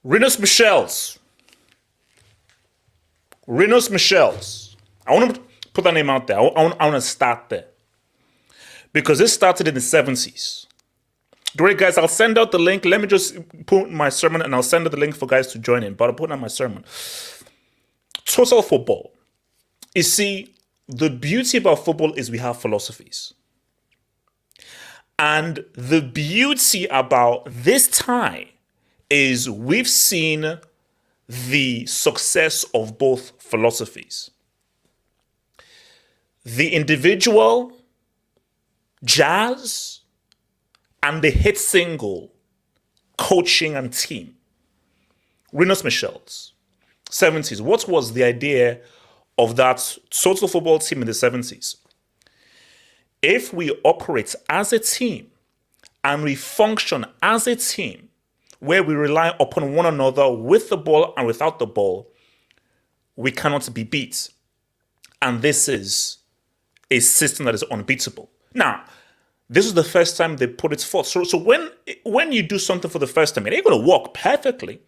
Rinus Michels. Rinus Michels. I want to put that name out there. I want to start there. Because this started in the 70s. Great, guys, I'll send out the link. Let me just put my sermon and I'll send out the link for guys to join in. But I'll put out my sermon. Total football. You see, the beauty about football is we have philosophies. And the beauty about this tie is we've seen the success of both philosophies. The individual, jazz, and the hit single, coaching and team. Rinus Michels, 70s. What was the idea of that total football team in the 70s? If we operate as a team and we function as a team, where we rely upon one another with the ball and without the ball, we cannot be beat. And this is a system that is unbeatable. Now, this is the first time they put it forth. So when you do something for the first time, it ain't going to work perfectly.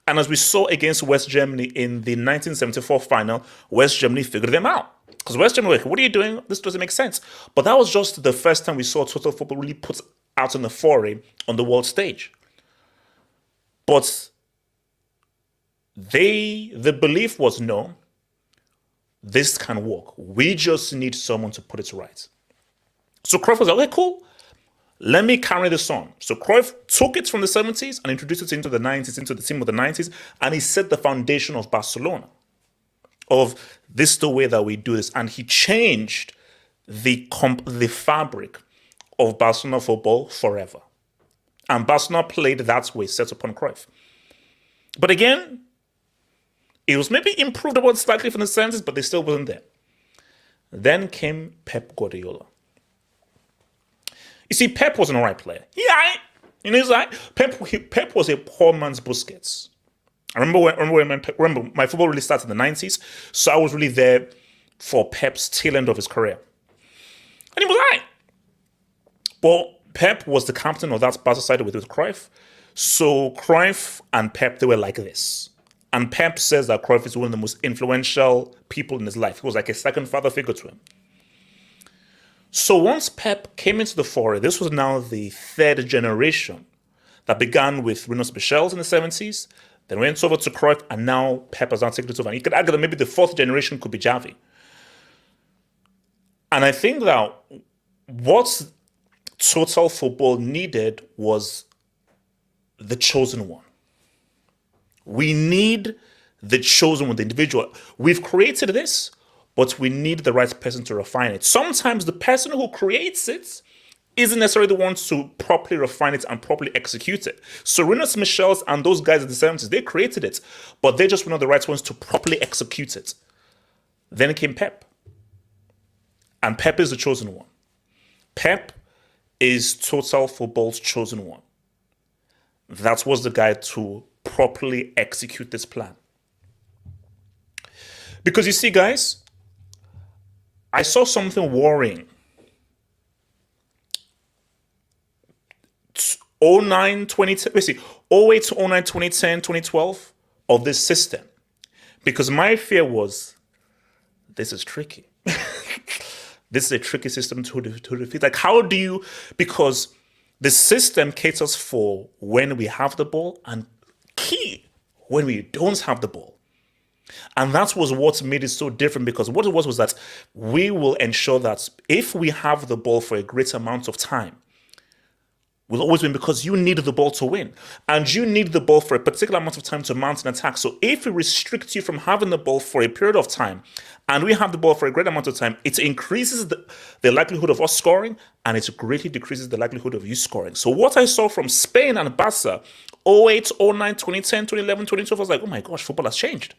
And as we saw against West Germany in the 1974 final, West Germany figured them out. Because West Germany were like, what are you doing? This doesn't make sense. But that was just the first time we saw total football really put out in the foray on the world stage. But the belief was, no, this can work. We just need someone to put it right. So Cruyff was like, okay, cool. Let me carry this on. So Cruyff took it from the 70s and introduced it into the 90s, into the team of the 90s, and he set the foundation of Barcelona, of this is the way that we do this. And he changed the fabric of Barcelona football forever. And Barcelona played that way, set upon Cruyff. But again, it was maybe improved about slightly from the 70s, but they still wasn't there. Then came Pep Guardiola. You see, Pep was an alright player. Yeah, in his eye, Pep was a poor man's Busquets. I remember my football really started in the 90s, so I was really there for Pep's tail end of his career. And it was all right. But Pep was the captain of that Barca side with Cruyff. So Cruyff and Pep, they were like this. And Pep says that Cruyff is one of the most influential people in his life. He was like a second father figure to him. So once Pep came into the foray, this was now the third generation that began with Rinus Michels in the 70s, then went over to Cruyff, and now Pep has now taken it over. And you could argue that maybe the fourth generation could be Xavi. And I think that what total football needed was the chosen one. We need the chosen one, the individual. We've created this, but we need the right person to refine it. Sometimes the person who creates it isn't necessarily the one to properly refine it and properly execute it. So Rinus Michels and those guys in the 70s, they created it, but they just were not the right ones to properly execute it. Then came Pep. And Pep is the chosen one. Pep is total football's chosen one. That was the guy to properly execute this plan. Because you see, guys, I saw something worrying. 08 to 09, 2010, 2012 of this system. Because my fear was, this is tricky. This is a tricky system to defeat. Like, how do you, because the system caters for when we have the ball and key when we don't have the ball. And that was what made it so different, because what it was that we will ensure that if we have the ball for a great amount of time, will always win, because you need the ball to win. And you need the ball for a particular amount of time to mount an attack. So if we restrict you from having the ball for a period of time, and we have the ball for a great amount of time, it increases the likelihood of us scoring, and it greatly decreases the likelihood of you scoring. So what I saw from Spain and Barca, 08, 09, 2010, 2011, 2012, I was like, oh my gosh, football has changed.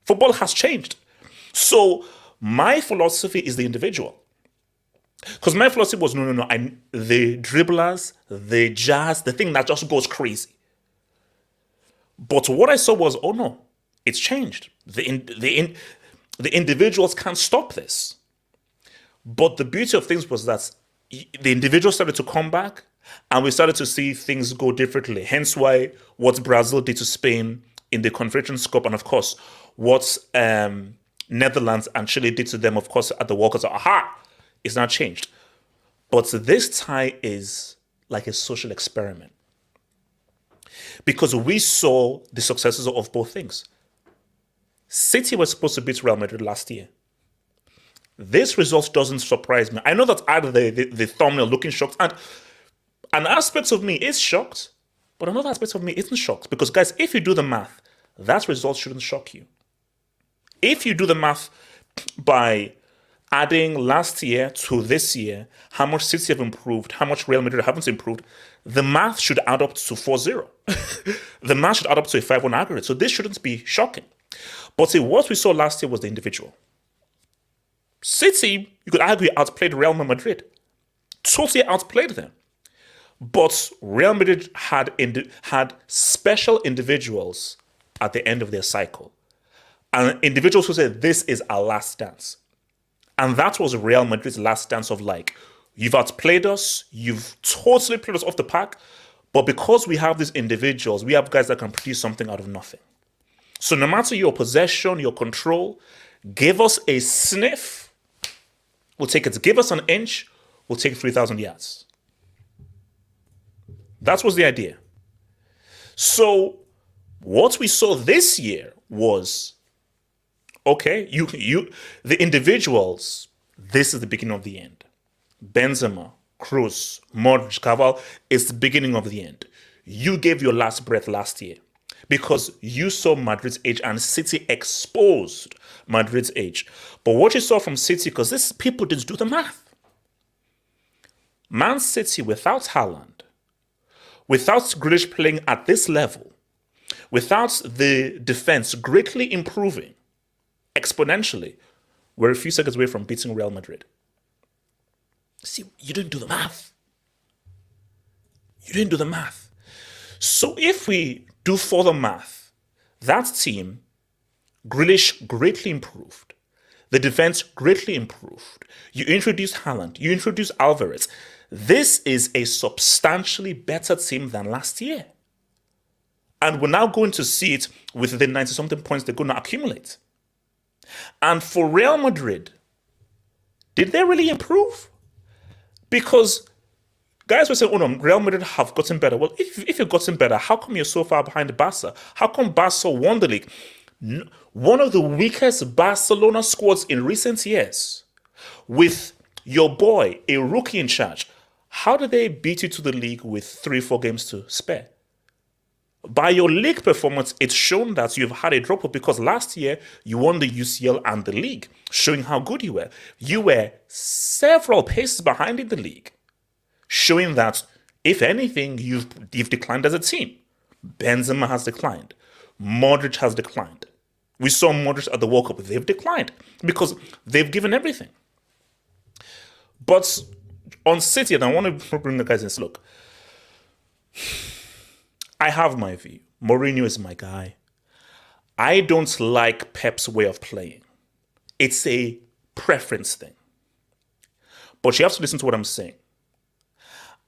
Football has changed. So my philosophy is the individual. Because my philosophy was, no, the dribblers, the jazz, the thing that just goes crazy. But what I saw was, oh no, it's changed. The individuals can't stop this. But the beauty of things was that the individuals started to come back, and we started to see things go differently. Hence why what Brazil did to Spain in the Confederations Cup, and of course, what Netherlands and Chile did to them, of course, at the World Cup. Aha! It's not changed. But this tie is like a social experiment. Because we saw the successes of both things. City was supposed to beat Real Madrid last year. This result doesn't surprise me. I know that I had the thumbnail looking shocked. And an aspect of me is shocked, but another aspect of me isn't shocked. Because, guys, if you do the math, that result shouldn't shock you. If you do the math by adding last year to this year, how much City have improved, how much Real Madrid haven't improved, the math should add up to 4-0. The math should add up to a 5-1 aggregate. So this shouldn't be shocking. But see, what we saw last year was the individual. City, you could argue, outplayed Real Madrid. Totally outplayed them. But Real Madrid had special individuals at the end of their cycle. And individuals who said, this is our last dance. And that was Real Madrid's last dance of like, you've outplayed us, you've totally played us off the park, but because we have these individuals, we have guys that can produce something out of nothing. So no matter your possession, your control, give us a sniff, we'll take it. Give us an inch, we'll take 3,000 yards. That was the idea. So what we saw this year was, okay, the individuals, this is the beginning of the end. Benzema, Kroos, Modric, Carvalho is the beginning of the end. You gave your last breath last year because you saw Madrid's age, and City exposed Madrid's age. But what you saw from City, because these people didn't do the math. Man City without Haaland, without Grealish playing at this level, without the defense greatly improving, exponentially, we're a few seconds away from beating Real Madrid. See, you didn't do the math. You didn't do the math. So if we do further math, that team, Grealish greatly improved. The defense greatly improved. You introduced Haaland. You introduced Alvarez. This is a substantially better team than last year. And we're now going to see it with the 90-something points they're going to accumulate. And for Real Madrid, did they really improve? Because guys were saying, oh no, Real Madrid have gotten better. Well, if you've gotten better, how come you're so far behind Barca? How come Barca won the league? One of the weakest Barcelona squads in recent years, with your boy, a rookie in charge. How did they beat you to the league with 3-4 games to spare? By your league performance, it's shown that you've had a drop off because last year you won the UCL and the league, showing how good you were. You were several paces behind in the league, showing that, if anything, you've declined as a team. Benzema has declined. Modric has declined. We saw Modric at the World Cup. They've declined because they've given everything. But on City, and I want to bring the guys in, look, I have my view. Mourinho is my guy. I don't like Pep's way of playing. It's a preference thing. But you have to listen to what I'm saying.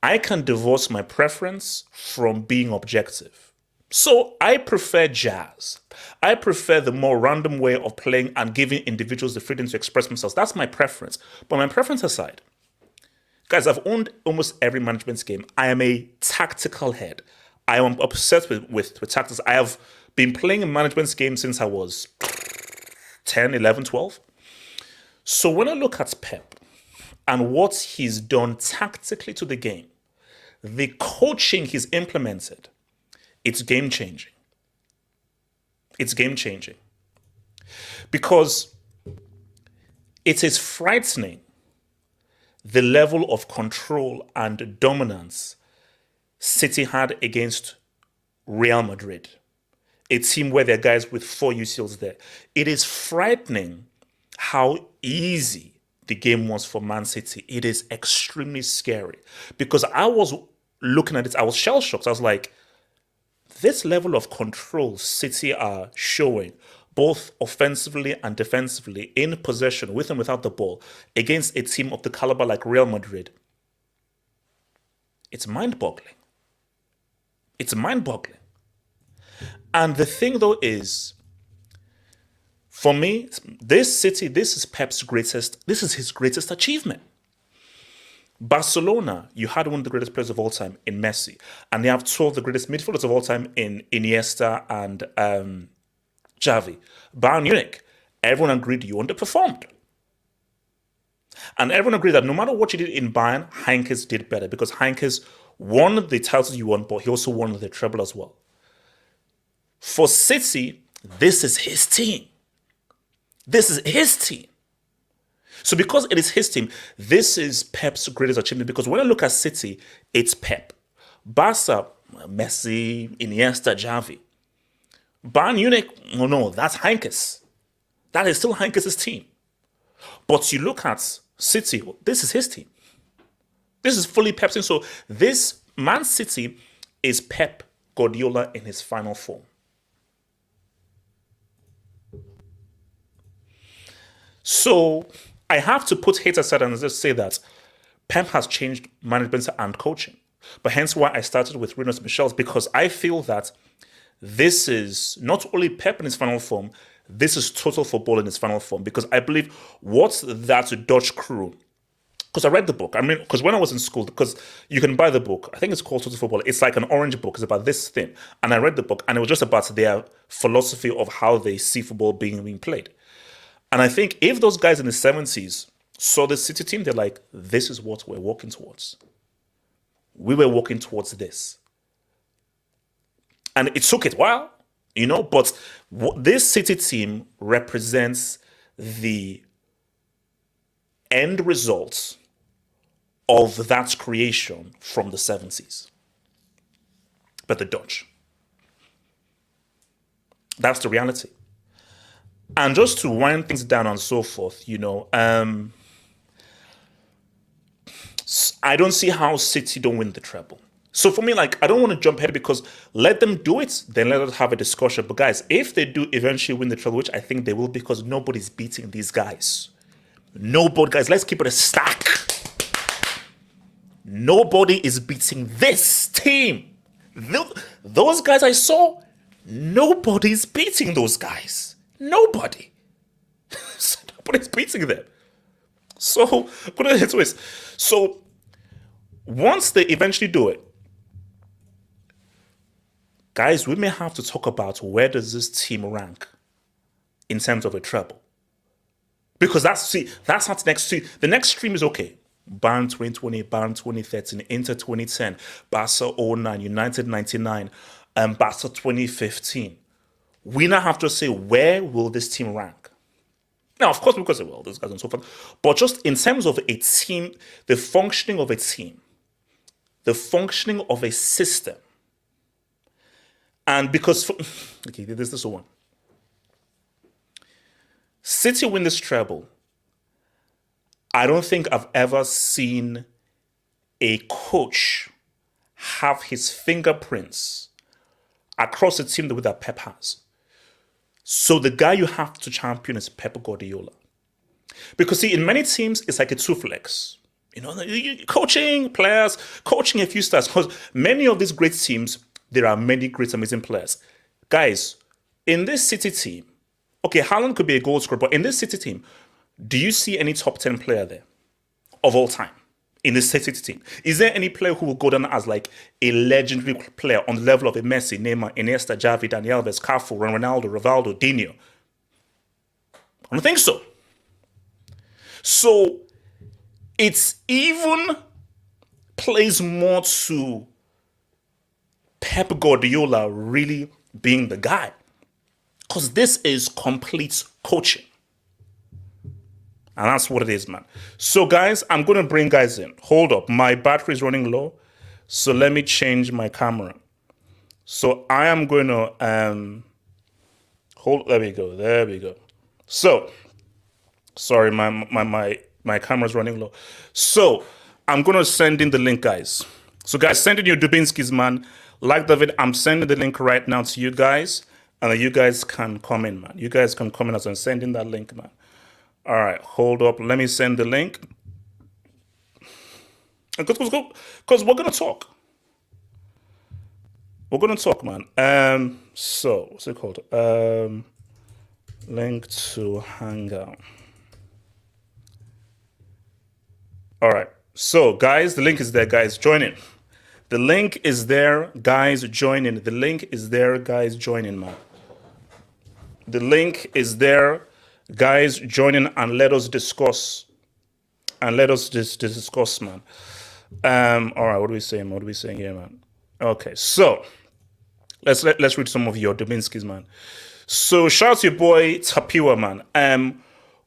I can divorce my preference from being objective. So I prefer jazz. I prefer the more random way of playing and giving individuals the freedom to express themselves. That's my preference. But my preference aside, guys, I've owned almost every management game. I am a tactical head. I am obsessed with tactics. I have been playing a management game since I was 10, 11, 12. So when I look at Pep and what he's done tactically to the game, the coaching he's implemented, it's game-changing. It's game-changing. Because it is frightening the level of control and dominance City had against Real Madrid, a team where there are guys with 4 UCLs there. It is frightening how easy the game was for Man City. It is extremely scary because I was looking at it, I was shell-shocked. I was like, this level of control City are showing, both offensively and defensively, in possession, with and without the ball, against a team of the caliber like Real Madrid, it's mind-boggling. It's mind-boggling. And the thing, though, is, for me, this City, this is his greatest achievement. Barcelona, you had one of the greatest players of all time in Messi, and they have 2 of the greatest midfielders of all time in Iniesta and Xavi. Bayern Munich, everyone agreed you underperformed. And everyone agreed that no matter what you did in Bayern, Heinkes did better because Heinkes won the titles you won, but he also won the treble as well. For City, this is his team. This is his team. So because it is his team, this is Pep's greatest achievement because when I look at City, it's Pep. Barca, Messi, Iniesta, Xavi. Bayern Munich, oh no, that's Heinkes. That is still Heinkes' team. But you look at City, this is his team. This is fully Pep's team. So this Man City is Pep Guardiola in his final form. So I have to put hate aside and just say that Pep has changed management and coaching. But hence why I started with Rinus Michels, because I feel that this is not only Pep in his final form, this is total football in its final form. Because I believe what that Dutch crew, because I read the book. I mean, because when I was in school, because you can buy the book, I think it's called Total Football. It's like an orange book. It's about this thing. And I read the book, and it was just about their philosophy of how they see football being played. And I think if those guys in the 70s saw the City team, they're like, this is what we're walking towards. We were walking towards this. And it took it a while, but this City team represents the end results of that creation from the 70s. But the Dutch. That's the reality. And just to wind things down and so forth, I don't see how City don't win the treble. So for me, like, I don't want to jump ahead because let them do it, then let us have a discussion. But guys, if they do eventually win the treble, which I think they will because nobody's beating these guys. Nobody, guys, let's keep it a stack. Nobody is beating this team. Those guys I saw, nobody's beating those guys. Nobody. Nobody's beating them. So, put it into this. So, once they eventually do it, guys, we may have to talk about where does this team rank in terms of a treble. Because that's not next to the next stream is okay. Bayern 2020, Bayern 2013, Inter 2010, Barca 09, United 99, and Barca 2015. We now have to say where will this team rank? Now, of course, because well, these guys and so forth, but just in terms of a team, the functioning of a team, the functioning of a system, and because okay, this is the one. City win this treble. I don't think I've ever seen a coach have his fingerprints across a team the way that Pep has. So the guy you have to champion is Pep Guardiola. Because see, in many teams, it's like a two flex. You know, coaching players, coaching a few stars. Because many of these great teams, there are many great, amazing players. Guys, in this City team, okay, Haaland could be a goal scorer, but in this City team, do you see any top 10 player there of all time in the City team? Is there any player who will go down as like a legendary player on the level of a Messi, Neymar, Iniesta, Xavi, Dani Alves, Cafu, Ronaldo, Rivaldo, Dino? I don't think so. So it's even plays more to Pep Guardiola really being the guy. Because this is complete coaching. And that's what it is, man. So, guys, I'm going to bring guys in. Hold up. My battery is running low. So, let me change my camera. So, I am going to... There we go. There we go. So, sorry, my camera's running low. So, I'm going to send in the link, guys. So, guys, send in your Dubinskis, man. Like David, I'm sending the link right now to you guys. And then you guys can come in, man. You guys can come in as I'm sending that link, man. All right, hold up. Let me send the link. Because we're going to talk. We're going to talk, man. So, what's it called? Link to Hangout. All right. So, guys, the link is there, guys. Join in. The link is there, guys. Join in. The link is there, guys. Join in, man. The link is there. Guys, join in and let us discuss. And let us discuss, man. All right, what are we saying? What are we saying here, man? Okay, so let's read some of your Dubinskis, man. So shout out to your boy Tapiwa, man.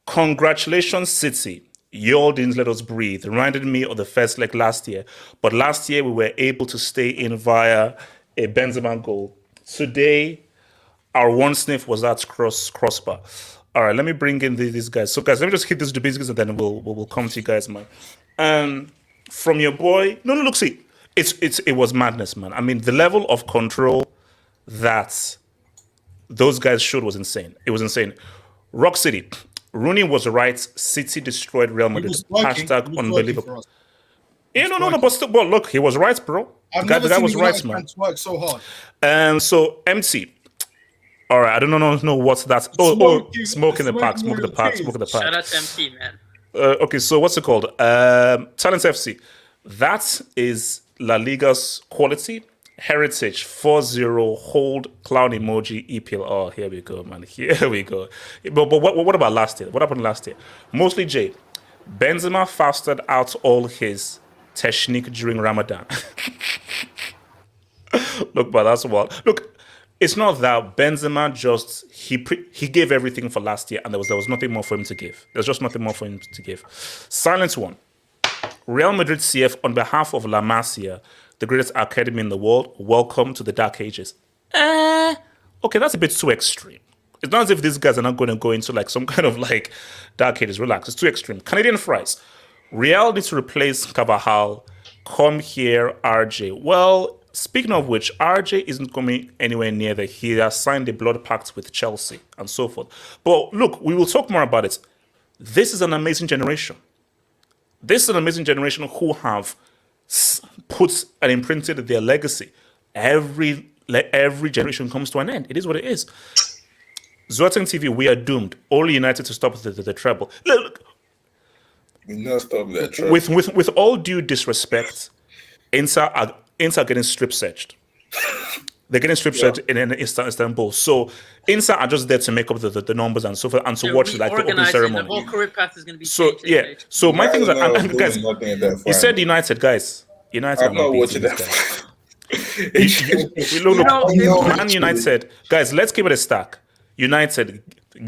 Congratulations, City. You all didn't let us breathe. Reminded me of the first leg last year. But last year we were able to stay in via a Benzema goal. Today, our one sniff was that crossbar. All right, let me bring in these guys. So, guys, let me just hit this Dubinskis and then we'll come to you guys, man. From your boy, no, look, see, it was madness, man. I mean, the level of control that those guys showed was insane. It was insane. Rock City, Rooney was right. City destroyed Real Madrid. Hashtag unbelievable. Yeah, no, but still, well, look, he was right, bro. The guy was right, man. Work so hard. So empty. All right, I don't know what's that. Smoke in the park. Smoke in the park. Smoke in the park. Shout out to MC, man. Okay, so what's it called? Talent FC. That is La Liga's quality. Heritage 4-0, hold, clown emoji, EPL. Oh, here we go, man. Here we go. But what about last year? What happened last year? Mostly Jay. Benzema fasted out all his technique during Ramadan. Look, but that's what. Look, it's not that Benzema just he gave everything for last year, and there was nothing more for him to give. There's just nothing more for him to give. Silent one. Real Madrid CF, on behalf of La Masia, the greatest academy in the world, welcome to the Dark Ages. Okay, that's a bit too extreme. It's not as if these guys are not going to go into like some kind of like Dark Ages. Relax, it's too extreme. Canadian fries. Real needs to replace Carvajal, Come here, RJ. Well, speaking of which, RJ isn't coming anywhere near there. He has signed a blood pact with Chelsea and so forth. But look, we will talk more about it. This is an amazing generation. This is an amazing generation who have put and imprinted their legacy. Every generation comes to an end. It is what it is. Zlatan TV, we are doomed. Only United to stop the treble. Look, We not stop that treble. with all due disrespect, Inter are getting strip searched. They're getting strip searched in Istanbul. So Inter are just there to make up the numbers and so forth, and to watch like the opening ceremony. The whole career path is going to be So changed, yeah. So my thing is that, and guys, you said that. United, guys. United are I'm not not beating watching this that. guy. Look, Man United, guys. Let's give it a stack. United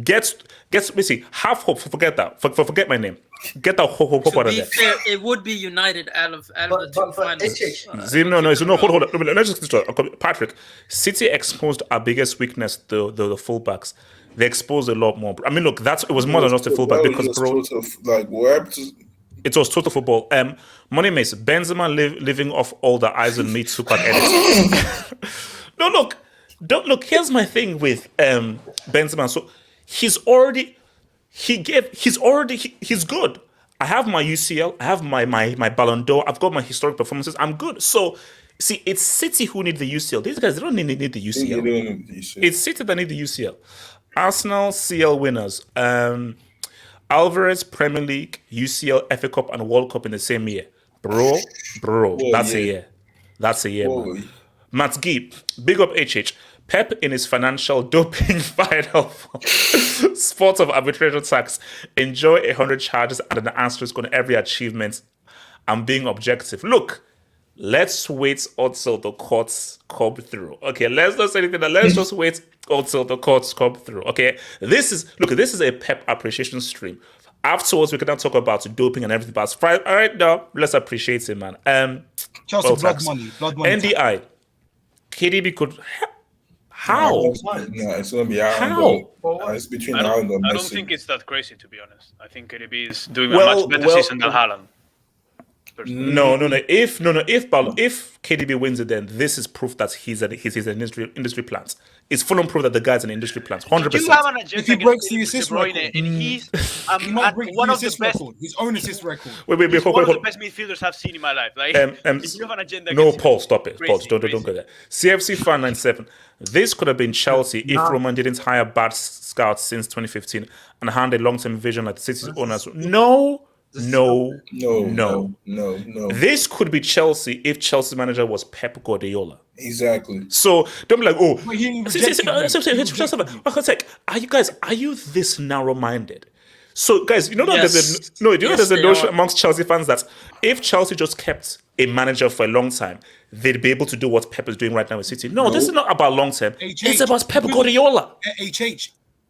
gets basically have hope. Forget that. Forget my name. Get that hope out To of be there. fair, it would be United out of the two finals. No. Hold up. Let's just Patrick. City exposed our biggest weakness, the fullbacks. They exposed a lot more. I mean, look, it was more than just the fullback because, bro, it was total football. Money Mace, Benzema living off all the eyes and me took on edits. Don't look. Here's my thing with Benzema. So he's good. I have my UCL, I have my Ballon d'Or, I've got my historic performances, I'm good. So see, it's City who need the UCL. These guys, they don't need the UCL. It's City that need the UCL. Arsenal CL winners. Alvarez, Premier League, UCL, FA Cup, and World Cup in the same year. Bro, that's a year. That's a year, man. Matt Gee, big up HH. Pep in his financial doping final sports of arbitration tax. Enjoy 100 charges and an asterisk on every achievement. I'm being objective. Look, let's wait until the courts come through. Okay, let's not say anything. Let's just wait until the courts come through. Okay, this is a Pep appreciation stream. Afterwards, we can now talk about doping and everything. But all right, now let's appreciate it, man. Chelsea blood money. NDI. KDB could. How? No, it's gonna be How? It's between now and I don't think it's that crazy, to be honest. I think KDB is doing a much better season than Haaland. No. If KDB wins it, then this is proof that he's an industry plant. It's full on proof that the guy's an industry plant. 100%. You have an agenda If he breaks the against assist De Bruyne, record, and he's he might break one the of the assist best. record, his own assist record. Wait, He's one of the hold. best midfielders I've seen in my life. Like, if you have an agenda No, against Paul, him, stop it. Paul, don't go there. CFC fan 97. This could have been Chelsea if Roman didn't hire bad scouts since 2015 and hand a long-term vision like the City's owners. No. This could be Chelsea if Chelsea's manager was Pep Guardiola. Exactly. So don't be like, oh, But he rejected are you this narrow-minded? So guys, you know that there's a notion amongst Chelsea fans that if Chelsea just kept a manager for a long time, they'd be able to do what Pep is doing right now with City. No, this is not about long term. It's about Pep Guardiola.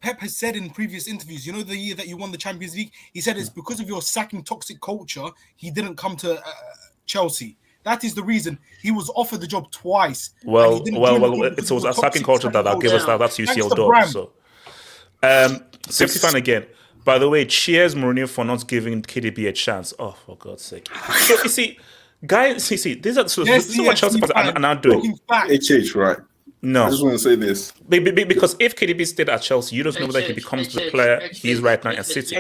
Pep has said in previous interviews, you know, the year that you won the Champions League, he said it's because of your sacking toxic culture, he didn't come to Chelsea. That is the reason he was offered the job twice. Well, it was a sacking culture that gave us that's UCL dog. So, safety fan again. By the way, cheers Mourinho for not giving KDB a chance. Oh, for God's sake! So you see, guys, this is what Chelsea fans are now doing. HH, right? No, I just want to say this because if KDB stayed at Chelsea, you don't know that he becomes the player he is right now at City.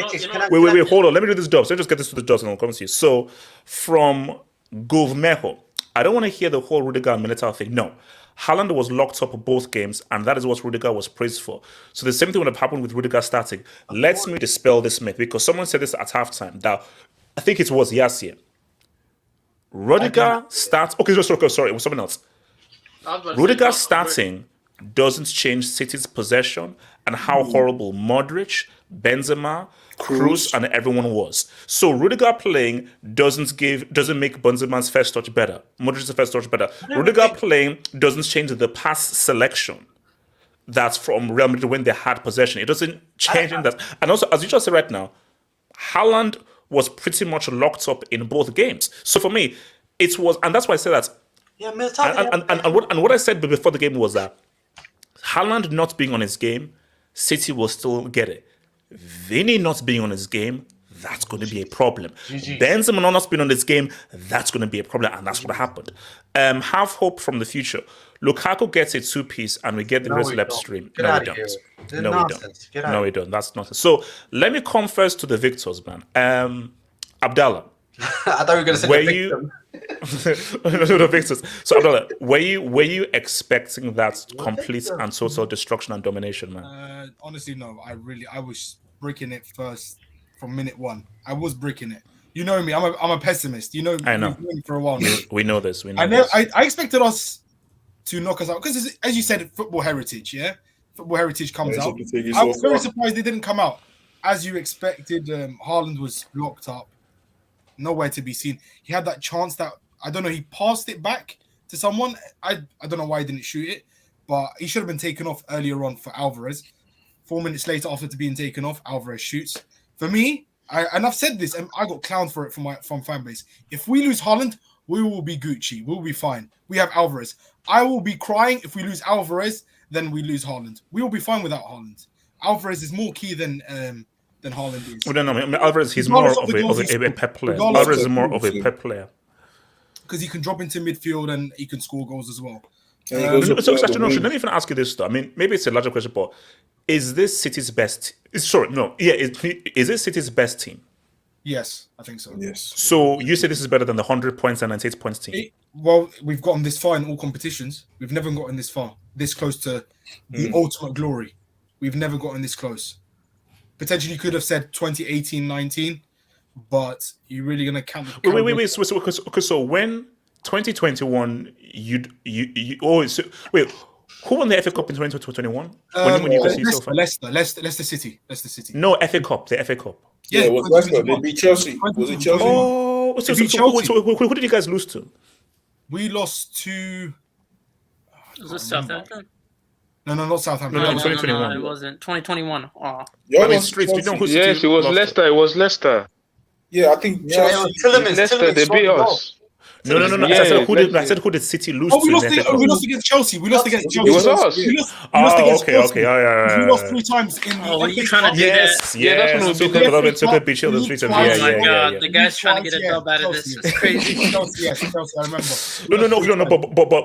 Wait, hold on. Let me do this job. So let's just get this to the jobs and I'll come to you. So from Govmeho, I don't want to hear the whole Rudiger and Militao thing. No. Haaland was locked up both games, and that is what Rudiger was praised for. So the same thing would have happened with Rudiger starting. Let me dispel this myth, because someone said this at halftime. That I think it was Yassir. Rudiger starts. Okay, sorry, it was someone else. Rudiger starting doesn't change City's possession and how horrible Modric, Benzema, Kroos and everyone was. So Rudiger playing doesn't make Benzema's first touch better. Modric's first touch better. Rudiger playing doesn't change the pass selection that's from Real Madrid when they had possession. It doesn't change in that. And also, as you just said right now, Haaland was pretty much locked up in both games. So for me, it was, and that's why I said that. Yeah, and what I said before the game was that Haaland not being on his game, City will still get it. Vinny not being on his game, that's going to be a problem. GG. Benzema not been on this game, that's going to be a problem, and that's what happened. Have hope from the future. Lukaku gets a 2-piece, and we get the rest lep stream. Get No, out we of here. don't. This No, we nonsense. Get don't. out No, of we here. don't. That's nonsense. So let me come first to the victors, man. Abdallah. I thought you were going to say Were the you victim. no, the victors? So Abdallah, were you expecting that complete and total destruction and domination, man? Honestly, no. I was bricking it first from minute one. I was bricking it. You know me. I'm a pessimist. You know. I know. We've known me for a while now. We know this. We know I this. expected us to knock us out because, as you said, football heritage. Yeah, football heritage comes out. I was very surprised they didn't come out as you expected. Haaland was locked up, nowhere to be seen. He had that chance that I don't know. He passed it back to someone. I don't know why he didn't shoot it, but he should have been taken off earlier on for Alvarez. 4 minutes later, after being taken off, Alvarez shoots. For me, and I've said this, and I got clowned for it from fan base. If we lose Haaland, we will be Gucci. We'll be fine. We have Alvarez. I will be crying if we lose Alvarez, then we lose Haaland. We will be fine without Haaland. Alvarez is more key than Haaland is. Well, no, I mean, Alvarez, he's more of a pep player. Alvarez is more of a pep player. Because he can drop into midfield and he can score goals as well. So let me even ask you this, though. I mean, maybe it's a larger question, but is this City's best? Is this City's best team? Yes, I think so. Yes. So you say this is better than the 100 points and 98 points team? Well, we've gotten this far in all competitions. We've never gotten this far, this close to the ultimate glory. We've never gotten this close. Potentially could have said 2018-19, but you're really going to count the... Wait. So when 2021, who won the FA Cup in 2021? When you could see so far? Leicester City. No, FA Cup, the FA Cup. Yeah, it was Leicester. They beat Chelsea. Was it Chelsea? Oh, so who did you guys lose to? We lost to... Was it Southampton? No, not Southampton. No, 2021. No, it wasn't. 2021. Oh. I mean, Streets, you know who City Yes, it was lost Leicester. It was Leicester. Yeah, I think Chelsea. Leicester, they beat us. No. Yeah, I said who did City lose we to? lost against Chelsea. We lost against Chelsea. It was us. We lost against Chelsea. Yeah. We lost 3 times in the... Oh, are you trying to do that? Yeah, that's what we took a beat the streets. Oh my God, the guy's trying to get a dub out of this. It's crazy. Chelsea, I remember. No.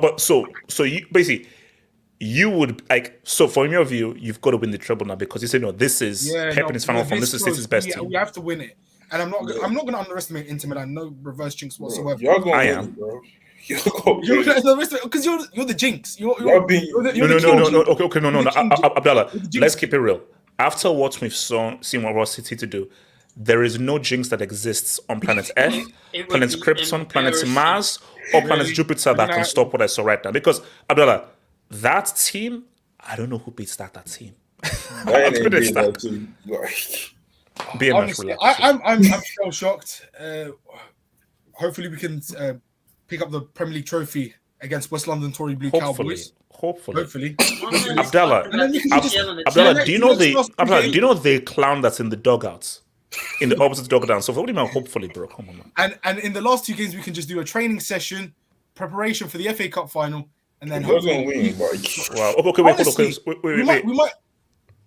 But so you basically you would like so from your view, you've got to win the treble now because you say no, this is Pep in his final form. This is City's best team. We have to win it, and I'm not going to underestimate Inter Milan. No reverse jinx whatsoever. You're going I to am. win, bro. Because you're the jinx. You're No. Okay, no. Abdallah, let's keep it real. After what we've seen what Ross City to do, there is no jinx that exists on planet Earth, planet Krypton, planet Mars, or planet Jupiter that can stop what I saw right now. Because Abdallah, that team, I don't know who beats that team. BMF, relax. I'm still shocked. Hopefully we can pick up the Premier League trophy against West London Tory Blue Cowboys. Hopefully. Hopefully. Abdallah, do you know the clown that's in the dugouts? In the opposite dugout. So what do you mean hopefully, bro? Come on, man. And in the last 2 games we can just do a training session, preparation for the FA Cup final, and then We're going to win, bro. Wow. Okay, wait, honestly, hold on. We might.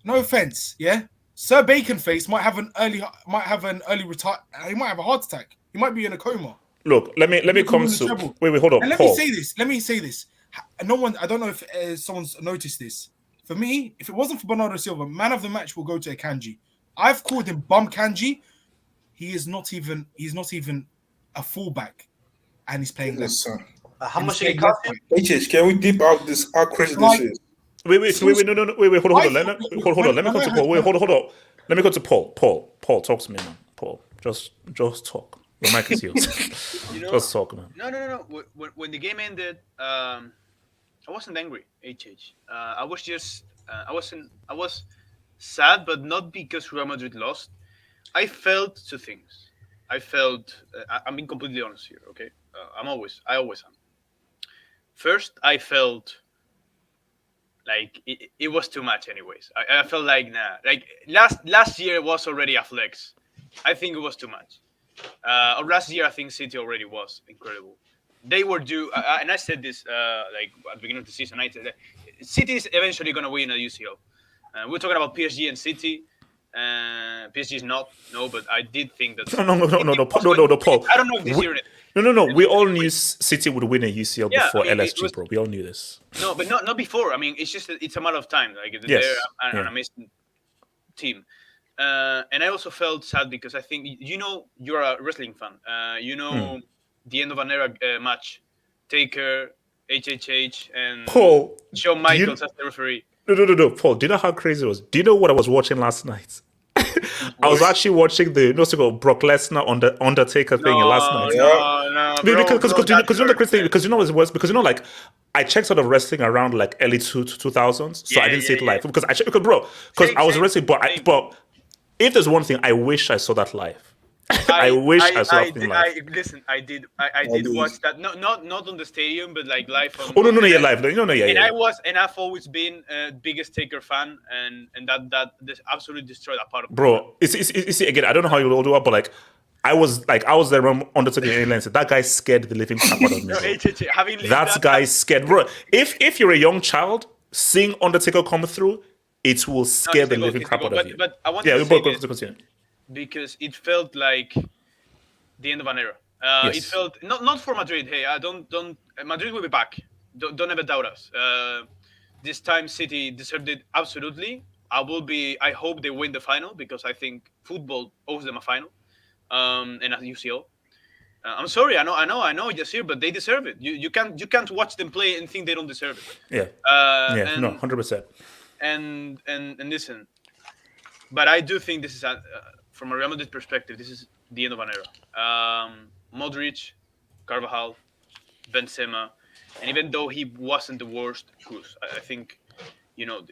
No offense, yeah. Sir Baconface might have an early retire. He might have a heart attack. He might be in a coma. Look, let me come to. Wait, hold on. And Paul. Let me say this. No one. I don't know if someone's noticed this. For me, if it wasn't for Bernardo Silva, man of the match will go to Akanji. I've called him Bum Kanji. He's not even a fullback, and he's playing less. How much did it cost him? HH, can we deep out this? How crazy this is? Wait, no. Wait, hold on. Let me come to Paul. Wait, hold on. Let me go to Paul. Paul, talk to me, man. Paul, just talk. The mic is yours. Just talk, man. No. When the game ended, I wasn't angry. HH. I was just. I was sad, but not because Real Madrid lost. I felt 2 things. I'm being completely honest here. Okay. I always am. First, I felt like it was too much. Anyways, I felt like like last year was already a flex. I think it was too much. Or last year, I think City already was incredible. They were due, and I said this like at the beginning of the season. I said that City is eventually going to win a UCL. We're talking about PSG and City. PSG is not, no, but I did think that. No, Paul. I don't know if this year. No. We all knew City would win a UCL before LSG, bro. We all knew this. No, but not before. I mean, it's just it's a matter of time. Like Yes. they're an amazing team. And I also felt sad because I think you're a wrestling fan. The end of an era match, Taker, HHH, and Paul, Shawn Michaels as the referee. No, Paul. Do you know how crazy it was? Do you know what I was watching last night? I was actually watching the Brock Lesnar on the Undertaker thing last night. No, because you know the crazy thing. Because you know what it was. Because like I checked sort of wrestling around like early 2000s, so I didn't see it live because I was wrestling. But if there's one thing, I wish I saw that live. I wish I saw that thing live. Listen, I did watch that. Not on the stadium, but like live. On, live. And I've always been biggest Taker fan, and that absolutely destroyed that part of. Bro, you see again. I don't know how you all do it, but like. I was there when Undertaker and said that guy scared the living crap out of me. That guy scared, bro. If you're a young child, seeing Undertaker come through, it will scare the living crap out of you. But I want to say continue. Because it felt like the end of an era. It felt not for Madrid. Hey, I don't. Madrid will be back. Don't ever doubt us. This time, City deserved it absolutely. I hope they win the final because I think football owes them a final. And at UCL. I'm sorry, I know just here, but they deserve it. You can't watch them play and think they don't deserve it. 100%. And listen, but I do think this is from a Real Madrid perspective, this is the end of an era. Modric, Carvajal, Benzema, and even though he wasn't the worst, Kroos, I think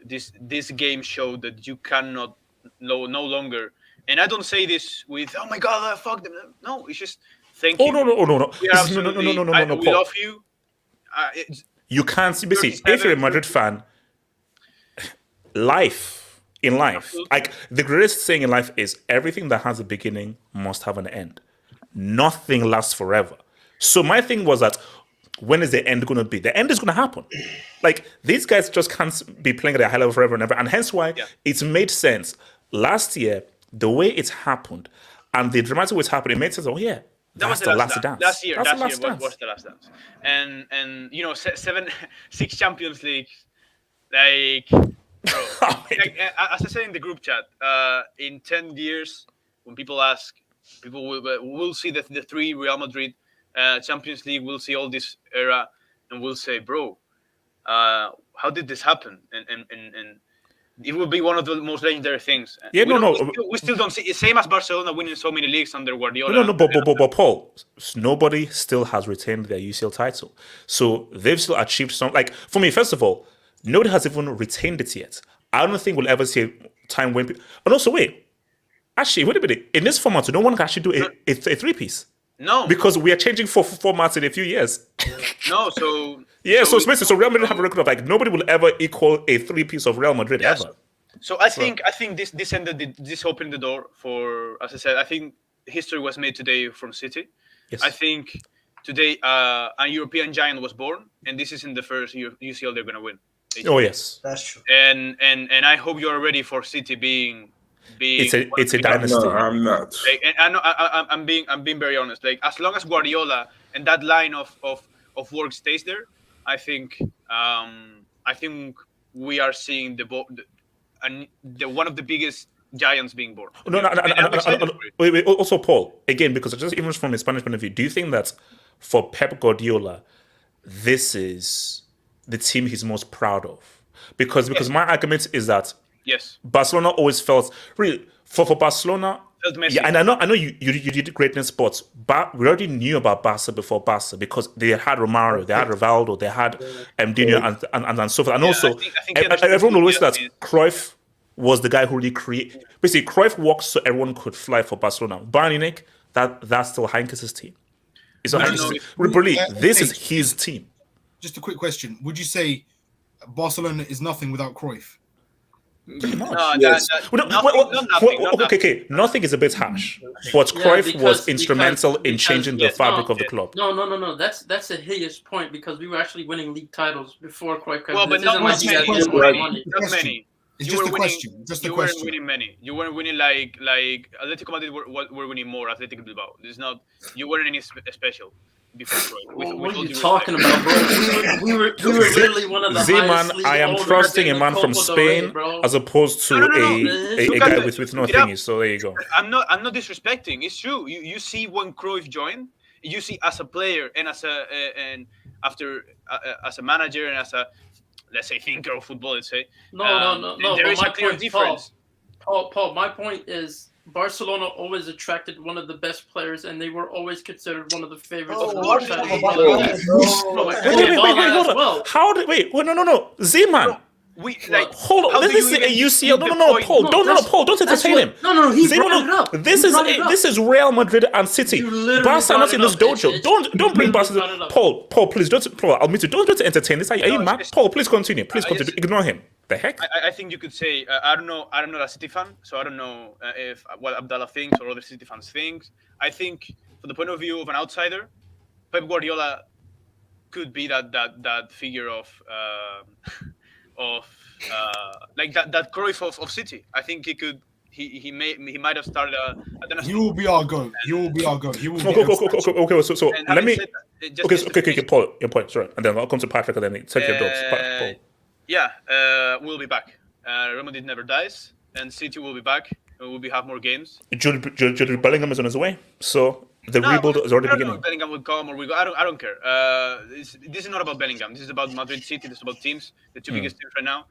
this game showed that you cannot no longer. And I don't say this with, oh my God, fuck them. No, it's just thank you. No. We are absolutely, no, we love you. You can't see, if you're a Madrid fan, life, absolutely. like the greatest saying in life is everything that has a beginning must have an end. Nothing lasts forever. So my thing was that when is the end going to be? The end is going to happen. Like these guys just can't be playing at a high level forever and ever. And hence why it's made sense. Last year, the way it's happened and the dramatic way it's happened, it made sense. Oh yeah, that's the last dance. Last year was the last dance. And 6 Champions League, like, bro. As I said in the group chat, in 10 years, when people ask, people will see the 3 Real Madrid Champions League. We'll see all this era, and we'll say, bro, how did this happen? And it will be one of the most legendary things. Yeah, we still don't see it. Same as Barcelona winning so many leagues under Guardiola. But Paul, nobody still has retained their UCL title. So they've still achieved some. Like, for me, first of all, nobody has even retained it yet. I don't think we'll ever see a time when people... And also, wait a minute. In this format, no one can actually do a 3-piece. No. Because we are changing formats in a few years. No, so... Yeah, so Real Madrid have a record of like nobody will ever equal a 3-piece of Real Madrid ever. So I think this opened the door for, as I said, I think history was made today from City. Yes. I think today a European giant was born, and this isn't the first UCL they're going to win. Oh yes, that's true. And I hope you're ready for City being. It's a dynasty. No, I'm not. Like, and I know I'm being very honest. Like as long as Guardiola and that line of work stays there, I think we are seeing the one of the biggest giants being born. No. Wait. Also, Paul, again, because just even from a Spanish point of view, do you think that for Pep Guardiola, this is the team he's most proud of? Because my argument is that Barcelona always felt really for Barcelona. Yeah, and I know you did greatness sports, but we already knew about Barca before Barca because they had Romario, they had Rivaldo, they had Dino and so forth. And also, I think everyone always said that Cruyff was the guy who really created. Basically, Cruyff walked so everyone could fly for Barcelona. Bayern Munich, that's still Heinkes' team. It's not Heinkes' team. Really, this is his team. Just a quick question: would you say Barcelona is nothing without Cruyff? Pretty much. Nothing. Nothing is a bit harsh, but Cruyff was instrumental in changing the fabric of the club. No. That's a hideous point because we were actually winning league titles before Cruyff. Well, but not many. It's you just were a winning. question. Just a You weren't question. winning many. You weren't winning like Atletico Madrid were winning more. Atletico Bilbao. It's not. You weren't any special before Cruyff. What are all you due talking respect. about, bro? We were literally one of the Z-Man, highest league I am holders trusting in a the man from Copa del Rey, Spain bro. as opposed to No. a Look guy at with no look it up. thingy. So there you go. I'm not disrespecting. It's true. You see when Cruyff joined, you see as a player and as a and after as a manager and as a, let's say, thinker of football. Let's say No. there But is my a clear point, difference. Paul, my point is Barcelona always attracted one of the best players, and they were always considered one of the favorites. Oh, of what the are you Champions talking League. about that, bro? Wait, hold on. How did no, Z-Man. We like Hold how on, do this is you a even UCL. dispute the point? Paul, don't entertain him. He Z-Man, brought it up. This is Real Madrid and City. You literally Barca are brought not in it this up. dojo. It's- Don't bring you Barca. literally brought it up. Paul, please Paul, I'll meet you. Don't entertain this. Are you No, mad? it's- Paul, please continue. Please I continue. just- Ignore him. The heck? I think you could say I'm not a City fan, so I don't know if what Abdallah thinks or other City fans think. I think, from the point of view of an outsider, Pep Guardiola could be that figure of like that Cruyff of City. I think he could. He might have started a Dynasty. He will be our goat. He will be our goat. He will. Okay. So And let having me. said that, just Okay. Paul, your point. Sorry, and then I'll come to Patrick, and then take your dogs. Paul. Yeah, we'll be back. Real Madrid never dies, and City will be back. We'll have more games. Jude Bellingham is on his way, so the rebuild is already I don't know beginning. if Bellingham will come or we go. I don't care. This is not about Bellingham. This is about Madrid City. This is about teams, the two biggest teams right now.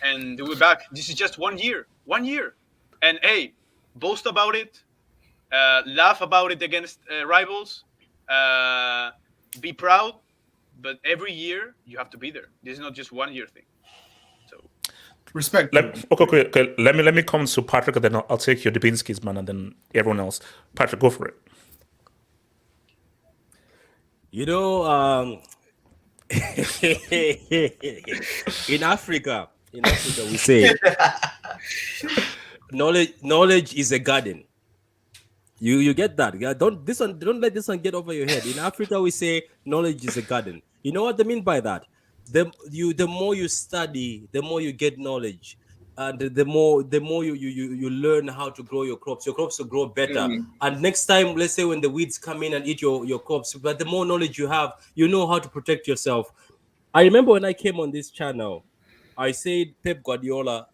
And we're back. This is just 1 year. 1 year. And hey, boast about it. Laugh about it against rivals. Be proud. But every year you have to be there. This is not just 1 year thing. So Respect. Okay. Let me come to Patrick, and then I'll take your Dubinski's man, and then everyone else. Patrick, go for it. You know, in Africa, we say knowledge is a garden. You get that? Yeah, don't let this one get over your head. In Africa, we say knowledge is a garden. You know what I mean by that? The more you study, the more you get knowledge, and the more you learn how to grow your crops. Your crops will grow better. And next time, let's say when the weeds come in and eat your crops, but the more knowledge you have, you know how to protect yourself. I remember when I came on this channel, I said Pep Guardiola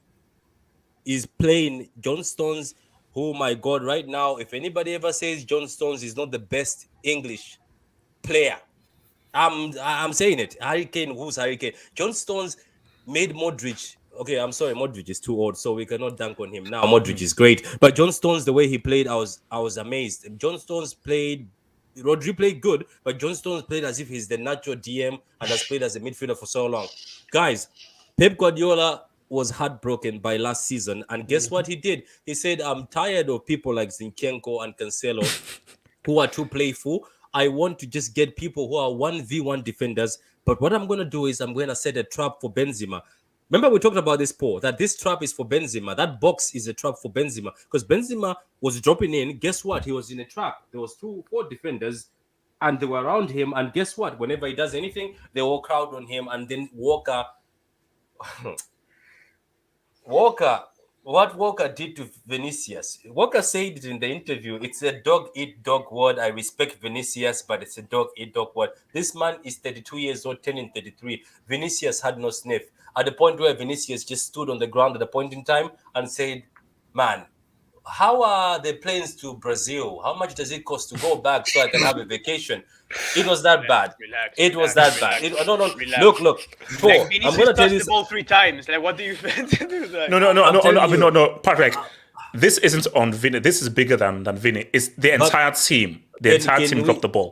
is playing John Stones. Oh my God! Right now, if anybody ever says John Stones is not the best English player, I'm saying it. Harry Kane, who's Harry Kane? John Stones made Modric. Okay, I'm sorry, Modric is too old, so we cannot dunk on him now. Modric is great, but John Stones, the way he played, I was amazed. John Stones played. Rodri played good, but John Stones played as if he's the natural DM and has played as a midfielder for so long. Guys, Pep Guardiola was heartbroken by last season, and guess what he did? He said, "I'm tired of people like Zinchenko and Cancelo who are too playful. I want to just get people who are 1v1 defenders. But what I'm going to do is I'm going to set a trap for Benzema." Remember we talked about this, Paul, that this trap is for Benzema. That box is a trap for Benzema because Benzema was dropping in. Guess what? He was in a trap. There was 4 defenders and they were around him. And guess what? Whenever he does anything, they all crowd on him. And then Walker, what Walker did to Vinicius. Walker said it in the interview. It's a dog-eat-dog word. I respect Vinicius, but it's a dog-eat-dog word. This man is 32 years old, turning 33. Vinicius had no sniff. At the point where Vinicius just stood on the ground at a point in time and said, "Man, how are the planes to Brazil? How much does it cost to go back so I can have a vacation?" It was that bad. It was that bad. No. Look. Paul, like, I'm gonna tell you the ball 3 times. Like, what do you do? Like, No, Patrick. This isn't on Vinny. This is bigger than Vinny. It's the entire team. The entire team dropped the ball.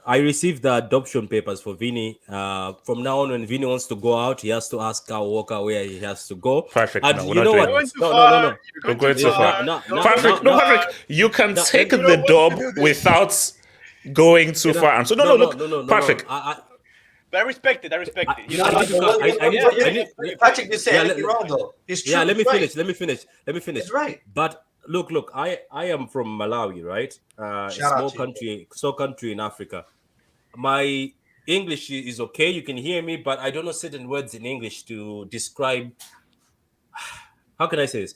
I received the adoption papers for Vinny. From now on, when Vinny wants to go out, he has to ask Kyle Walker where he has to go. Perfect. And No, you know what? No. We're going too far. Patrick, Patrick, you can take the dub without going too far. And so no. Patrick. But I respect it. Patrick did say anything wrong though. It's true. Yeah, let me finish. It's right. But look, I am from Malawi, right? A small country in Africa. My English is okay. You can hear me, but I don't know certain words in English to describe. How can I say this?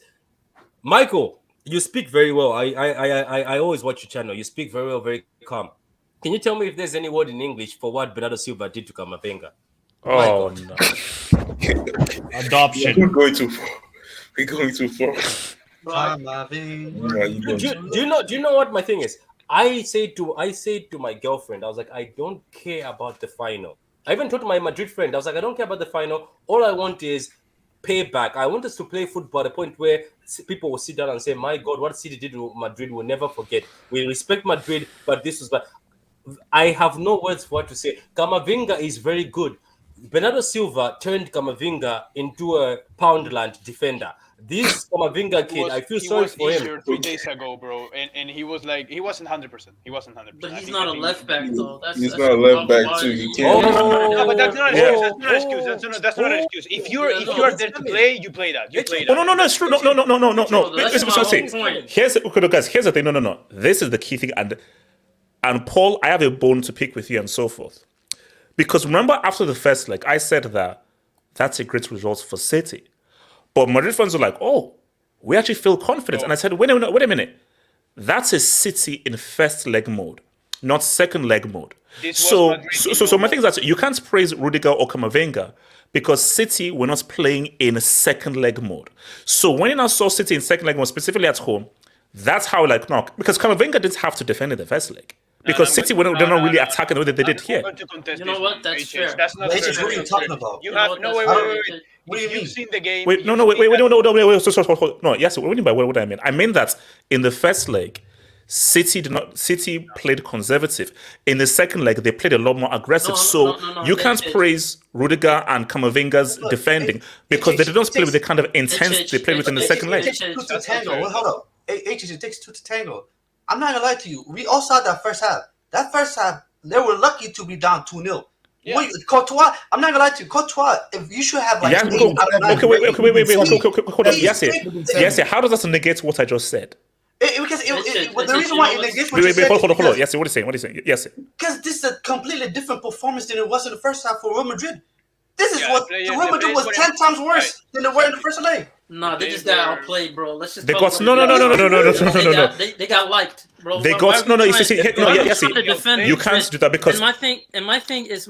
Michael, you speak very well. I always watch your channel. You speak very well, very calm. Can you tell me if there's any word in English for what Bernardo Silva did to Camavinga? Oh no! Adoption. We're going too far. We're going too far. Do you know what my thing is? I say to my girlfriend, I was like, I don't care about the final. I even told my Madrid friend, I was like, I don't care about the final. All I want is payback. I want us to play football at a point where people will sit down and say, my God, what City did to Madrid, we'll never forget. We respect Madrid, but this was bad. I have no words for what to say. Camavinga is very good. Bernardo Silva turned Camavinga into a Poundland defender. This Camavinga kid, I feel sorry for him. 3 days ago, bro, and he was like, he wasn't 100%. He wasn't 100%. But he's not a left back though. He's not a left back too. He can't. No, but that's not an excuse. That's not an excuse. If you're there to play, you play that. You play that. Oh no, it's true. No. That's my whole point. Here's the thing. No. This is the key thing, and Paul, I have a bone to pick with you and so forth. Because remember, after the first leg, I said that that's a great result for City. But Madrid fans were like, oh, we actually feel confident. And I said, wait a minute. That's a City in first leg mode, not second leg mode. So my thing is that you can't praise Rudiger or Camavinga because City were not playing in second leg mode. So when you now saw City in second leg mode, specifically at home, that's how because Camavinga didn't have to defend in the first leg. Because City were not really attacking the way that they did here. You know what? That's fair. That's not What are you talking about? You have no wait. What do you mean? You've seen the game. Wait. No, yes. What do you mean by what I mean? I mean that in the first leg, City played conservative. In the second leg, they played a lot more aggressive. You can't praise Rudiger and Camavinga's defending because they did not play with the kind of intense they played with in the second leg. It takes two to tango. Hold up. It takes two to tango. I'm not gonna lie to you. We all saw that first half. That first half, they were lucky to be down 2-0. Yeah. Wait, Courtois, I'm not gonna lie to you. Courtois, if you should have like Wait. Yes. How does that negate what I just said? The reason why it negates what you said. Hold on. Yes, what are you saying? Yes. Because this is a completely different performance than it was in the first half for Real Madrid. This is Real Madrid was 10 times worse than they were in the first leg. No, they just got outplayed, bro. Let's just. They got no. They got liked, bro. They got no. You can't do that because my thing is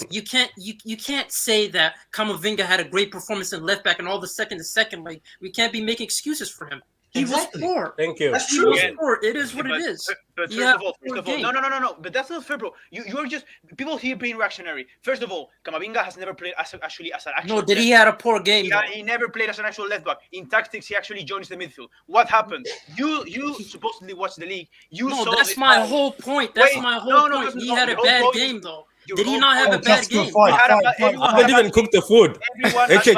you can't say that Camavinga had a great performance in left back and all the second leg. We can't be making excuses for him. He was poor. Thank you. That's He true. was poor. It is what it is. But first of all, no. But that's not fair, bro. You're just people here being reactionary. First of all, Camavinga has never played as an actual. No, did he had a poor game? Yeah, he never played as an actual left back. In tactics, he actually joins the midfield. What happened? You supposedly watched the league. That's my whole point. That's my whole point. He had a bad game though. Did he not have a bad game? I haven't even cooked the food. I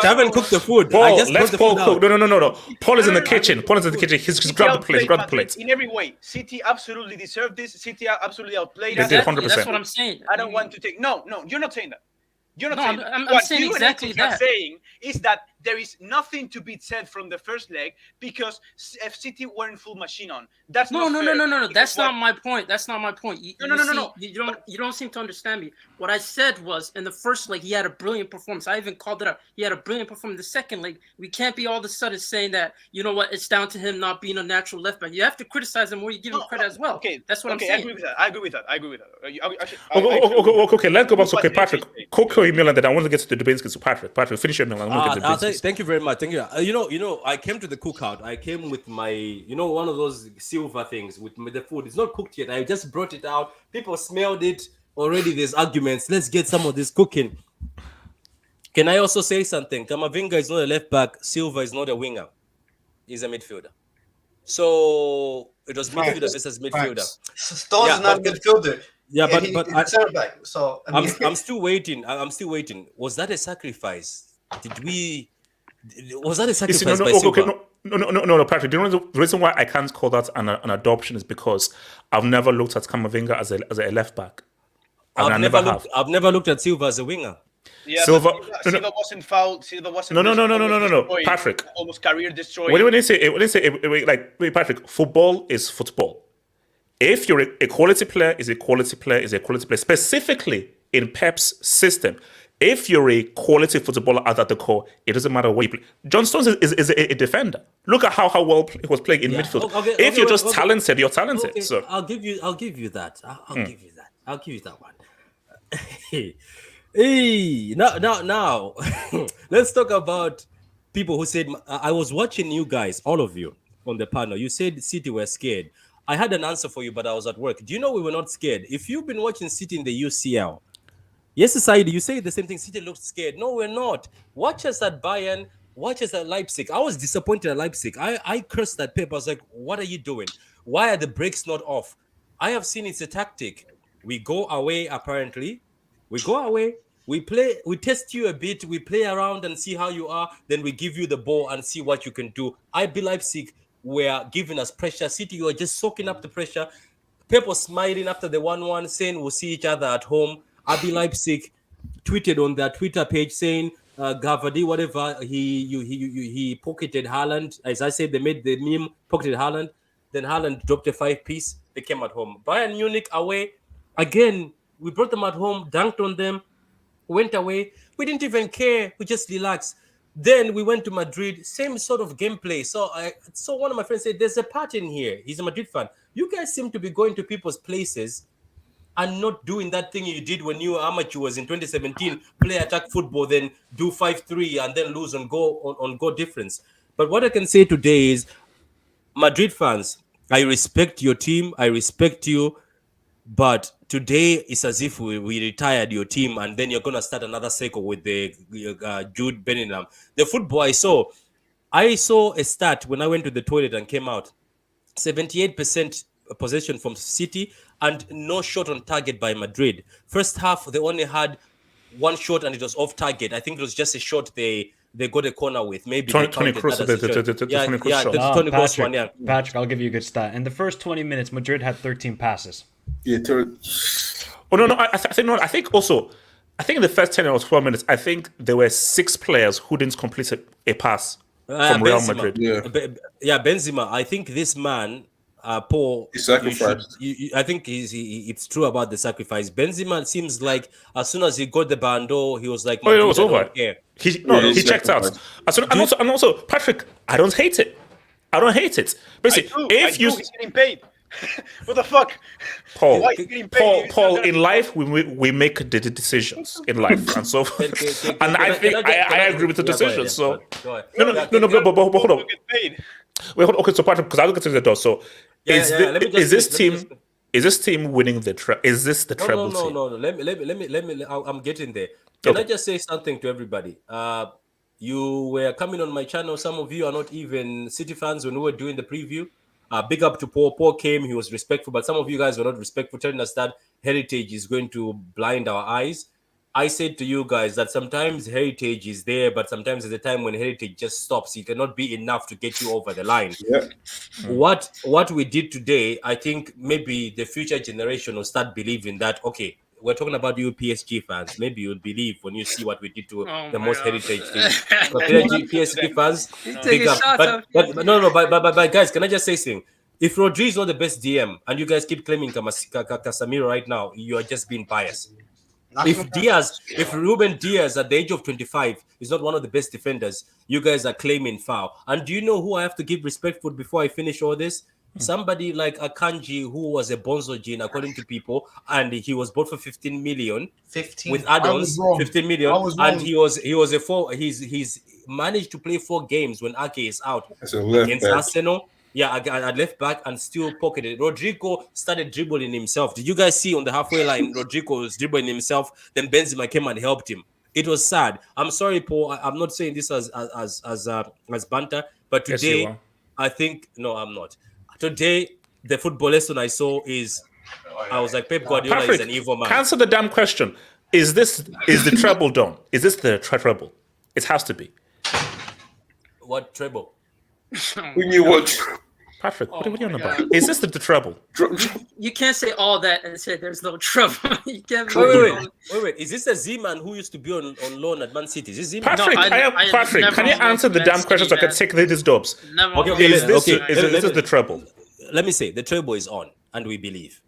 haven't cooked the food. Paul, let Paul cook. No. Paul is in the kitchen. He's grabbed the plate. In every way, City absolutely deserved this. City absolutely outplayed us. They did 100%. That's what I'm saying. I don't want to take. No, you're not saying that. You're not saying that. I'm What saying you and exactly Etienne are that. saying is that there is nothing to be said from the first leg because if City weren't full machine on. That's No. not fair. That's not my point. That's not my point. No. You don't seem to understand me. What I said was in the first leg he had a brilliant performance. I even called it out. He had a brilliant performance. The second leg, we can't be all of a sudden saying that it's down to him not being a natural left back. You have to criticize him where you give him credit as well. Okay, that's what I'm saying. I agree with that. Okay, let's go back to Patrick. Cook your meal and then I want to get to the debate to Patrick. Patrick, finish your meal. I want to get to the debate. Thank you very much. Thank you. I came to the cookout. I came with my, one of those silver things with the food. It's not cooked yet. I just brought it out. People smelled it already. There's arguments. Let's get some of this cooking. Can I also say something? Camavinga is not a left back. Silva is not a winger. He's a midfielder. So it was midfielder versus midfielder. Stone's not a midfielder. Yeah, but he's center back. So I'm still waiting. Was that a sacrifice? Was that a sacrifice by Silva? No, Patrick. Do you know the reason why I can't call that an adoption is because I've never looked at Camavinga as a left back. I've never looked at Silva as a winger. Yeah, Silva wasn't fouled. Silva wasn't. No, Patrick. Almost career destroying. When you say Patrick, football is football. If you're a quality player, is a quality player. Specifically in Pep's system. If you're a quality footballer at the core, it doesn't matter where you play. John Stones is a defender. Look at how well he was playing in midfield. If you're just talented, you're talented. Okay. So I'll give you that. I'll give you that. I'll give you that one. Hey, now, let's talk about people who said, I was watching you guys, all of you on the panel. You said City were scared. I had an answer for you, but I was at work. Do you know we were not scared? If you've been watching City in the UCL, yes, Society, you say the same thing. City looked scared. No, we're not. Watch us at Bayern. Watch us at Leipzig. I was disappointed at Leipzig. I cursed that Pep. I was like, what are you doing? Why are the brakes not off? I have seen it's a tactic. We go away, apparently. We go away. We play. We test you a bit. We play around and see how you are. Then we give you the ball and see what you can do. IB Leipzig were giving us pressure. City, you are just soaking up the pressure. Pep was smiling after the 1-1, saying we'll see each other at home. RB Leipzig tweeted on their Twitter page saying, Gavadi, whatever, he pocketed Haaland. As I said, they made the meme, pocketed Haaland. Then Haaland dropped a 5-piece. They came at home. Bayern Munich away. Again, we brought them at home, dunked on them, went away. We didn't even care. We just relaxed. Then we went to Madrid, same sort of gameplay. So one of my friends said, there's a pattern here. He's a Madrid fan. You guys seem to be going to people's places and not doing that thing you did when you were amateurs in 2017, play attack football, then do 5-3 and then lose on goal difference. But what I can say today is, Madrid fans, I respect your team, I respect you, but today it's as if we retired your team and then you're going to start another cycle with the Jude Bellingham. The football I saw a stat when I went to the toilet and came out, 78% possession from City and no shot on target by Madrid. First half, they only had one shot and it was off target. I think it was just a shot they got a corner with. Maybe Tony Kroos, the Tony Kroos shot. Patrick, I'll give you a good stat. In the first 20 minutes, Madrid had 13 passes. Yeah, Oh no! I think in the first 10 or 12 minutes, I think there were 6 players who didn't complete a pass from Real Madrid. Benzema. I think this man, Paul, he sacrificed. I think it's true about the sacrifice. Benzema seems like as soon as he got the bando, he was like, it was over. He checked out. And also, Patrick, I don't hate it. Basically, if you he's getting paid. What the fuck? Paul, in life we make the decisions in life, and so and I think I agree with the decision. So no, but hold on. Wait, okay. So Patrick, because I'll get to the door. So is this team winning the treble? Is this the treble team? No. Let me. I'm getting there. Can I just say something to everybody? You were coming on my channel. Some of you are not even City fans when we were doing the preview. Big up to Paul. Paul came, he was respectful, but some of you guys were not respectful, telling us that heritage is going to blind our eyes. I said to you guys that sometimes heritage is there, but sometimes there's a time when heritage just stops. It cannot be enough to get you over the line. Yeah. What we did today, I think maybe the future generation will start believing that, okay, we're talking about you PSG fans. Maybe you'll believe when you see what we did to the most heritage team. PSG fans, big up. But guys, can I just say something? If Rodri is not the best DM and you guys keep claiming Casemiro right now, you are just being biased. If Ruben Diaz at the age of 25 is not one of the best defenders, you guys are claiming foul. And do you know who I have to give respect for before I finish all this? Somebody like Akanji, who was a bonzo gene according to people, and he was bought for 15 million 15 with add-ons, 15 million, and he's managed to play 4 games when Ake is out against Arsenal. Yeah, I left back and still pocketed. Rodrigo started dribbling himself. Did you guys see on the halfway line? Rodrigo was dribbling himself. Then Benzema came and helped him. It was sad. I'm sorry, Paul. I'm not saying this as banter, but today, yes, I think no, I'm not. Today, the football lesson I saw is, I was like, Pep Guardiola Patrick, is an evil man. Answer the damn question. Is the treble done? Is this the treble? It has to be. What treble? We knew what. Patrick, what are you on about? Is this the treble? You can't say all that and say there's no trouble. You can't. Wait. Is this a Z-Man who used to be on loan at Man City? Is this Z-Man? Patrick, Patrick, can you answer the damn questions so I can take these jobs? Is this the treble? Let me say, the treble is on, and we believe.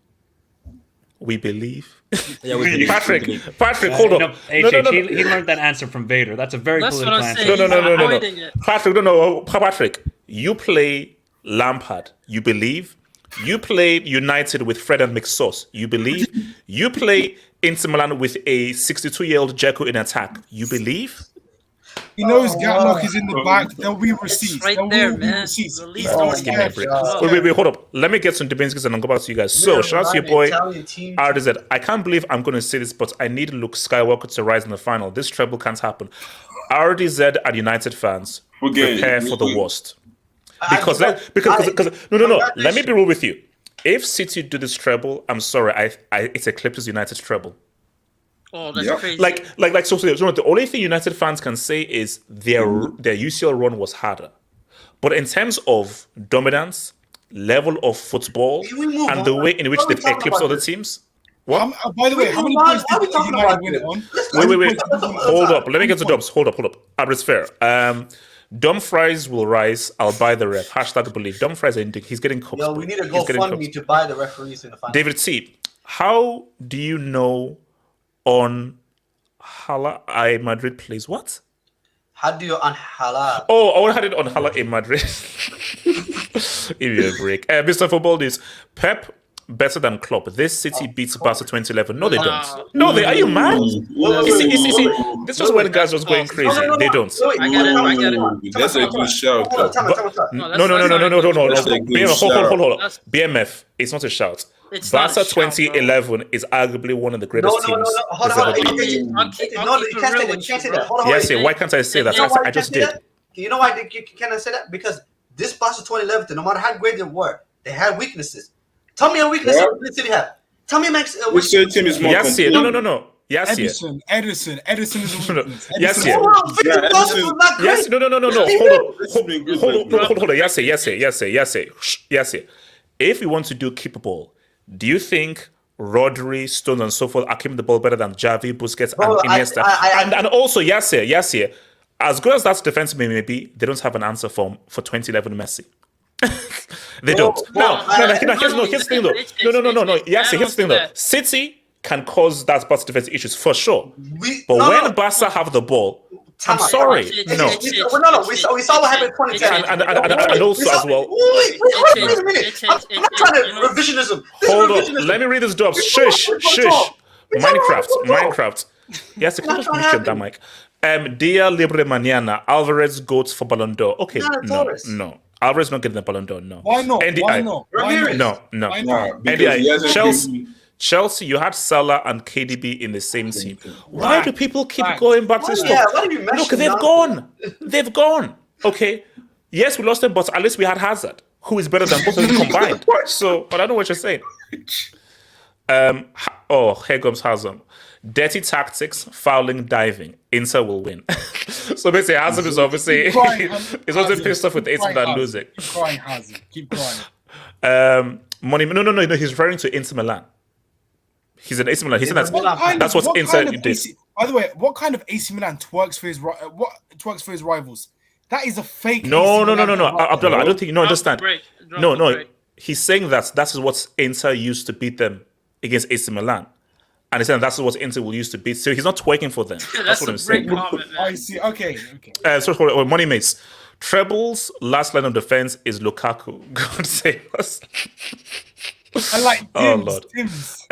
We believe. Yeah, we believe. Patrick, hold No, on. HH, he learned that answer from Vader. That's a very That's what political I'm answer. saying. No. Avoiding it. Patrick, no. Patrick, you play Lampard. You believe. You play United with Fred and McSauce. You believe. You play Inter Milan with a 62-year-old Dzeko in attack. You believe. He knows Gatlock is in the back. There'll be receipts. right There there, will be man. receipts. Release Let's the not Give me a scare break. you. Wait, hold up. Let me get some Dubinsky's and I'll go back to you guys. So, shout out to your boy, RDZ. I can't believe I'm going to say this, but I need Luke Skywalker to rise in the final. This treble can't happen. RDZ and United fans, prepare for the worst. Because no. Let me be real with you. If City do this treble, I'm sorry, it's Eclipses United's treble. Oh, that's crazy. So the only thing United fans can say is their UCL run was harder. But in terms of dominance, level of football, and the way in which they've eclipsed other teams. What? By the way, how many points did United win it on? Wait. Hold up. Let me get to Dubs. Hold up. It's fair. Dumfries will rise. I'll buy the ref. #believe. Dumfries, he's getting cups. Yo, we need to go fund me to buy the referees in the final. David C, how do you know on Hala I Madrid plays what? How do you on Hala? Oh, I had it on Hala in Madrid. Give me a break. Mr. Football News. Pep better than Klopp. This City beats Barca 2011. No, they don't. No, are you mad? You see, this was when the guys was going crazy. They don't. I get it. That's a good shout. No. Hold on. BMF, it's not a shout. It's not Barca a shout, 2011 is arguably one of the greatest teams. Hold on. I'll keep You it can't real say that. You with can't say you, that. bro. Hold on. Yes, why can't I say that? I just did. You know why you cannot say that? Because this Barca 2011, no matter how great they were, they had weaknesses. Tell me a weakness that City have. Tell me Max. Which team is more Yes, complete? no. Yes, Edison is a weakness. Yes, Hold on, Victor Boston was not great. Yes, no. Hold on. Yes. If we want to do keepable, do you think Rodri, Stones, and so forth are keeping the ball better than Xavi, Busquets, and Iniesta? And also, yes, as good as that defense may be, they don't have an answer for 2011 Messi. They don't. Here's the thing though. No. Yes, here's the thing though. City can cause that Barca defense issues for sure. But when Barca have the ball, I'm sorry, no. We saw what happened in 2010. And also as well. Wait a minute. I'm not trying to revisionism. Hold on. Let me read this job. Shush. Minecraft. Yes, can you just mute that mic? Dia Libre Mañana. Alvarez goes for Ballon d'Or. Okay, no. Alvarez not getting the Ballon d'Or. No. Why not? NDI. No. NDI. Chelsea, you had Salah and KDB in the same team. Why do people keep going back to this stuff? Look, they've gone. Okay. Yes, we lost them, but at least we had Hazard, who is better than both of them combined. So, but I don't know what you're saying. Here comes Hazard. Dirty tactics, fouling, diving. Inter will win. So basically, Hazard is obviously he's also pissed off with AC Milan losing. Keep crying, Hazard. Keep crying. Money. No. He's referring to Inter Milan. He's an AC Milan. He's saying that's what Inter did. By the way, what kind of AC Milan twerks for his rivals? That is a fake. No. Abdullah, I don't think you understand. No. He's saying that is what Inter used to beat them against AC Milan. And he's saying that's what Inter will use to beat. So he's not twerking for them. That's what I'm saying. Comment, man. I see. Okay. So money mates. Treble's last line of defense is Lukaku. God save us. I like Tim's.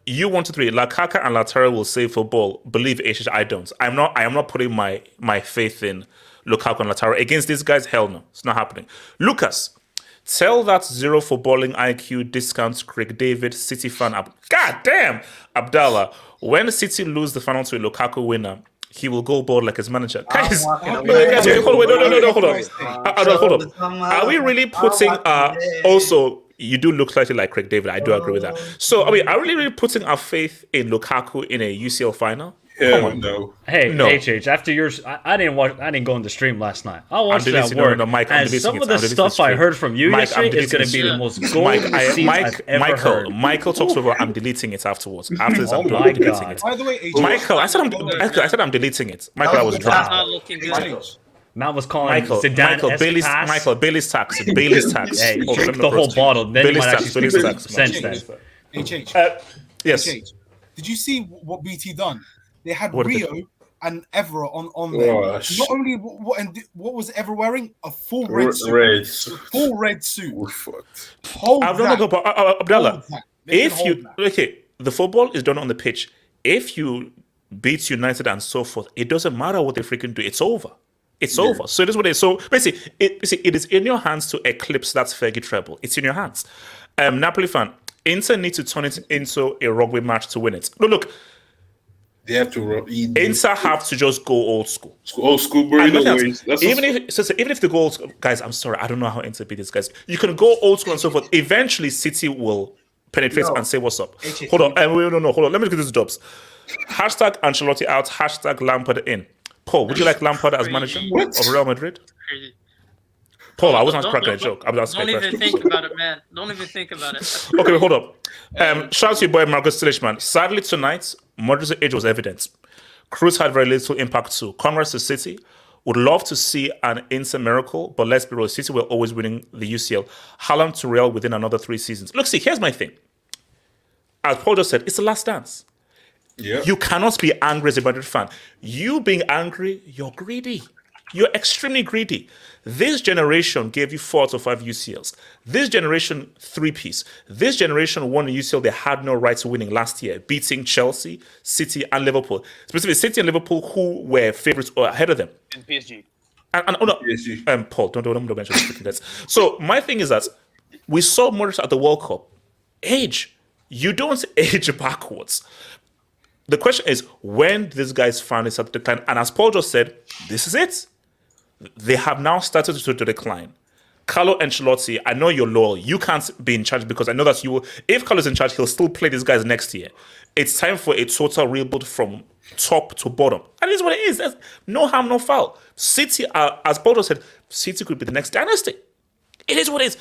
You 1, 2, 3. Lukaku and Lautaro will save for ball. Believe HH, I don't. I am not putting my faith in Lukaku and Lautaro against these guys. Hell no, it's not happening. Lucas, tell that zero footballing IQ discounts Craig David, City fan. God damn, Abdallah. When City lose the final to a Lukaku winner, he will go board like his manager. Guys, hold on. Are we really putting also? You do look slightly like Craig David. I do agree with that. So, are we really putting our faith in Lukaku in a UCL final? Hell no. Hey, HH, after yours, I didn't go on the stream last night. I watched that work. And some of the stuff I heard from you yesterday is going to be the most golden receipts I've ever heard. Michael talks about I'm deleting it afterwards. After this, I'm my deleting it. By the way, Michael, I said I'm deleting it. Michael, I was drunk. Not looking good. Matt was calling Zidane Bailey's tax. Bailey's tax. Hey, drink the whole bottle. Then you might actually speak sense then. Yes. Did you see what BT done? They had What did Rio and Evra on there. Not only what was Evra wearing? A full red suit. Full red suit. We're fucked. Abdallah, the football is done on the pitch. If you beat United and so forth, it doesn't matter what they freaking do. It's over. It's over. So it is what it is. So basically, it is in your hands to eclipse that Fergie treble. It's in your hands. Napoli fan, Inter need to turn it into a rugby match to win it. No, look. They have to. Inter have to just go old school. Old school, bro. Even if they go old school, guys, I'm sorry, I don't know how Inter beat these guys. You can go old school and so forth. Eventually, City will penetrate and say what's up. Hold on. Hold on. Let me get these jobs. Hashtag Ancelotti out. Hashtag Lampard in. Paul, would you like Lampard as manager of Real Madrid? Paul, I wasn't cracking a joke. Don't even think about it, man. Don't even think about it. Okay, hold up. Shout out to your boy Marcus Tillishman. Sadly, tonight, Modric's age was evident. Kroos had very little impact too. Congrats to City. Would love to see an Inter miracle, but let's be real. City were always winning the UCL. Haaland to Real within another 3 seasons. Look, see, here's my thing. As Paul just said, it's the last dance. Yeah. You cannot be angry as a Madrid fan. You being angry, you're greedy. You're extremely greedy. This generation gave you 4 out of 5 UCLs. This generation, 3-piece. This generation won a UCL they had no right to winning last year, beating Chelsea, City, and Liverpool. Specifically, City and Liverpool, who were favourites or ahead of them. And PSG. PSG. Paul, don't mention freaking that. So my thing is that we saw Modric at the World Cup. Age. You don't age backwards. The question is, when these guys finally start to decline, and as Paul just said, this is it. They have now started to decline. Carlo Ancelotti, I know you're loyal. You can't be in charge because I know that you will. If Carlo's in charge, he'll still play these guys next year. It's time for a total rebuild from top to bottom. And it is what it is. There's no harm, no foul. City, as Paul just said, City could be the next dynasty. It is what it is.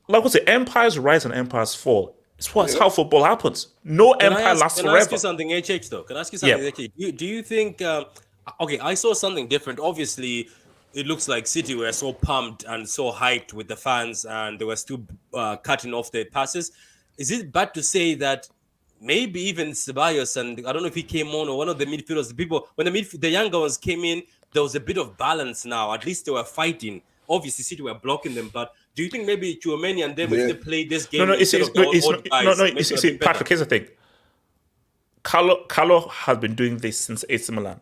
Like I say, empires rise and empires fall. It's how football happens. No empire lasts forever. Can I ask you something, HH, though? Can I ask you something, HH? Do you think... okay, I saw something different. Obviously, it looks like City were so pumped and so hyped with the fans, and they were still cutting off their passes. Is it bad to say that maybe even Ceballos, and I don't know if he came on, or one of the midfielders, when the younger ones came in, there was a bit of balance now. At least they were fighting. Obviously, City were blocking them, but do you think maybe Tchouameni and them, if they play this game, Patrick, here's the thing. Carlo has been doing this since AC Milan.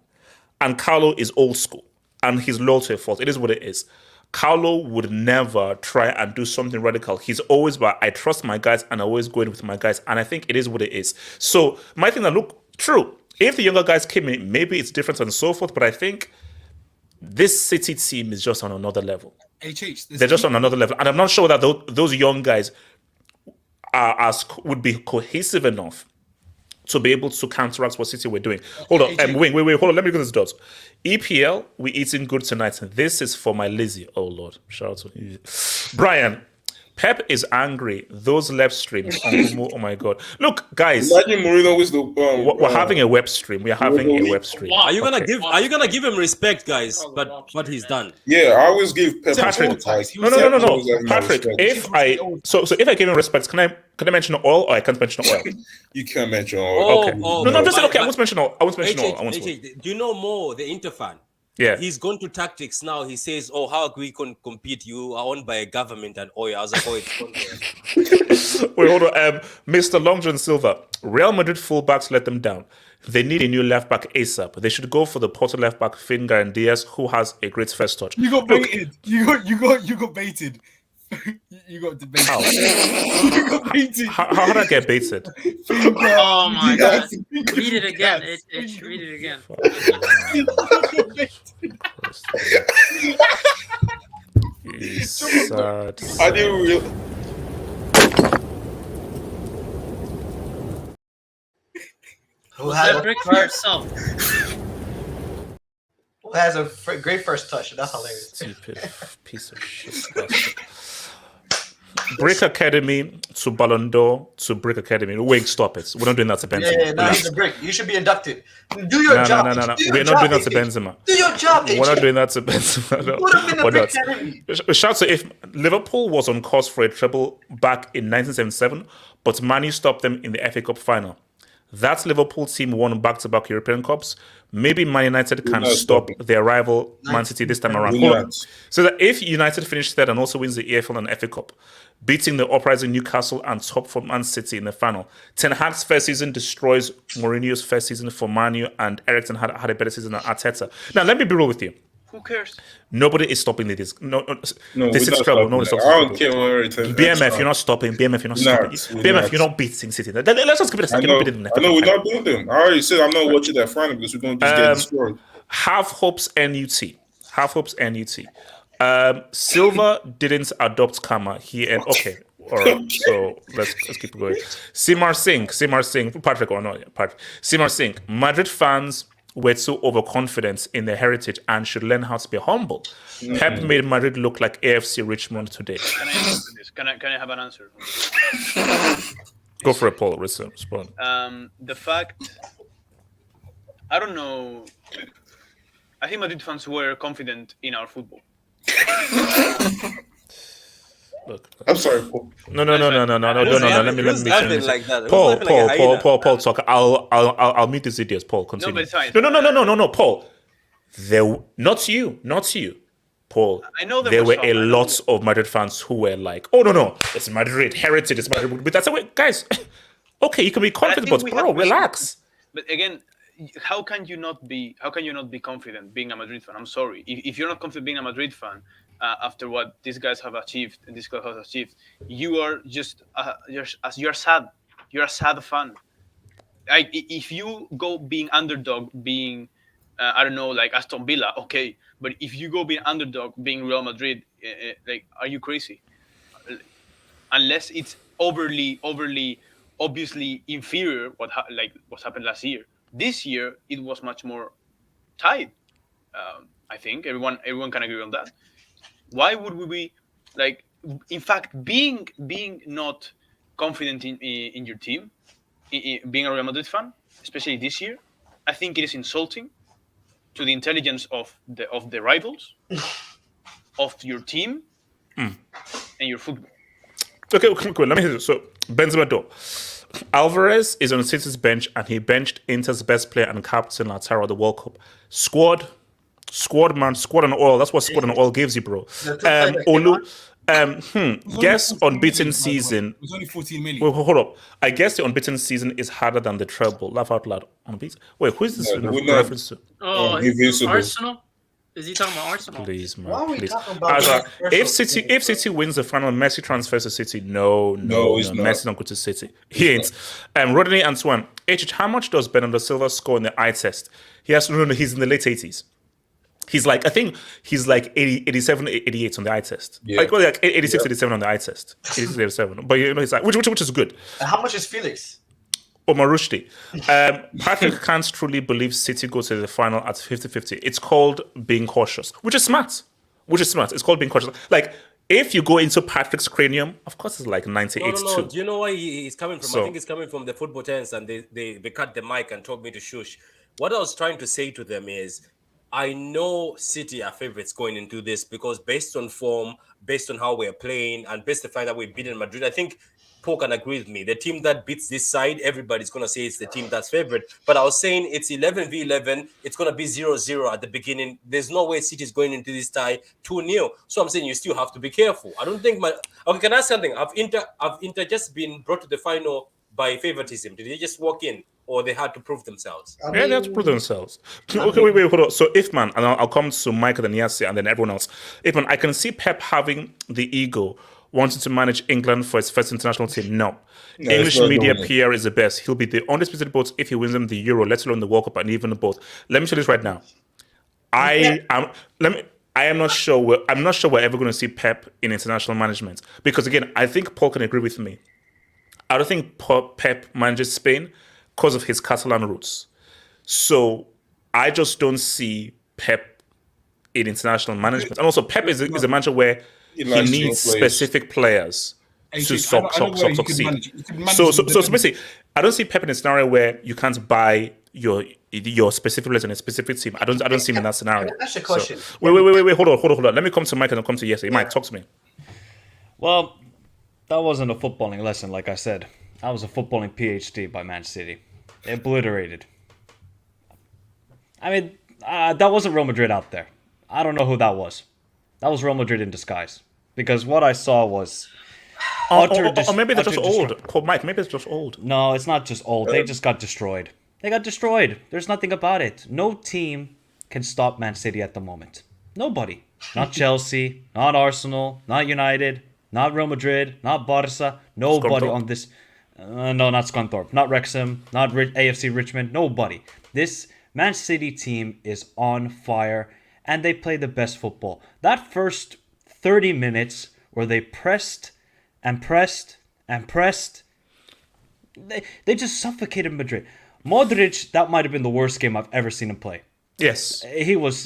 And Carlo is old school. And he's loyal to a fault. It is what it is. Carlo would never try and do something radical. He's always about, I trust my guys and I always go in with my guys. And I think it is what it is. So my thing that look true. If the younger guys came in, maybe it's different and so forth. But I think this City team is just on another level. They're just on another level. And I'm not sure that those young guys would be cohesive enough to be able to counteract what City were doing. Hold on. Wait. Hold on. Let me get this dots. EPL, we eating good tonight. This is for my Lizzie. Oh, Lord. Shout out to you. Brian, Pep is angry. Those left streams. Oh, my God. Look, guys. Imagine Mourinho with the... we're having a web stream. We're having a web stream. Are you gonna give him respect, guys? But what he's done. Yeah, I always give Pep Patrick. No. Patrick, if I give him respect, can I mention oil or I can't mention oil? You can't mention oil. Okay. I'm just saying, okay, I won't mention oil. Do you know more, the Inter fan? Yeah. He's gone to tactics now. He says, how we can compete? You are owned by a government and oil. I was like, it's Wait, hold on. Mr. Long John Silva, Real Madrid fullbacks let them down. They need a new left back ASAP. They should go for the Porto left back Finger and Diaz, who has a great first touch. You got baited. You got baited. You got debated. How? You got baited. How did I get baited? Oh my God! Read it again. Read it again. Sad. I didn't really... Who has brick for yourself? Who has a great first touch? That's hilarious. Stupid piece of shit. Brick Academy to Ballon d'Or to Brick Academy. Wait, stop it. We're not doing that to Benzema. Yeah, no, he's a brick. You should be inducted. Do your job. No. We're not doing that to Benzema. Do your job, We're not doing that to Benzema. No. Put him in the Brick Academy. Shout to if Liverpool was on course for a treble back in 1977, but Man U stopped them in the FA Cup final. That Liverpool team won back-to-back European Cups. Maybe Man United can stop their rival Man City this time around. So that if United finish third and also wins the EFL and FA Cup, beating the uprising Newcastle and top for Man City in the final, Ten Hag's first season destroys Mourinho's first season for Man U, and Ericsson had a better season than Arteta. Now, let me be real with you. Who cares? Nobody is stopping this. This is trouble. No, I don't care what BMF, you're not stopping. BMF, you're not stopping. BMF, you're not beating City. Let's just give it a second. I know we're not doing them. I already said I'm not watching that final because we're going to just get destroyed. Half Hopes NUT. Silva didn't adopt karma. Okay. All right, so let's keep going. Simar Singh, Patrick or not? Patrick. Simar Singh, Madrid fans were too overconfident in their heritage and should learn how to be humble. Pep made Madrid look like AFC Richmond today. Can I answer this? Can I have an answer? Go for it, Paul. Respond. The fact, I don't know. I think Madrid fans were confident in our football. Look, I'm sorry, Paul. No. Let me finish. Like that. Paul, talk. I'll meet these idiots. Paul, continue. No, but it's fine. No, Paul. Not you, Paul. I know there were a lot of Madrid fans who were like, "Oh no, it's Madrid heritage, it's Madrid." But that's the way, guys. Okay, you can be confident, but bro, relax. But again, how can you not be confident being a Madrid fan? I'm sorry, if you're not confident being a Madrid fan. After what these guys have achieved and this club has achieved, you are just you're sad. You're a sad fan. Like if you go being underdog, being I don't know, like Aston Villa, okay. But if you go being underdog, being Real Madrid, like, are you crazy? Unless it's overly, obviously inferior. What happened last year? This year it was much more tight. I think everyone can agree on that. Why would we be like? In fact, being not confident in your team, being a Real Madrid fan, especially this year, I think it is insulting to the intelligence of the rivals, of your team, and your football. Okay, let me hear this. So Benzema do. Alvarez is on City's bench, and he benched Inter's best player and captain Lautaro at the World Cup. Squad and oil. That's what squad and oil gives you, bro. Olu, guess unbeaten season. It was only 14 million. Wait, hold up. I guess the unbeaten season is harder than the treble. Laugh out loud. Unbeaten. Wait, who is this reference to? Oh, Arsenal. Is he talking about Arsenal? Please, man. Why are we please. talking about If City wins the final, Messi transfers to City. No, Messi not go to City. He ain't. Rodney Antoine. How much does Bernardo Silva score in the eye test? He's in the late 80s. He's like, I think he's like 87, 88 on the eye test. Yeah. Like 86, 87 on the eye test. 86, 87. But he's like, which is good. And how much is Felix? Omar Rushdie. Patrick can't truly believe City go to the final at 50-50. It's called being cautious, which is smart. It's called being cautious. Like, if you go into Patrick's cranium, of course it's like 98 No. too. Do you know where he's coming from? I think it's coming from the football terms, and they cut the mic and told me to shush. What I was trying to say to them is, I know City are favorites going into this because based on form, based on how we're playing, and based on the fact that we've beaten Madrid, I think Paul can agree with me. The team that beats this side, everybody's going to say it's the team that's favorite. But I was saying it's 11v11. It's going to be 0-0 at the beginning. There's no way City is going into this tie 2-0. So I'm saying you still have to be careful. I don't think Okay, can I ask something? Have Inter just been brought to the final by favoritism? Did they just walk in? Or they had to prove themselves? They had to prove themselves. Okay, wait, hold on. So Ifman, and I'll come to Michael and Yassi and then everyone else. Ifman, I can see Pep having the ego, wanting to manage England for his first international team. No. English media PR is the best. He'll be the undisputed boat if he wins them the Euro, let alone the World Cup, and even the both. Let me tell you this right now. I am not sure we're ever going to see Pep in international management. Because again, I think Paul can agree with me. I don't think Pep manages Spain because of his Catalan roots. So I just don't see Pep in international management. And also Pep is a manager where he needs specific players to shock. So basically, I don't see Pep in a scenario where you can't buy your specific players in a specific team. I don't see him in that scenario. That's your question. So, wait. Hold on. Let me come to Mike and I'll come to Yesi. Mike, talk to me. Well, that wasn't a footballing lesson, like I said. That was a footballing PhD by Man City. Obliterated. I mean, that wasn't Real Madrid out there. I don't know who that was. That was Real Madrid in disguise. Because what I saw was... Or maybe they're just old. Mike, maybe it's just old. No, it's not just old. They just got destroyed. They got destroyed. There's nothing about it. No team can stop Man City at the moment. Nobody. Not Chelsea, not Arsenal, not United, not Real Madrid, not Barca. Nobody on this... no, not Scunthorpe. Not Wrexham, not AFC Richmond. Nobody. This Man City team is on fire, and they play the best football. That first 30 minutes where they pressed and pressed and pressed, they just suffocated Madrid. Modric, that might have been the worst game I've ever seen him play. Yes. He was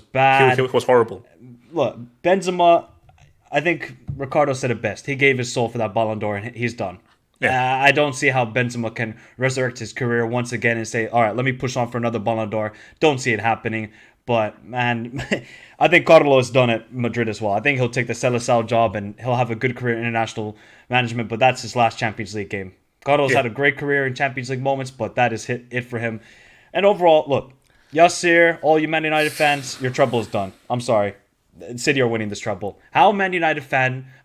bad. He was horrible. Look, Benzema, I think Ricardo said it best. He gave his soul for that Ballon d'Or, and he's done. Yeah. I don't see how Benzema can resurrect his career once again and say, all right, let me push on for another Ballon d'Or. Don't see it happening. But, man, I think Carlo has done it Madrid as well. I think he'll take the Seleção job and he'll have a good career in international management, but that's his last Champions League game. Carlo's had a great career in Champions League moments, but that is it for him. And overall, look, Yasser, all you Man United fans, your trouble is done. I'm sorry. City are winning this trouble. How Man United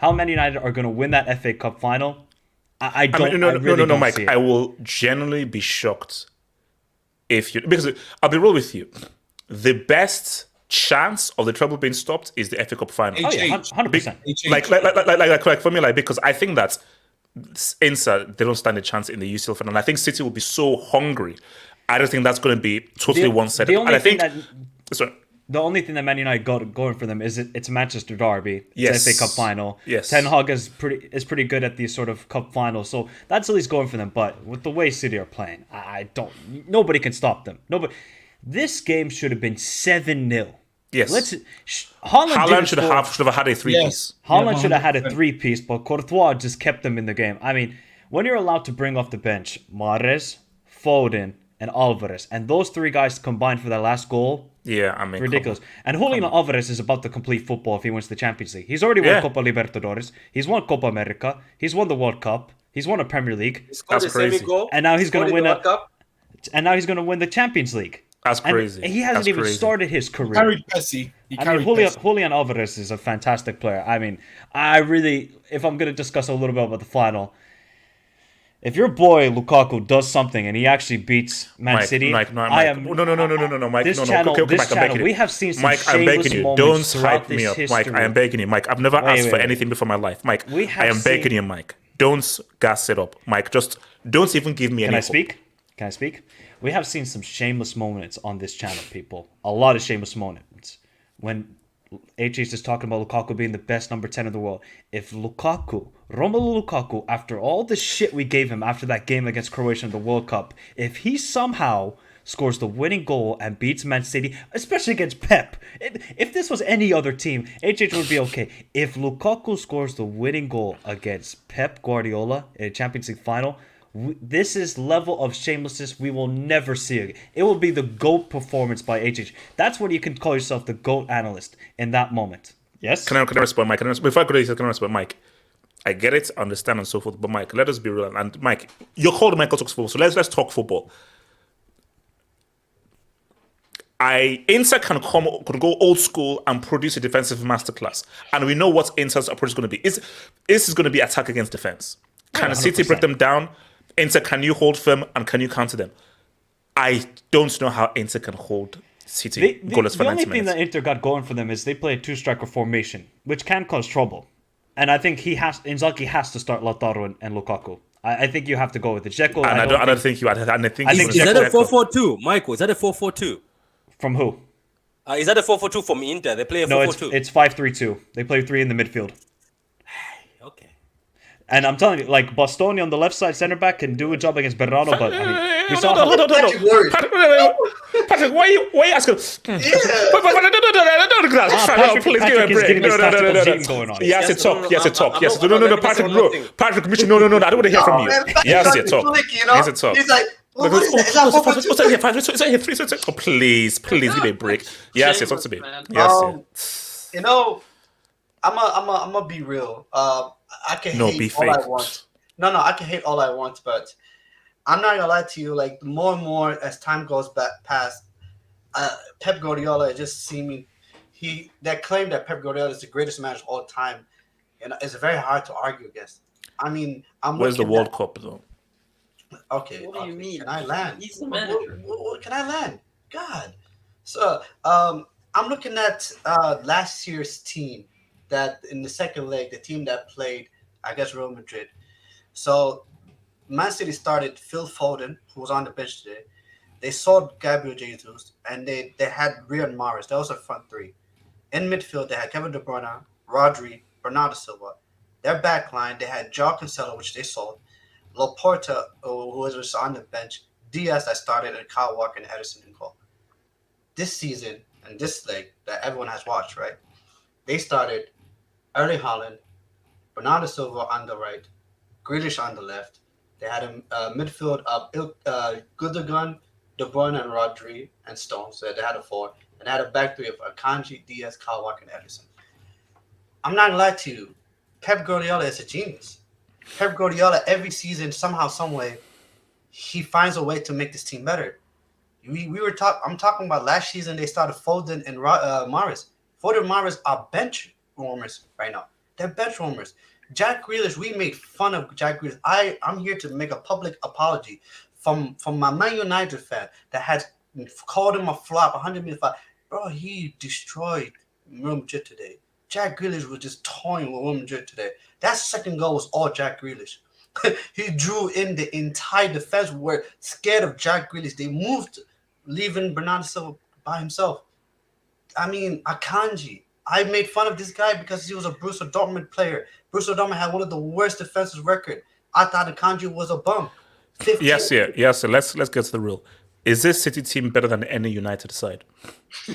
are going to win that FA Cup final? I really don't Mike. see it. I will genuinely be shocked because I'll be real with you. The best chance of the treble being stopped is the FA Cup final. Oh yeah, 100%. Like for me, because I think that Inter, they don't stand a chance in the UCL final. And I think City will be so hungry. I don't think that's going to be totally one-sided. The only thing that Man United got going for them is it's a Manchester derby. Yes. It's FA Cup final. Yes. Ten Hag is pretty good at these sort of cup finals, so that's at least going for them. But with the way City are playing, nobody can stop them. Nobody. This game should have been 7-0. Yes. Haaland should have had a 3-piece. Yes. Haaland should have had a 3-piece, but Courtois just kept them in the game. I mean, when you're allowed to bring off the bench Mahrez, Foden, and Alvarez, and those three guys combined for that last goal, ridiculous. And Julian Alvarez is about to complete football if he wins the Champions League. He's already won Copa Libertadores. He's won Copa America. He's won the World Cup. He's won a Premier League. That's crazy. And now he's going to win the win the Champions League. That's crazy. And he hasn't even started his career. He carried Messi. Julian Alvarez is a fantastic player. I mean, if I'm going to discuss a little bit about the final, if your boy Lukaku does something and he actually beats Man City, Mike. No, Mike. This no, channel, okay, Mike, I'm begging you. We have seen some Mike, I'm begging you. Don't hype me up, history. Mike. I am begging you, Mike. I've never asked for anything before my life, Mike. I am begging you, Mike. Don't gas it up, Mike. Just don't even give me any. Can I speak? We have seen some shameless moments on this channel, people. A lot of shameless moments. When HH is talking about Lukaku being the best number 10 in the world. If Romelu Lukaku, after all the shit we gave him after that game against Croatia in the World Cup, if he somehow scores the winning goal and beats Man City, especially against Pep, if this was any other team, HH would be okay. If Lukaku scores the winning goal against Pep Guardiola in a Champions League final, this is level of shamelessness we will never see again. It will be the GOAT performance by HH. That's when you can call yourself the GOAT analyst in that moment. Yes? Can I respond, Mike? Before I go to this, can I respond, Mike? I get it, understand, and so forth. But Mike, let us be real. And Mike, you're called Michael Talks Football, so let's talk football. Inter can go old school and produce a defensive masterclass. And we know what Inter's approach is going to be. This is going to be attack against defense. Can City break them down? Inter, can you hold firm and can you counter them? I don't know how Inter can hold City goalless for 90 minutes. The only thing that Inter got going for them is they play a two-striker formation, which can cause trouble. And I think Inzaghi has to start Lautaro and Lukaku. I think you have to go with the Dzeko. And I don't think you. I think is that a 4-4-2, Michael? Is that a 4-4-2? From who? Is that a 4-4-2 from Inter? They play a 4-4-2. No, it's 5-3-2. They play 3 in the midfield. Okay. And I'm telling you, like Bastoni on the left side, center back can do a job against Bernardo, but I mean, we saw how. Patrick, why are you asking? Patrick Please give me a is break. getting this tactical No. cheating going on. Yes, it's talk. Yes, it's talk. Yes, no, Patrick, I'm bro. not thinking. Patrick, Mitchell, no. I don't want to hear from you. Yes, it's talk. Yes, it's talk. He's like, well, what is that? Is that 4.2? Oh, please, give me a break. Yes, talk to me. Man. Yes. You know, I'm gonna be real. I can No, hate be all I fake. want. No, I can hate all I want, but I'm not gonna lie to you. Like more and more as time goes past, Pep Guardiola is just seeming that claim that Pep Guardiola is the greatest manager of all time, and it's very hard to argue against. I mean, Where's the World Cup though? Okay. What do you mean? Can I land? He's the manager. What can I land? God. So I'm looking at last year's team that in the second leg, the team that played, I guess, Real Madrid. So Man City started Phil Foden, who was on the bench today. They sold Gabriel Jesus, and they had Riyad Mahrez. That was a front three. In midfield, they had Kevin De Bruyne, Rodri, Bernardo Silva. Their back line, they had Joao Cancelo, which they sold. Laporta, who was just on the bench. Diaz that started, and Kyle Walker and Edison and Cole. This season, and this leg that everyone has watched, right? They started Erling Haaland, Bernardo Silva on the right, Grealish on the left. They had a midfield of Gundogan, De Bruyne, and Rodri, and Stones. So they had a four. And they had a back three of Akanji, Diaz, Kyle Walker, and Edison. I'm not going to lie to you. Pep Guardiola is a genius. Pep Guardiola, every season, somehow, some way, he finds a way to make this team better. I'm talking about last season, they started Foden and Mahrez. Foden and Mahrez are bench warmers right now. They're bench warmers. Jack Grealish, we made fun of Jack Grealish. I'm here to make a public apology from my Man United fan that had called him a flop, 100 million flop. Bro, he destroyed Real Madrid today. Jack Grealish was just toying with Real Madrid today. That second goal was all Jack Grealish. He drew in the entire defense. Were scared of Jack Grealish. They moved, leaving Bernardo Silva by himself. I mean, Akanji. I made fun of this guy because he was a Borussia Dortmund player. Borussia Dortmund had one of the worst defensive record. I thought Akanji was a bum. Yes. So let's get to the real. Is this City team better than any United side?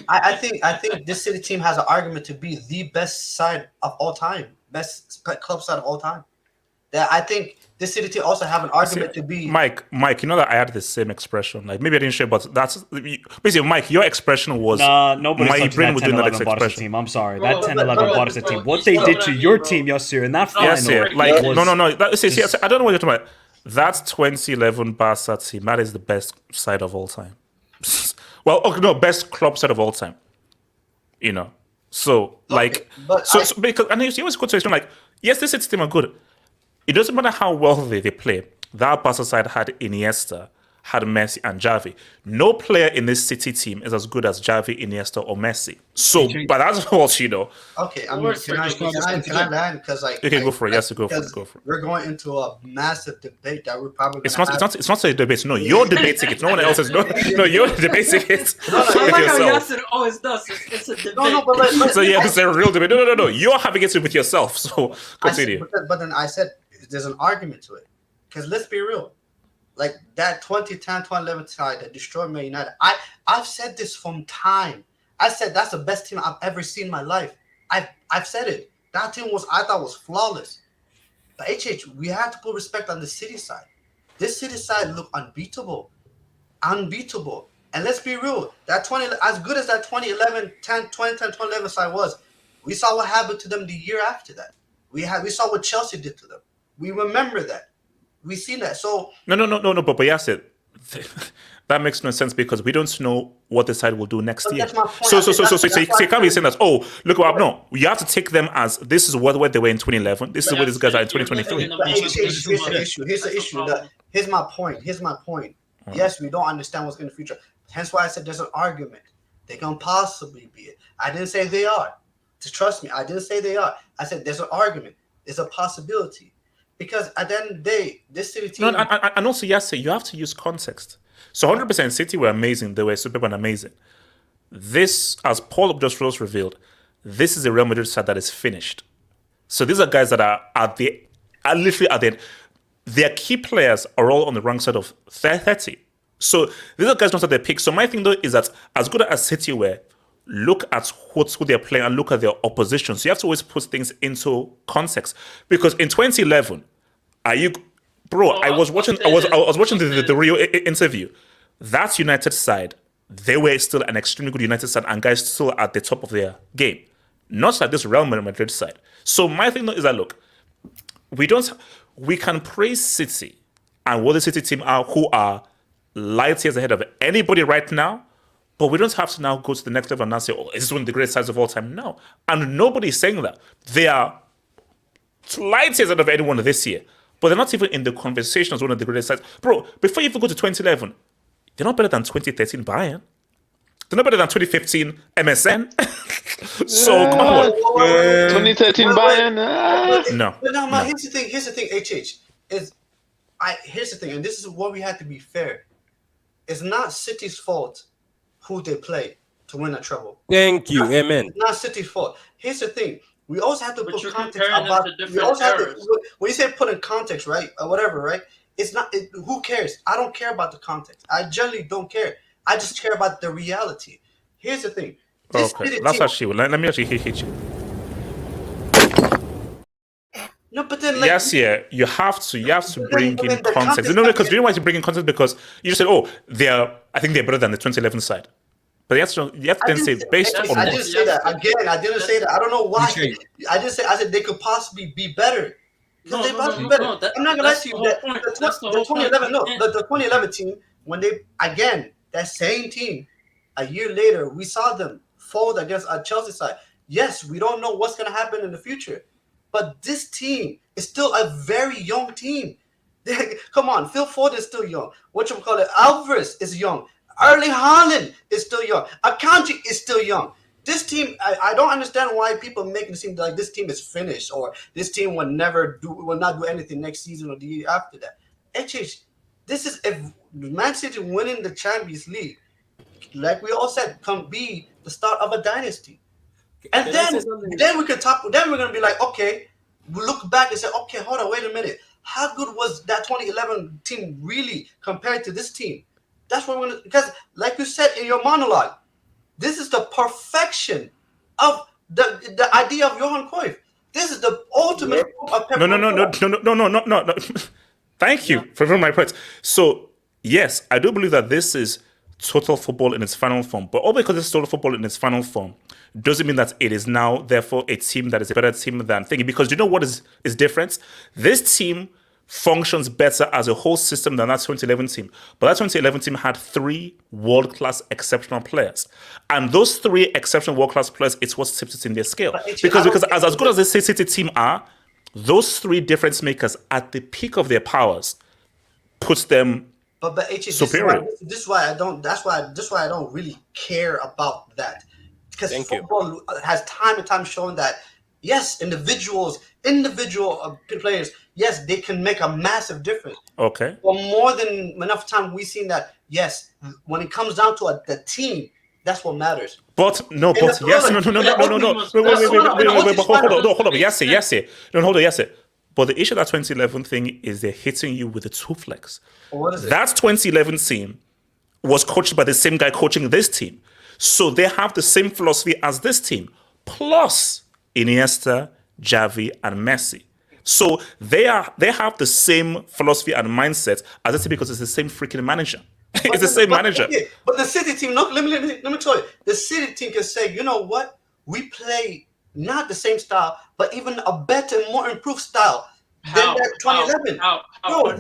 I think this City team has an argument to be the best side of all time, best club side of all time. That I think this City team also have an argument to be. Mike, you know that I had the same expression. Like maybe I didn't share, but that's basically Mike. Your expression was nobody's my touching brain that was 10 doing that 11 Barca expression. team. I'm sorry. Bro, That 10 bro, 11 bro, Barca bro, team. you What see they what did I to mean, your bro? team yesterday in that final. Yes, like was- no. I don't know what you're talking about. That 2011 Barca team, that is the best side of all time. Well, okay, no, best club side of all time. You know, so like, but so because and you always go to explain like, yes, this City team are good. It doesn't matter how well they play. That Barca side had Iniesta, had Messi and Xavi. No player in this City team is as good as Xavi, Iniesta, or Messi. So, but that's what you know. Okay, I mean, can I land? Because like, Okay, go for it. Yes, go for it. We're going into a massive debate that we're probably. It's not a debate. No, you're debating it. No one else is. No, you're debating it. I like how yourself. Yasser always does. It's a debate. No, but So yeah, this is a real debate. No. You're having it with yourself. So continue. But then I said there's an argument to it. Because let's be real. Like that 2010, 2011 side that destroyed Man United. I've said this from time. I said that's the best team I've ever seen in my life. I've said it. That team I thought was flawless. But we have to put respect on the City side. This City side looked unbeatable. And let's be real. That as good as that 2010, side was, we saw what happened to them the year after that. We saw what Chelsea did to them. We remember that. We seen that. So no. But yes, that makes no sense because we don't know what the side will do next year. That's my point. So you can't be saying that. Oh, look what no. You have to take them as this is where they were in 2011. This is where these guys are in 2023. Here's the issue. Here's my point. Yes, we don't understand what's in the future. Hence why I said there's an argument. They can possibly be it. I didn't say they are. Just trust me. I didn't say they are. I said there's an argument. There's a possibility. Because at the end of the day, this City team... No, and also, yes, you have to use context. So 100% City were amazing. They were superb and amazing. This, as Paul just revealed, this is a Real Madrid side that is finished. So these are guys that are at the are literally at the end. Their key players are all on the wrong side of 30. So these are guys not at their peak. So my thing though is that as good as City were, look at who they're playing and look at their opposition. So you have to always put things into context. Because in 2011, I was watching the Rio interview. That United side, they were still an extremely good United side and guys still at the top of their game. Not like this Real Madrid side. So my thing though is that look, we can praise City and what the City team are, who are light years ahead of anybody right now, but we don't have to now go to the next level and now say, oh, is this one of the greatest sides of all time? No. And nobody's saying that. They are light years ahead of anyone this year, but they're not even in the conversation as one of the greatest sides. Bro, before you even go to 2011, they're not better than 2013 Bayern. They're not better than 2015 MSN. So, come on. 2013 Bayern? No. But now, here's the thing, HH. Here's the thing, and this is what we have to be fair. It's not City's fault who they play to win a treble. Thank you. Amen. It's not City's fault. Here's the thing. We also have to put context comparing them about. to different We also have to, eras. when you say put in context, right, or whatever, right? It's not. Who cares? I don't care about the context. I generally don't care. I just care about the reality. Here's the thing. This Okay, City that's team- actually. Let me actually hit you. No, but then like, Yes, yeah, you have to bring but in then the context. context- No, because you know why you bring in context because you just said, oh, I think they're better than the 2011 side. But you have to then say based on I what? didn't say that. Again, I didn't say that. I don't know why. I said they could possibly be better. No, They no, possibly no, better. no, I'm not gonna lie that's to the you. whole That point. the That's the whole point. 2011, no, You the 2011 team, when they again that same team, a year later, we saw them fold against a Chelsea side. Yes, we don't know what's gonna happen in the future, but this team is still a very young team. Come on, Phil Ford is still young. Alvarez is young. Erling Haaland is still young. Akanji is still young. This team, I don't understand why people make it seem like this team is finished or this team will not do anything next season or the year after that. This is if Man City winning the Champions League, like we all said, can be the start of a dynasty. And then we can talk. Then we're gonna be like, okay, we look back and say, okay, hold on, wait a minute. How good was that 2011 team really compared to this team? That's what we're gonna, because like you said in your monologue, this is the perfection of the idea of Johan Cruyff. This is the ultimate of Pep No. Thank you for my point. So yes, I do believe that this is total football in its final form. But all because it's total football in its final form doesn't mean that it is now therefore a team that is a better team than thinking. Because you know what is different? This team functions better as a whole system than that 2011 team. But that 2011 team had 3 world-class exceptional players. And those 3 exceptional world-class players, it's what tips it in their scale. Because as good as the City team are, those 3 difference makers at the peak of their powers puts them superior. This is why I don't. That's why I don't really care about that, because football has time and time shown that yes, individual players, yes, they can make a massive difference. Okay. For more than enough time, we've seen that yes, when it comes down to the team, that's what matters. But no. Wait, hold on. Yes. But the issue of that 2011 thing is they're hitting you with the 2 flex. What is it? That 2011 team was coached by the same guy coaching this team. So they have the same philosophy as this team. Plus Iniesta, Xavi, and Messi. So they have the same philosophy and mindset as this team because it's the same freaking manager. It's the same manager. Okay, but the City team, let me tell you, the City team can say, you know what? We play not the same style, but even a better, more improved style than that 2011. Hold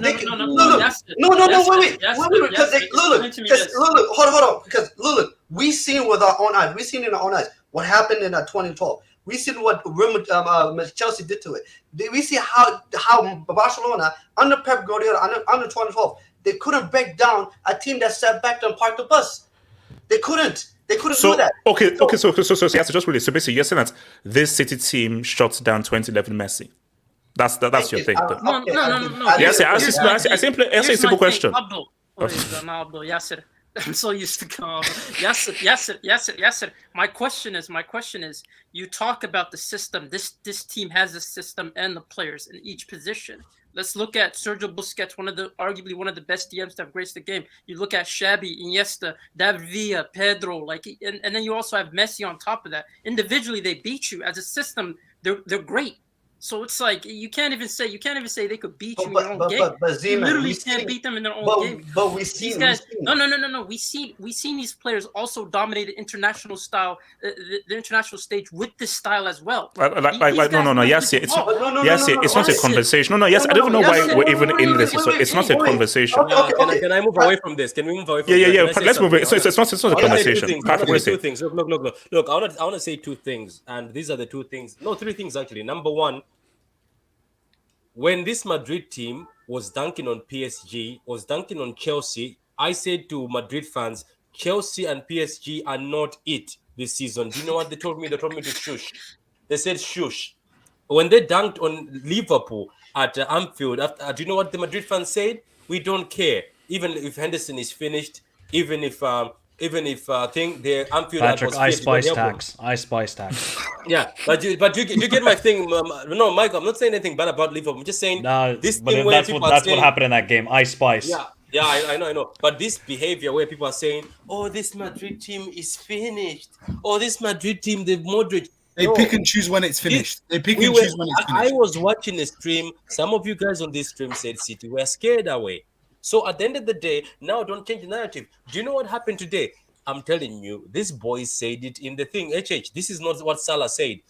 on. Because look, we seen with our own eyes. We seen in our own eyes what happened in 2012. We seen what Chelsea did to it. We see how Barcelona under Pep Guardiola under 2012 they couldn't break down a team that sat back and parked the bus. They couldn't do that. So basically you're saying that this City team shuts down 2011 Messi. That's your thing. No. Yes, I say a simple question. Abdul, Yasser. I'm so used to calm. Yes. My question is, you talk about the system. This team has a system and the players in each position. Let's look at Sergio Busquets, arguably one of the best DMs to have graced the game. You look at Xabi, Iniesta, David Villa, Pedro, and then you also have Messi on top of that. Individually, they beat you. As a system, they're great. So it's like you can't even say they could beat you in your own game. But You literally can't beat them in their own game. But we see these guys. No. We seen these players also dominate the international style, the international stage with this style as well. No. Yes, it's not a conversation. No. Yes, I don't know why we're even in this. So it's not a conversation. Can I move away from this? Can we move away from Yeah. Let's move it. So it's not a conversation. Two things. Look. I want to say two things, and these are the two things. No, three things actually. Number one. When this Madrid team was dunking on PSG, was dunking on Chelsea, I said to Madrid fans, Chelsea and PSG are not it this season. Do you know what they told me? They told me to shush. They said shush. When they dunked on Liverpool at Anfield, do you know what the Madrid fans said? We don't care. Even if Henderson is finished, even if the Anfield Patrick, I spice tax. Yeah, but you get my thing. No, Michael, I'm not saying anything bad about Liverpool. I'm just saying this thing where that's what happened in that game. I spice. Yeah, I know. But this behavior where people are saying, "Oh, this Madrid team is finished. Oh, this Madrid team, the Modric." They pick and choose when it's finished. I was watching the stream. Some of you guys on this stream said City were scared away. So at the end of the day, now don't change the narrative. Do you know what happened today? I'm telling you, these boys said it in the thing. This is not what Salah said.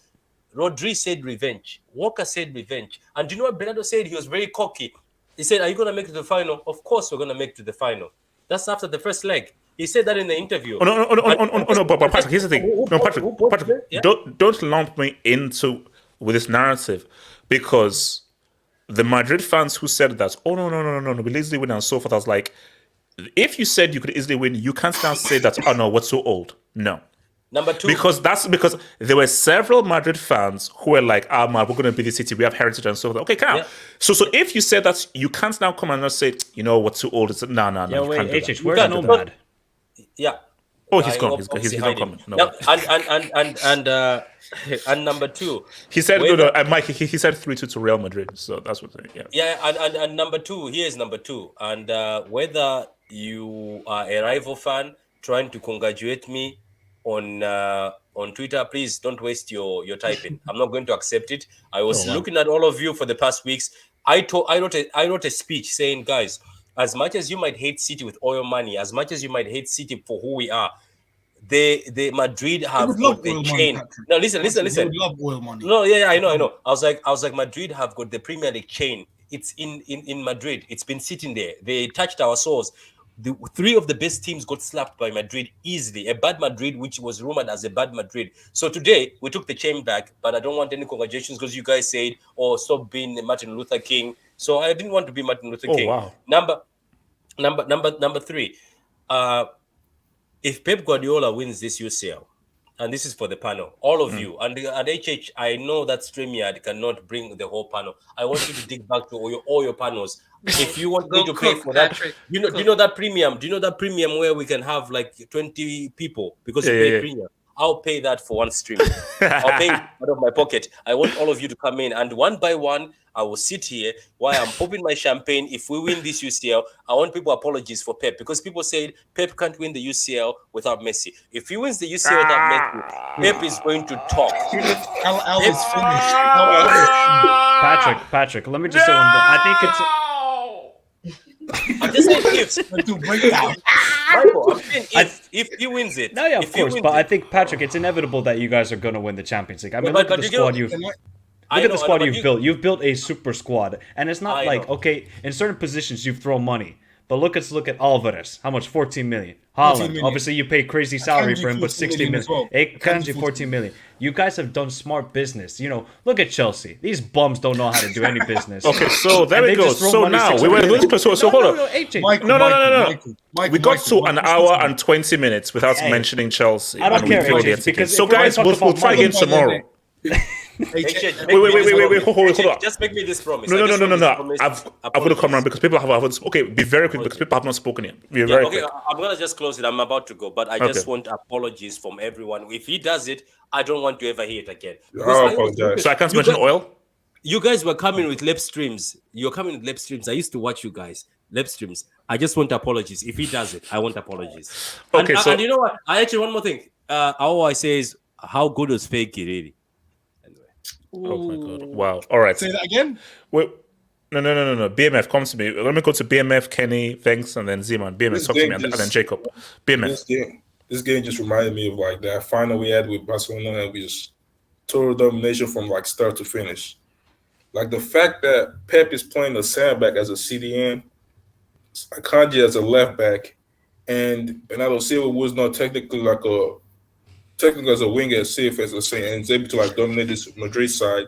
Rodri said revenge. Walker said revenge. And do you know what Bernardo said? He was very cocky. He said, are you going to make it to the final? Of course we're going to make it to the final. That's after the first leg. He said that in the interview. But Patrick, here's the thing. Patrick, don't lump me into with this narrative because the Madrid fans who said that, no, we'll easily win and so forth. I was like, if you said you could easily win, you can't now say that, we're too old. No. Number two. Because there were several Madrid fans who were like, we're going to be the City, we have heritage and so forth. Okay, calm. Yeah. So if you said that, you can't now come and not say, we're too old. It's no. Yeah, wait, where's Nomad? Yeah. Oh, he's gone. He's not coming. No. And number two, he said Mike. He said 3-2 to Real Madrid. So that's what. And number two. Here's number two. And whether you are a rival fan trying to congratulate me on Twitter, please don't waste your typing. I'm not going to accept it. I was looking at all of you for the past weeks. I wrote a speech saying, guys, as much as you might hate City with oil money, as much as you might hate City for who we are, the Madrid have got the chain. No, listen. They would love oil money. No, I know. I was like, Madrid have got the Premier League chain. It's in Madrid. It's been sitting there. They touched our souls. The three of the best teams got slapped by Madrid easily. A bad Madrid, which was rumored as a bad Madrid. So today we took the chain back, but I don't want any congratulations because you guys said, stop being Martin Luther King. So I didn't want to be Martin Luther King. Wow. Number three. If Pep Guardiola wins this UCL, and this is for the panel, all of you, and HH, I know that StreamYard cannot bring the whole panel. I want you to dig back to all your panels. If you want me to pay for that, do you know that premium? Do you know that premium where we can have like 20 people because we pay premium? I'll pay that for one stream. I'll pay out of my pocket. I want all of you to come in, and one by one, I will sit here while I'm popping my champagne. If we win this UCL, I want people apologies for Pep because people said Pep can't win the UCL without Messi. If he wins the UCL without Messi, Pep is going to talk. Al is finished. Patrick, let me just say one thing. I think it's. I'm just saying if he wins it. No, yeah, of course. But I think, Patrick, it's inevitable that you guys are going to win the Champions League. I mean, look at the squad you've... Look at the squad you've built. You've built a super squad. And it's not okay, in certain positions you've thrown money. But let's look at Alvarez. How much? 14 million. Haaland. Obviously, you pay crazy salary for him, but 16 million. Kanji, 14 million. You guys have done smart business. Look at Chelsea. These bums don't know how to do any business. Okay, so there we go. So now we were so hold on. No. We got to an hour and 20 minutes without mentioning Chelsea. I don't care, because so guys, we'll try again tomorrow. Wait, hold on. Just make me this promise. No. Promise. I've got to come around because people haven't. Okay, be very quick because people have not spoken yet. Be very quick. I'm gonna just close it. I'm about to go, but I just want apologies from everyone. If he does it, I don't want to ever hear it again. I apologize. So I can't mention oil. You guys were coming with lip streams. You're coming with lip streams. I used to watch you guys lip streams. I just want apologies. If he does it, I want apologies. Okay, and you know what? I actually one more thing. All I say is how good was Fake really? Oh my god! Wow. All right. Say that again. Wait. No. BMF, come to me. Let me go to BMF, Kenny, thanks, and then Zeman. BMF, talk to me, and then Jacob. BMF. This game just reminded me of like that final we had with Barcelona, and we just total domination from like start to finish. Like the fact that Pep is playing a center back as a CDM, Akanji as a left back, and Bernardo Silva was not technically as a winger as safe as I say, and is able to like dominate this Madrid side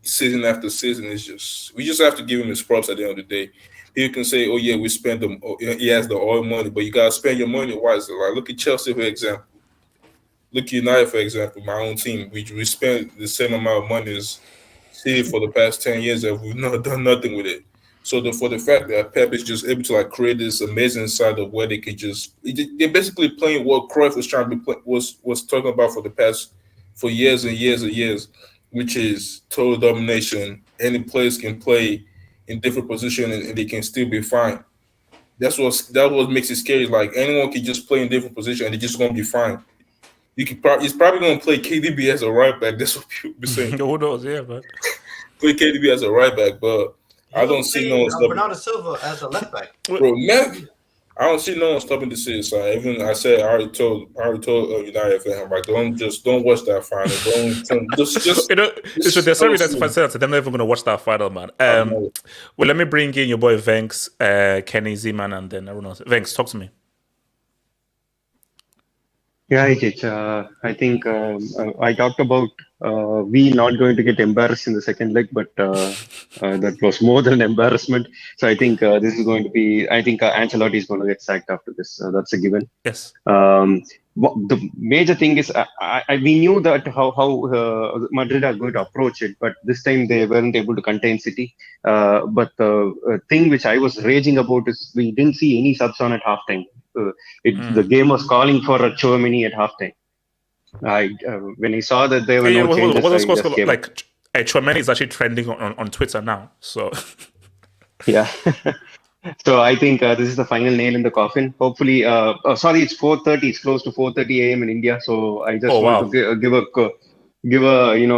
season after season. We just have to give him his props at the end of the day. People can say, "Oh yeah, we spend them. He has the oil money," but you gotta spend your money wisely. Like look at Chelsea for example. Look at United for example. My own team, we spent the same amount of money as City for the past 10 years, and we've not done nothing with it. So for the fact that Pep is just able to like create this amazing side of where they could they're basically playing what Cruyff was trying to was talking about for years and years and years, which is total domination. Any players can play in different positions and they can still be fine. That what makes it scary. Like anyone can just play in different positions and they're just gonna be fine. He's probably gonna play KDB as a right back. That's what people be saying. Who knows? Yeah, but play KDB as a right back, but I don't see no one stopping Bernardo Silva as a left back. Bro, man, I don't see no one stopping the city side. Even I already told United fan, like don't watch that final. Don't just you know, they're sorry that's if I say that, they're never gonna watch that final, man. Well, let me bring in your boy Venks, Kenny, Zeman, and then everyone else. Venks, talk to me. Yeah, I think I talked about we not going to get embarrassed in the second leg, but that was more than an embarrassment. So I think this is going to be. I think Ancelotti is going to get sacked after this. That's a given. Yes. The major thing is we knew that how Madrid are going to approach it, but this time they weren't able to contain City. But the thing which I was raging about is we didn't see any subs on at halftime. The game was calling for a Chouameni at halftime. When I saw that there were no changes, like Chouameni is actually trending on Twitter now. So yeah. So I think this is the final nail in the coffin. Hopefully, sorry, it's 4:30. It's close to 4:30 a.m. in India. So I just want to give a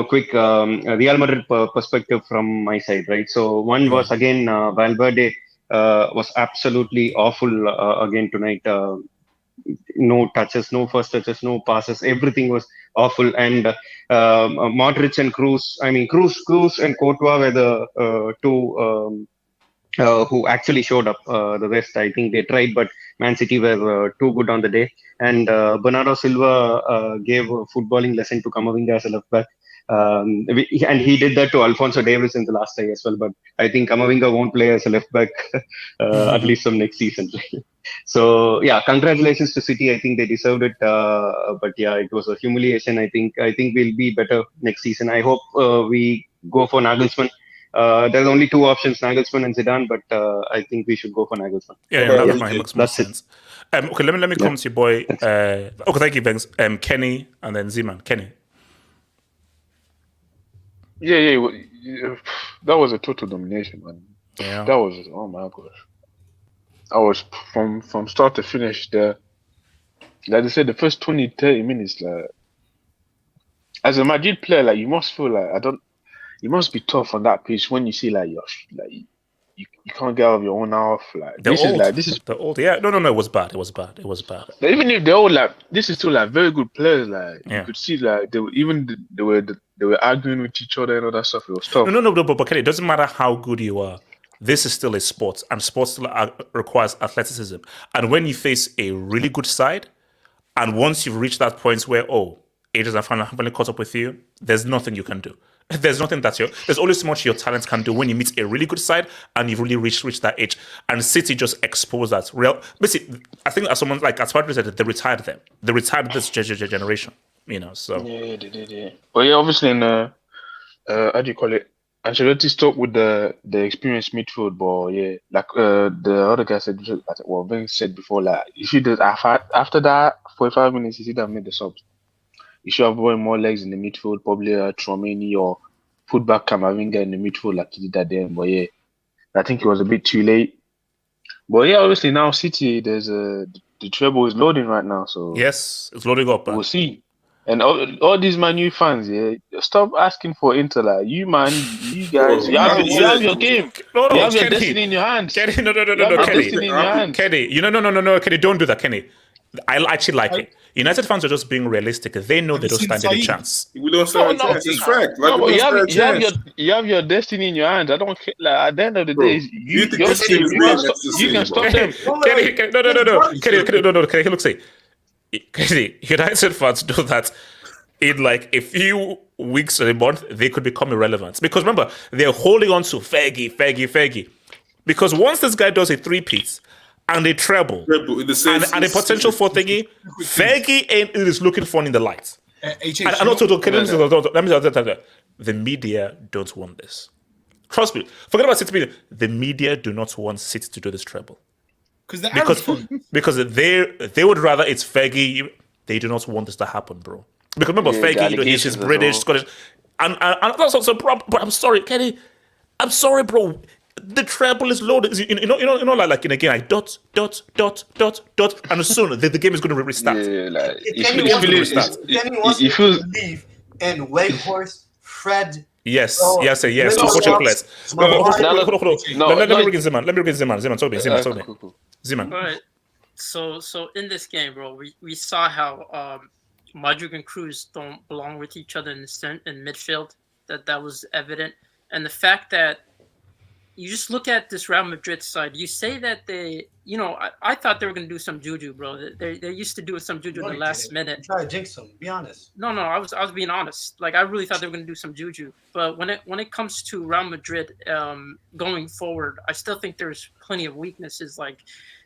quick Real Madrid perspective from my side, right? So one was again Valverde was absolutely awful again tonight. No touches, no first touches, no passes. Everything was awful. And Modric and Kroos. I mean, Kroos and Courtois were the two. Who actually showed up. The rest, I think they tried, but Man City were too good on the day. And Bernardo Silva gave a footballing lesson to Camavinga as a left back. And he did that to Alphonso Davies in the last day as well. But I think Camavinga won't play as a left back at least from next season. So yeah, congratulations to City. I think they deserved it. But yeah, it was a humiliation. I think we'll be better next season. I hope we go for Nagelsmann. There's only two options, Nagelsmann and Zidane, but I think we should go for Nagelsmann. Yeah, that's fine. Makes more sense. Okay, let me come to your boy. Okay, thank you, Banks. Kenny, and then Zeman. Kenny. Yeah. That was a total domination, man. Yeah. That was, oh my gosh. I was from start to finish there. Like I said, the first 20, 30 minutes, like, as a Madrid player, like, you must feel like, it must be tough on that pitch when you see like you can't get out of your own half. Like this is the old. Yeah, no. It was bad. Even if they're all like, this is still like very good players. Like you could see like they were arguing with each other and all that stuff. It was tough. No. But Kenny, it doesn't matter how good you are. This is still a sport, and sports still requires athleticism. And when you face a really good side, and once you've reached that point where ages have finally caught up with you, there's nothing you can do. There's nothing there's only so much your talents can do when you meet a really good side and you've really reached that age. And City just exposed that. Basically, I think as someone like Aswad said, they retired them. They retired this generation. So Yeah, they did. Yeah. But yeah, obviously in how do you call it? Ancelotti stuck with the experienced midfield, but yeah, like the other guy said, well, Vince said before, like you should have after that 45 minutes, you should have made the subs. You should have brought more legs in the midfield, probably Tchouaméni or put back Camavinga in the midfield like he did that then. But yeah, I think it was a bit too late. But yeah, obviously now City, there's the treble is loading right now, so yes, it's loading up. we'll see. And all these Man U fans, yeah, stop asking for Inter. Like, you guys, you have your game. No, You have your Kenny. destiny in your hands. Kenny, no, You have your Kenny. destiny in your hands. Kenny, no, Kenny, don't do that, Kenny. I actually like it. United fans are just being realistic. They know they don't stand any chance. We don't stand a chance. It's fact. No, but you have your destiny in your hands. I don't care. Like, at the end of the day, you can stop them. Kenny, no. Kenny, look, say, Kenny, United fans know that in like a few weeks or a month, they could become irrelevant. Because remember, they're holding on to Fergie. Because once this guy does a three-peat and a treble and a potential for thingy, Fergie is looking fun in the light. And also, let me say that the media don't want this. Trust me. Forget about City media. The media do not want City to do this treble. Because they would rather it's Fergie. They do not want this to happen, bro. Because remember, Fergie, he's British, Scottish, and that's also a problem. But I'm sorry, Kenny. I'm sorry, bro. The treble is loaded. Like in a game, like dot, and soon the game is going to restart. Kenny wants to believe in Weghorst, Fred. Yes. Unfortunately, players. Let me bring in Zeman. Zeman, talk to me. Zeman. All right. So in this game, bro, we saw how Modric and Kroos don't belong with each other in midfield. That was evident, and the fact that you just look at this Real Madrid side. You say that they, I thought they were going to do some juju, bro. They're used to doing some juju in the last minute. Try to jinx them. Be honest. No, I was being honest. Like I really thought they were going to do some juju. But when it comes to Real Madrid going forward, I still think there's plenty of weaknesses. Like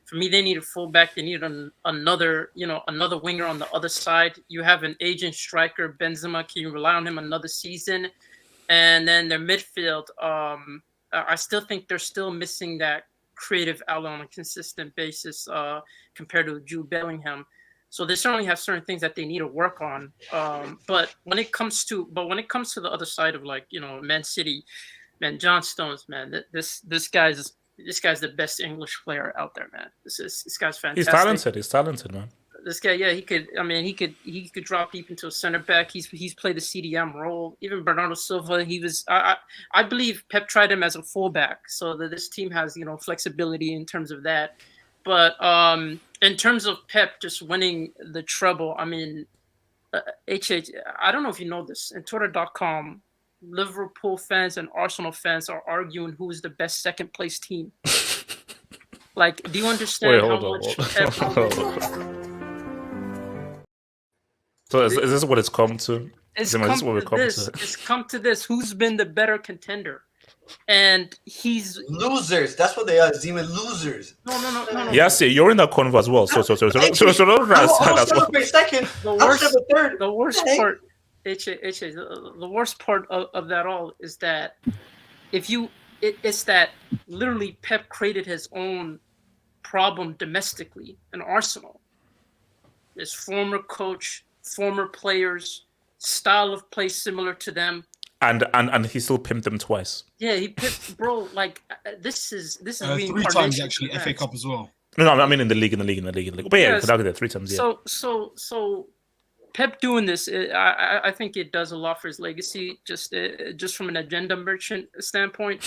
for me, they need a fullback. They need another winger on the other side. You have an aging striker, Benzema. Can you rely on him another season? And then their midfield. I still think they're still missing that creative outlet on a consistent basis compared to Jude Bellingham. So they certainly have certain things that they need to work on. But when it comes to the other side of Man City, man, John Stones, man, this guy's the best English player out there, man. This guy's fantastic. He's talented, man. This guy, yeah, he could drop deep into a center back. He's played the CDM role. Even Bernardo Silva, I believe Pep tried him as a fullback, so that this team has flexibility in terms of that. But in terms of Pep just winning the treble, I mean, HH, I don't know if you know this. In Twitter.com, Liverpool fans and Arsenal fans are arguing who is the best second place team. Like, do you understand how much Pep? So is this what it's come to? It's come to this. Who's been the better contender? And he's losers. That's what they are. Zeman losers. No. Yes, you're in that convo as well. So don't second. The worst part. The worst part of that all is that it's that literally Pep created his own problem domestically in Arsenal. His former coach, former players, style of play similar to them, and he still pimped them twice. Yeah, he pimped, bro. like this is 3 times actually FA Cup as well. No, I mean in the league. But yeah, could argue that 3 times. Yeah. So Pep doing this, I think it does a lot for his legacy, just from an agenda merchant standpoint.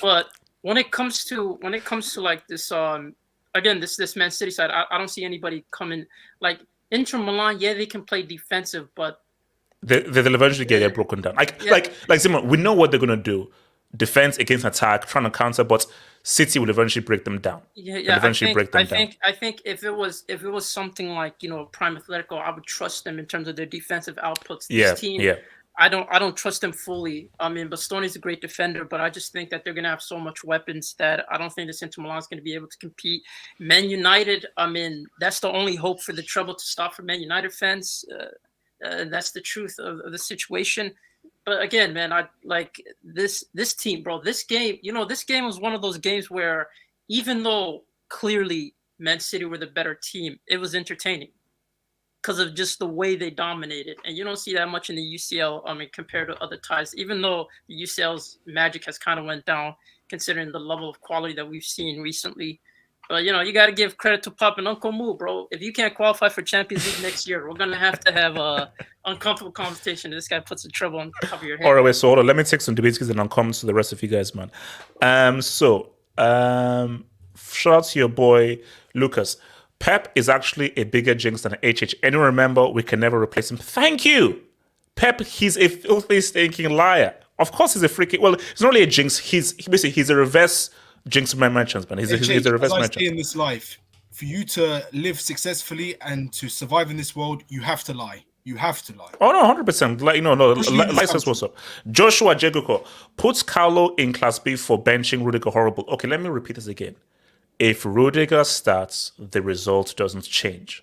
But when it comes to like this, again, this Man City side, I don't see anybody coming like. Inter Milan, yeah, they can play defensive, but they'll eventually get broken down. Like Simon, we know what they're gonna do: defense against attack, trying to counter. But City will eventually break them down. Yeah. I think if it was something like Prime Atletico, I would trust them in terms of their defensive outputs. This team, I don't trust them fully. I mean, Bastoni's a great defender, but I just think that they're going to have so much weapons that I don't think this Inter Milan is going to be able to compete. Man United, I mean, that's the only hope for the treble to stop for Man United fans. That's the truth of the situation. But again, man, I like this team, bro. This game, this game was one of those games where even though clearly Man City were the better team, it was entertaining because of just the way they dominated. And you don't see that much in the UCL, compared to other ties, even though the UCL's magic has kind of went down considering the level of quality that we've seen recently. But, you got to give credit to Pop and Uncle Moo, bro. If you can't qualify for Champions League next year, we're going to have a uncomfortable conversation. This guy puts a treble on top of your head. All right, wait, so hold on. Let me take some debates and I'll come to the rest of you guys, man. Shout out to your boy, Lucas. Pep is actually a bigger jinx than HH. Anyone remember, we can never replace him? Thank you. Pep, he's a filthy, stinking liar. Of course he's a freaking... Well, he's not really a jinx. He's a reverse... Jinx merchants, man. He's a reverse merchant. In this life, for you to live successfully and to survive in this world, you have to lie. You have to lie. Oh no, 100%. License what's up. Joshua Jeguko puts Carlo in Class B for benching Rudiger. Horrible. Okay, let me repeat this again. If Rudiger starts, the result doesn't change.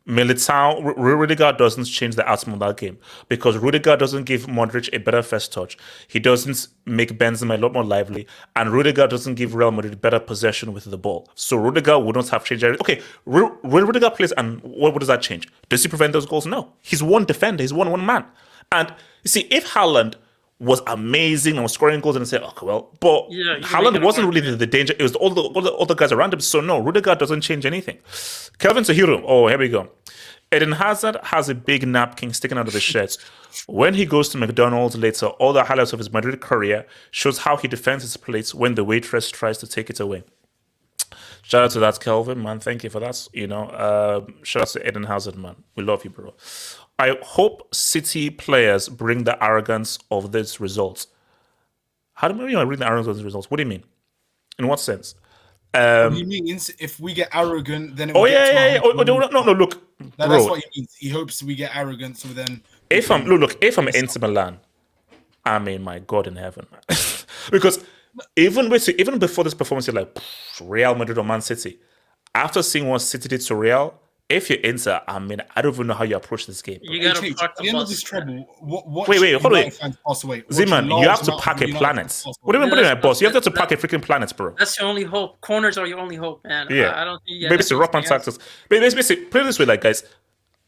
Rudiger doesn't change the outcome of that game because Rudiger doesn't give Modric a better first touch. He doesn't make Benzema a lot more lively, and Rudiger doesn't give Real Madrid better possession with the ball. So Rudiger would not have changed everything. Okay, when Rudiger plays, and what does that change? Does he prevent those goals? No. He's one defender. He's one man. And you see, if Haaland was amazing and was scoring goals and say, okay, well, but Haaland wasn't really the danger. It was all the guys around him. So no, Rudiger doesn't change anything. Kelvin Sahiro, oh, here we go. Eden Hazard has a big napkin sticking out of his shirt. When he goes to McDonald's later, all the highlights of his Madrid career shows how he defends his plates when the waitress tries to take it away. Shout out to that, Kelvin, man. Thank you for that. Shout out to Eden Hazard, man. We love you, bro. I hope City players bring the arrogance of these results. How do you bring the arrogance of these results? What do you mean? In what sense? He means if we get arrogant, then it no, look, that's bro. what he means. He hopes we get arrogant, so then. If I'm Inter Milan, I mean, my God in heaven, man. Because even before this performance, you're like Real Madrid or Man City. After seeing what City did to Real, if you're Inter, I mean, I don't even know how you approach this game. You got to park the end of this treble. Wait, hold on. Z-Man, you have to pack a planet. What do you mean, boss? You have to pack a freaking planet, bro. That's your only hope. Corners are your only hope, man. Yeah. I don't think. Maybe it's a rock on taxes. But basically, put it this way, like guys,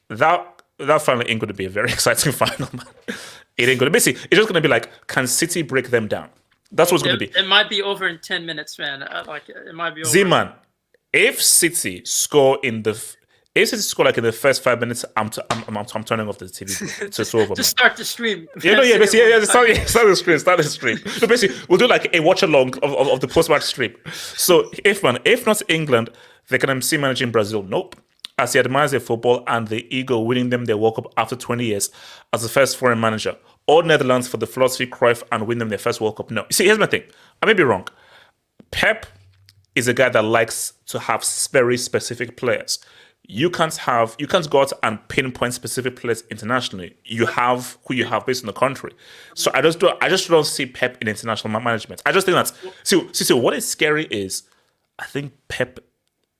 that final ain't going to be a very exciting final, man. It ain't going to. Basically, it's just going to be like, can City break them down? That's what's going to be. It might be over in 10 minutes, man. It might be over. Z-Man, if City score in the first 5 minutes, I'm turning off the TV. It's over. Just start the stream. Start the stream. So basically, we'll do like a watch along of the post-match stream. So if not England, they can MC managing Brazil. Nope. As he admires their football and the ego winning them their World Cup after 20 years as the first foreign manager. Or Netherlands for the philosophy Cruyff and win them their first World Cup. No. You see, here's my thing. I may be wrong. Pep is a guy that likes to have very specific players. You can't go out and pinpoint specific players internationally. You have who you have based on the country. So I just don't see Pep in international management. I just think that's see what is scary is I think Pep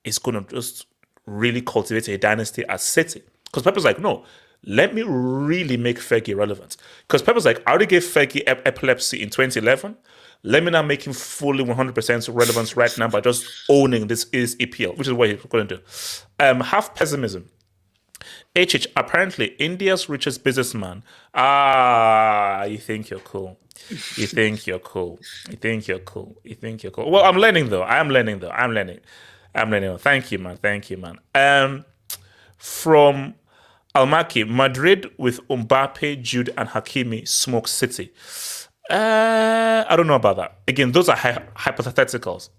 is going to just really cultivate a dynasty at City. Because Pep was like, no, let me really make Fergie relevant. Because Pep was like, I already gave Fergie epilepsy in 2011. Let me now make him fully 100% relevant right now by just owning this is EPL, which is what he's going to do. Half pessimism. HH, apparently India's richest businessman. You think you're cool. You think you're cool. Well, I'm learning though. I'm learning. Thank you, man. From Almaki, Madrid with Mbappe, Jude, and Hakimi smoke City. I don't know about that. Again, those are hypotheticals.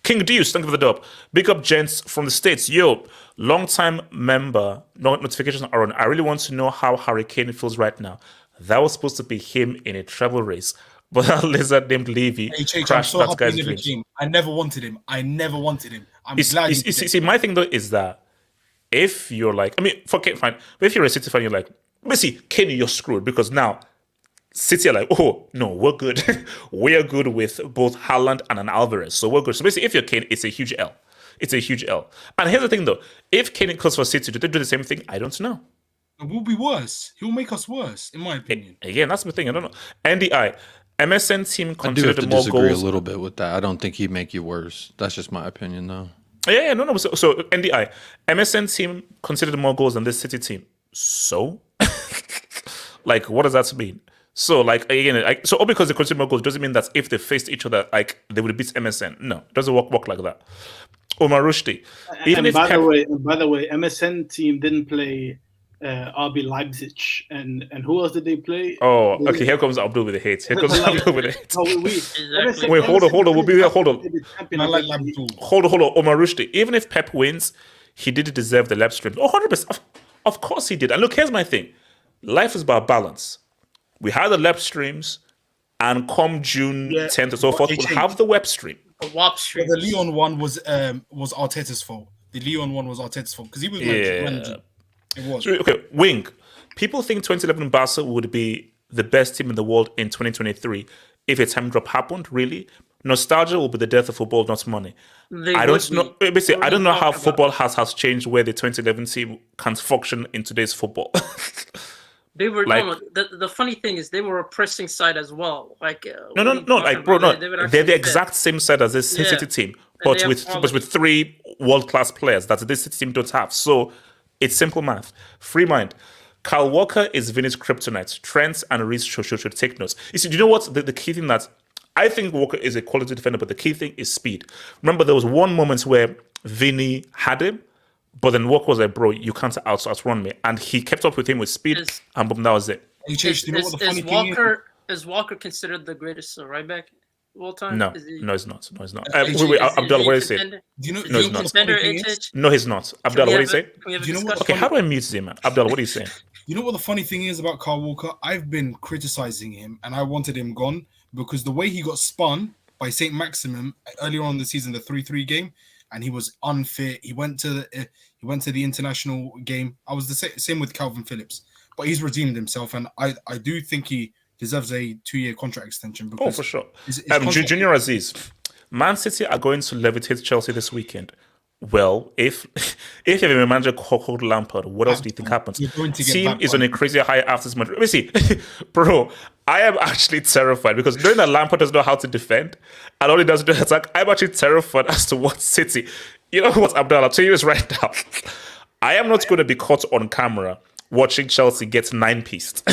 King Deuce, thank you for the dub. Big up, gents from the States. Yo, long-time member, notifications are on. I really want to know how Harry Kane feels right now. That was supposed to be him in a travel race, but that lizard named Levy crashed that guy's dreams. I never wanted him. I'm glad. See, my thing though is that if you're like, I mean, for Kane, fine, but if you're a City fan, you're like, basically, Kane, you're screwed because now City are like, oh, no, we're good. We're good with both Haaland and an Alvarez. So we're good. So basically, if you're Kane, it's a huge L. And here's the thing, though. If Kane goes for City, do they do the same thing? I don't know. It will be worse. He'll make us worse, in my opinion. Again, that's the thing. I don't know. NDI, MSN team I do have considered to more disagree goals. a little bit with that. I don't think he'd make you worse. That's just my opinion, though. Yeah, no. So NDI, MSN team considered more goals than this City team. So, like, what does that mean? So, like, again, so all because they consider more goals doesn't mean that if they faced each other, like, they would beat MSN. No, it doesn't work like that. Omar Rushdie. And by the way, MSN team didn't play RB Leipzig, and who else did they play? Oh, okay. Here comes Abdul with the hate. Here comes Abdul with the hate. No, Exactly. Wait, hold on. We'll be there. Hold on. I like Abdul. Hold on. Omar Rushdie. Even if Pep wins, he didn't deserve the lap stream. Oh, 100%. Of course he did. And look, here's my thing. Life is about balance. We had the lap streams, and come June 10th or so forth, we'll have the web stream. A WAP stream. The Leon one was Arteta's fault. The Leon one was Arteta's fault because he was manager. It was. So, okay, Wing. People think 2011 Barca would be the best team in the world in 2023 if a time drop happened. Really, nostalgia will be the death of football, not money. I don't know. Basically, I don't know how football has changed where the 2011 team can function in today's football. They were Like- the funny thing is they were a pressing side as well. Like No, like bro, no, they're the exact same side as this City team, but they with have but with 3 world-class players that this City team don't have. So it's simple math. Free mind. Kyle Walker is Vinny's kryptonite. Trent and Reece should take notes. You see, do you know what the key thing that I think Walker is a quality defender, but the key thing is speed. Remember, there was one moment where Vinny had him, but then Walker was like, bro, you can't outrun me. And he kept up with him with speed, and boom, that was it. You know what the funny thing Is Walker considered the greatest right back of all time? No, Is he- no, he's not. No, he's not. Is Wait, he Abdul, what do you say? contender? Do you know, No, do you he's know not. what the funny Defender thing Intage? is? No, he's not. Abdul, what do you say? Can we have a Do you know what discussion? Okay, how do I mute him, man? Abdul, what do you say? You know what the funny thing is about Kyle Walker? I've been criticizing him and I wanted him gone because the way he got spun by St. Maximum earlier on in the season, the 3-3 game, and he was unfit. He went to the international game. I was the same with Calvin Phillips, but he's redeemed himself, and I do think he deserves a 2-year contract extension. Because Oh, for sure. his contract- Junior Aziz, Man City are going to levitate Chelsea this weekend. Well, if you have a manager called Lampard, what else do you think happens? You're going to get Team that is on one. a crazy high after this match. Let me see, bro. I am actually terrified because knowing that Lampard doesn't know how to defend and all he does is attack, I'm actually terrified as to what City. You know what, Abdul? I'll tell you this right now. I am not going to be caught on camera watching Chelsea get 9-pieced.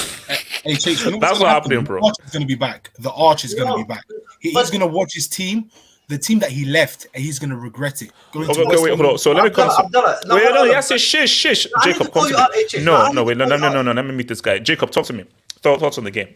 Hey, Chase, you know That's what's what gonna happening, happen? bro. The Arch is going to be back. The Arch is going to be back. He's going to watch his team, the team that he left, and he's going to regret it. Going to Okay, West wait, Ham. hold on. So let me come. Abdullah, no, Wait, hold no, on. yes, shush. I need Jacob, to call come you to out, me. HH. I No, need to wait, call you no. out. Let me meet this guy. Jacob, talk to me. Thoughts on the game.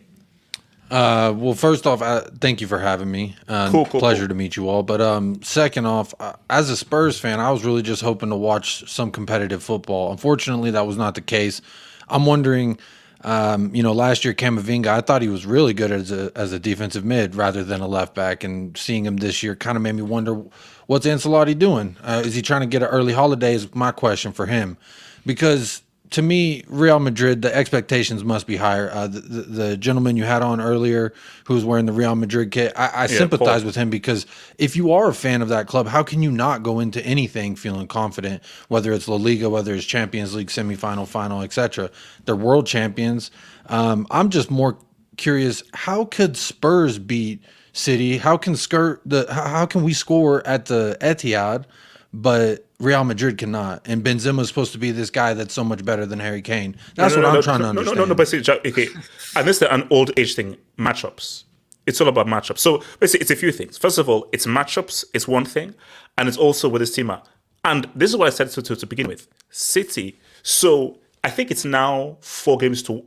Well, first off, thank you for having me. Cool. Pleasure to meet you all. But second off, as a Spurs fan, I was really just hoping to watch some competitive football. Unfortunately, that was not the case. I'm wondering, last year Camavinga, I thought he was really good as a defensive mid rather than a left back, and seeing him this year kind of made me wonder, what's Ancelotti doing? Is he trying to get an early holiday? Is my question for him, because to me, Real Madrid, the expectations must be higher. The gentleman you had on earlier who was wearing the Real Madrid kit, I sympathize with him, because if you are a fan of that club, how can you not go into anything feeling confident, whether it's La Liga, whether it's Champions League semifinal, final, etc. They're world champions. I'm just more curious, how could Spurs beat City? How can we score at the Etihad, but Real Madrid cannot? And Benzema is supposed to be this guy that's so much better than Harry Kane. That's what I'm trying to understand. No, but see, okay, and this is an old age thing. Matchups. It's all about matchups. So basically, it's a few things. First of all, it's matchups. It's one thing, and it's also where this team are. And this is what I said to begin with. City. So I think it's now 4 games to.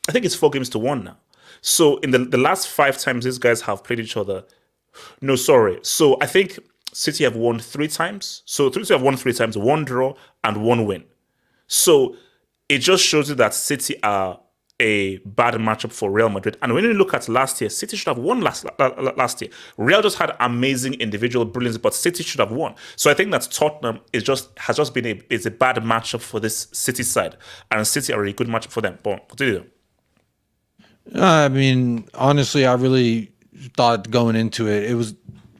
I think it's 4 games to 1 now. So in the last 5 times these guys have played each other. No, sorry. So I think City have won 3 times. So City have won 3 times, 1 draw and 1 win. So it just shows you that City are a bad matchup for Real Madrid. And when you look at last year, City should have won last year. Real just had amazing individual brilliance, but City should have won. So I think that Tottenham has just been a bad matchup for this City side, and City are a good matchup for them. But continue. I mean, honestly, I really thought going into it,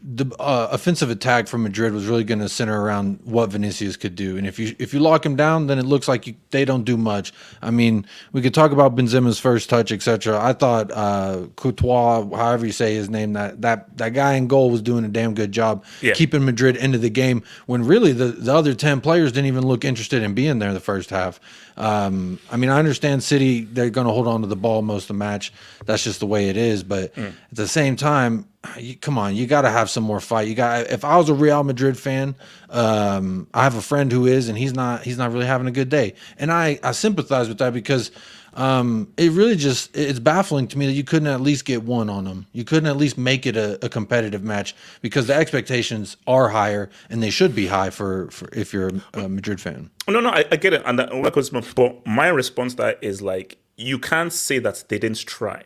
the offensive attack from Madrid was really going to center around what Vinicius could do, and if you lock him down, then it looks like they don't do much. I mean, we could talk about Benzema's first touch, etc. I thought Courtois, however you say his name, that guy in goal was doing a damn good job keeping Madrid into the game when really the other 10 players didn't even look interested in being there the first half. I mean, I understand City, they're going to hold on to the ball most of the match. That's just the way it is. But at the same time, come on, you got to have some more fight. If I was a Real Madrid fan, I have a friend who is, and he's not really having a good day. And I sympathize with that because it really it's baffling to me that you couldn't at least get one on them. You couldn't at least make it a competitive match because the expectations are higher and they should be high for if you're a Madrid fan. No, I get it. And but my response to that is like, you can't say that they didn't try.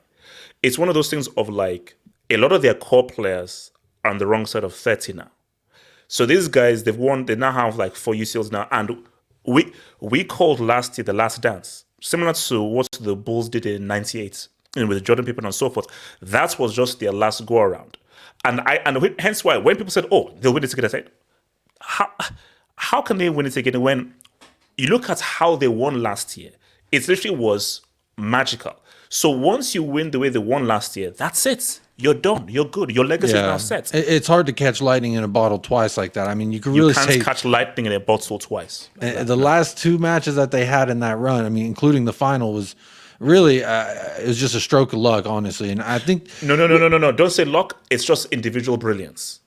It's one of those things of like, a lot of their core players are on the wrong side of 30 now. So these guys, they now have like 4 UCLs now. And we called last year the last dance, similar to what the Bulls did in 98 with Jordan Pippen and so forth. That was just their last go around. And hence why when people said, oh, they'll win it again, I said, how can they win it again when you look at how they won last year? It literally was magical. So once you win the way they won last year, that's it. You're done. You're good. Your legacy is now set. It's hard to catch lightning in a bottle twice like that. I mean, you can't catch lightning in a bottle twice. The last 2 matches that they had in that run, I mean, including the final, was really it was just a stroke of luck, honestly. And I think no. Don't say luck. It's just individual brilliance.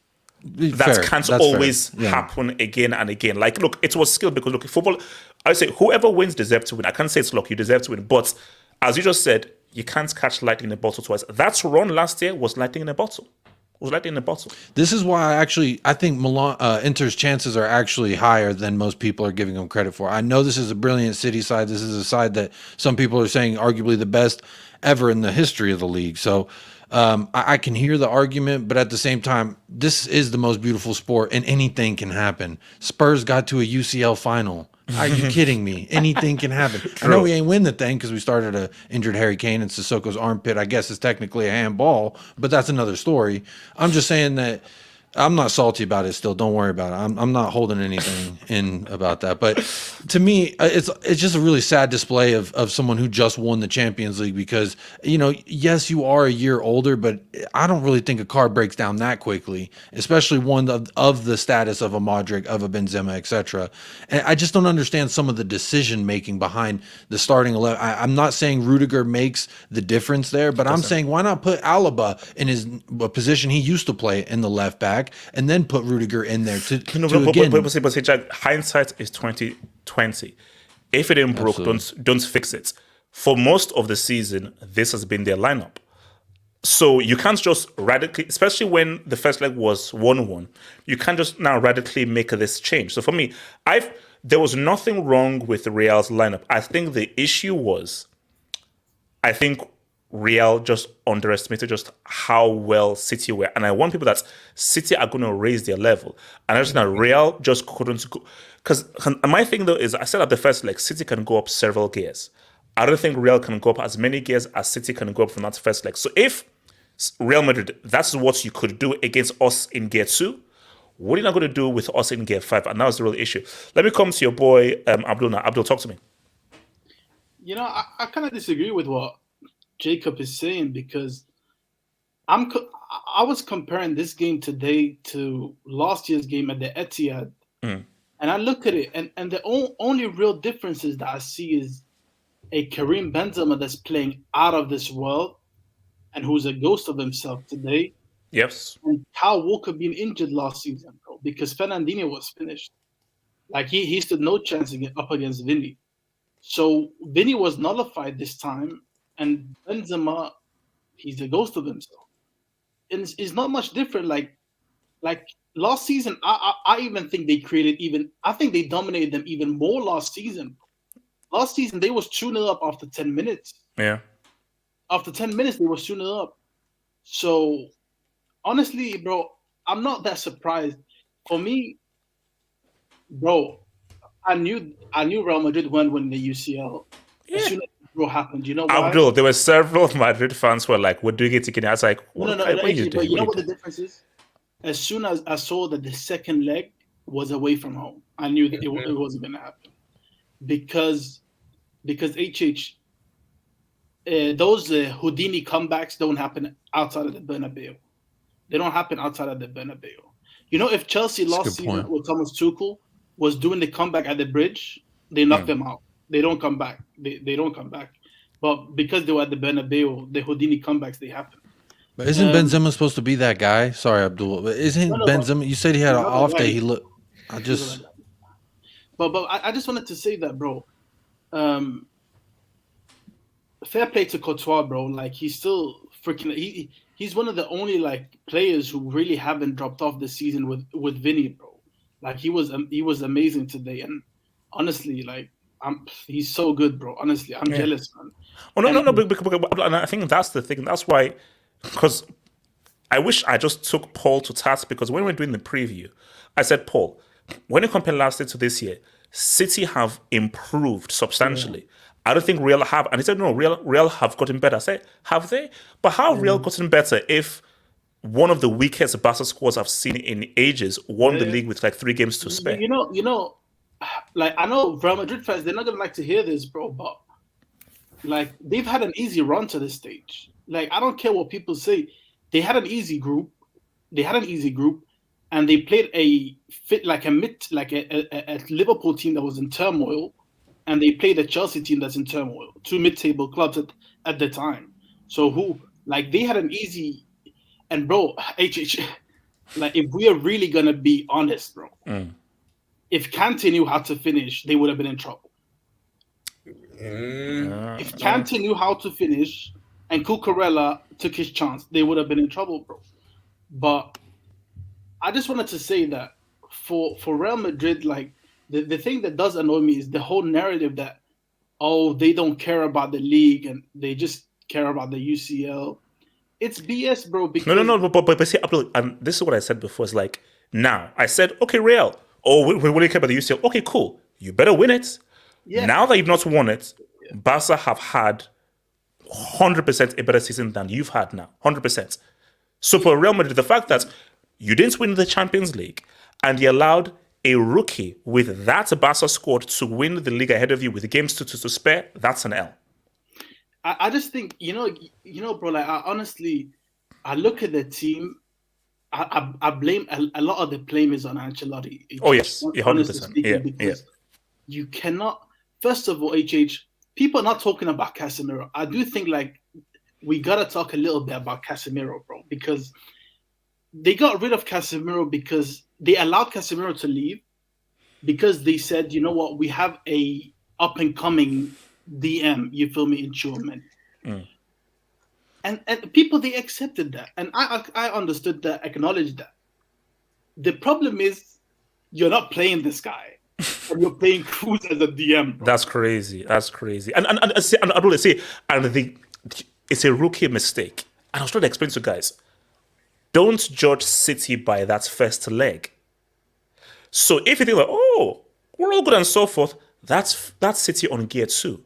That can't always happen again and again. Like, look, it was skill because look, football. I say whoever wins deserves to win. I can't say it's luck. You deserve to win, but as you just said, you can't catch lightning in a bottle twice. That run last year was lightning in a bottle. This is why I think Milan, Inter's chances are actually higher than most people are giving them credit for. I know this is a brilliant City side. This is a side that some people are saying arguably the best ever in the history of the league. So I can hear the argument, but at the same time, this is the most beautiful sport and anything can happen. Spurs got to a UCL final. Are you kidding me? Anything can happen. I know we ain't win the thing because we started a injured Harry Kane in Sissoko's armpit. I guess it's technically a handball, but that's another story. I'm just saying that I'm not salty about it still. Don't worry about it. I'm not holding anything in about that. But to me, it's just a really sad display of someone who just won the Champions League because, yes, you are a year older, but I don't really think a car breaks down that quickly, especially one of the status of a Modric, of a Benzema, etc. And I just don't understand some of the decision making behind the starting 11. I'm not saying Rudiger makes the difference there, but I'm saying why not put Alaba in his position he used to play in the left back, and then put Rudiger in there to again. But Jack, hindsight is 2020. If it ain't broke, don't fix it. For most of the season, this has been their lineup. So you can't just radically, especially when the first leg was 1-1, you can't just now radically make this change. So for me, there was nothing wrong with Real's lineup. I think the issue was, Real just underestimated just how well City were. And I want people that City are going to raise their level. And I just know Real just couldn't go. Because my thing, though, is I said at the first leg, City can go up several gears. I don't think Real can go up as many gears as City can go up from that first leg. So if Real Madrid, that's what you could do against us in gear 2, what are you not going to do with us in gear 5? And that was the real issue. Let me come to your boy, Abdul now. Abdul, talk to me. I kind of disagree with what Jacob is saying because I was comparing this game today to last year's game at the Etihad, and I look at it, and the only real differences that I see is a Karim Benzema that's playing out of this world and who's a ghost of himself today. Yes. And Kyle Walker being injured last season, bro, because Fernandinho was finished. Like he stood no chance up against Vinny. So Vinny was nullified this time. And Benzema, he's a ghost of himself. And it's not much different. Like last season, I even think I think they dominated them even more last season. Last season, they was 2-0 up after 10 minutes. Yeah. After 10 minutes, they was 2-0 up. So, honestly, bro, I'm not that surprised. For me, bro, I knew Real Madrid won the UCL. Yeah. As soon as happened. You know why? Abdul, there were several Madrid fans who were like, we're doing it again. I was like, no. But you know what the difference is? as soon as I saw that the second leg was away from home, I knew that it wasn't going to happen because HH those Houdini comebacks don't happen outside of the Bernabeu. They don't happen outside of the Bernabeu. You know, if Chelsea last season with Thomas Tuchel was doing the comeback at the Bridge, they knocked them out. They don't come back. They don't come back. But because they were at the Bernabeu, the Houdini comebacks, they happen. But isn't Benzema supposed to be that guy? Sorry, Abdul. But isn't Benzema? You said he had an off day. He looked. I just. But I just wanted to say that, bro. Fair play to Courtois, bro. Like he's still freaking. He's one of the only like players who really haven't dropped off this season with Vinny, bro. Like he was amazing today, and honestly, like he's so good, bro. Honestly, I'm jealous, man. Oh no, but I think that's the thing. That's why, because I wish I just took Paul to task, because when we were doing the preview, I said, Paul, when you compare last year to this year, City have improved substantially. I don't think Real have. And he said, no, Real have gotten better. I said, have they? But how have Real gotten better if one of the weakest Barca squads I've seen in ages won the league with like 3 games to spare? You know, like I know Real Madrid fans, they're not going to like to hear this, bro, but like they've had an easy run to this stage. Like, I don't care what people say. They had an easy group. And they played a Liverpool team that was in turmoil, and they played a Chelsea team that's in turmoil. 2 mid-table clubs at the time. So they had an easy, and bro, like if we are really gonna be honest, bro, if Kante knew how to finish, they would have been in trouble. If Kante knew how to finish and Cucurella took his chance, they would have been in trouble, bro. But I just wanted to say that for Real Madrid, like the thing that does annoy me is the whole narrative that, oh, they don't care about the league and they just care about the UCL. It's BS, bro. Because No. But see, and this is what I said before. It's like, now I said, okay, Real. Oh, we really care about the UCL. Okay, cool. You better win it. Yeah. Now that you've not won it, Barca have had 100% a better season than you've had now. 100%. So for Real Madrid, the fact that you didn't win the Champions League and you allowed a rookie with that Barca squad to win the league ahead of you with games to spare, that's an L. I just think, you know, bro, like I look at the team, I blame a lot of the blame is on Ancelotti. Oh, yes, 100%. Because you cannot, first of all, people are not talking about Casemiro. I do think, like, we got to talk a little bit about Casemiro, bro, because they got rid of Casemiro because they allowed Casemiro to leave because they said, you know what, we have a up-and-coming DM, you feel me, in Chouameni. And people, they accepted that. And I understood that, acknowledged that. The problem is you're not playing this guy. And you're playing Kroos as a DM, bro. That's crazy. And it's a rookie mistake. And I was trying to explain to guys, don't judge City by that first leg. So if you think like, oh, we're all good and so forth, that's City on gear 2.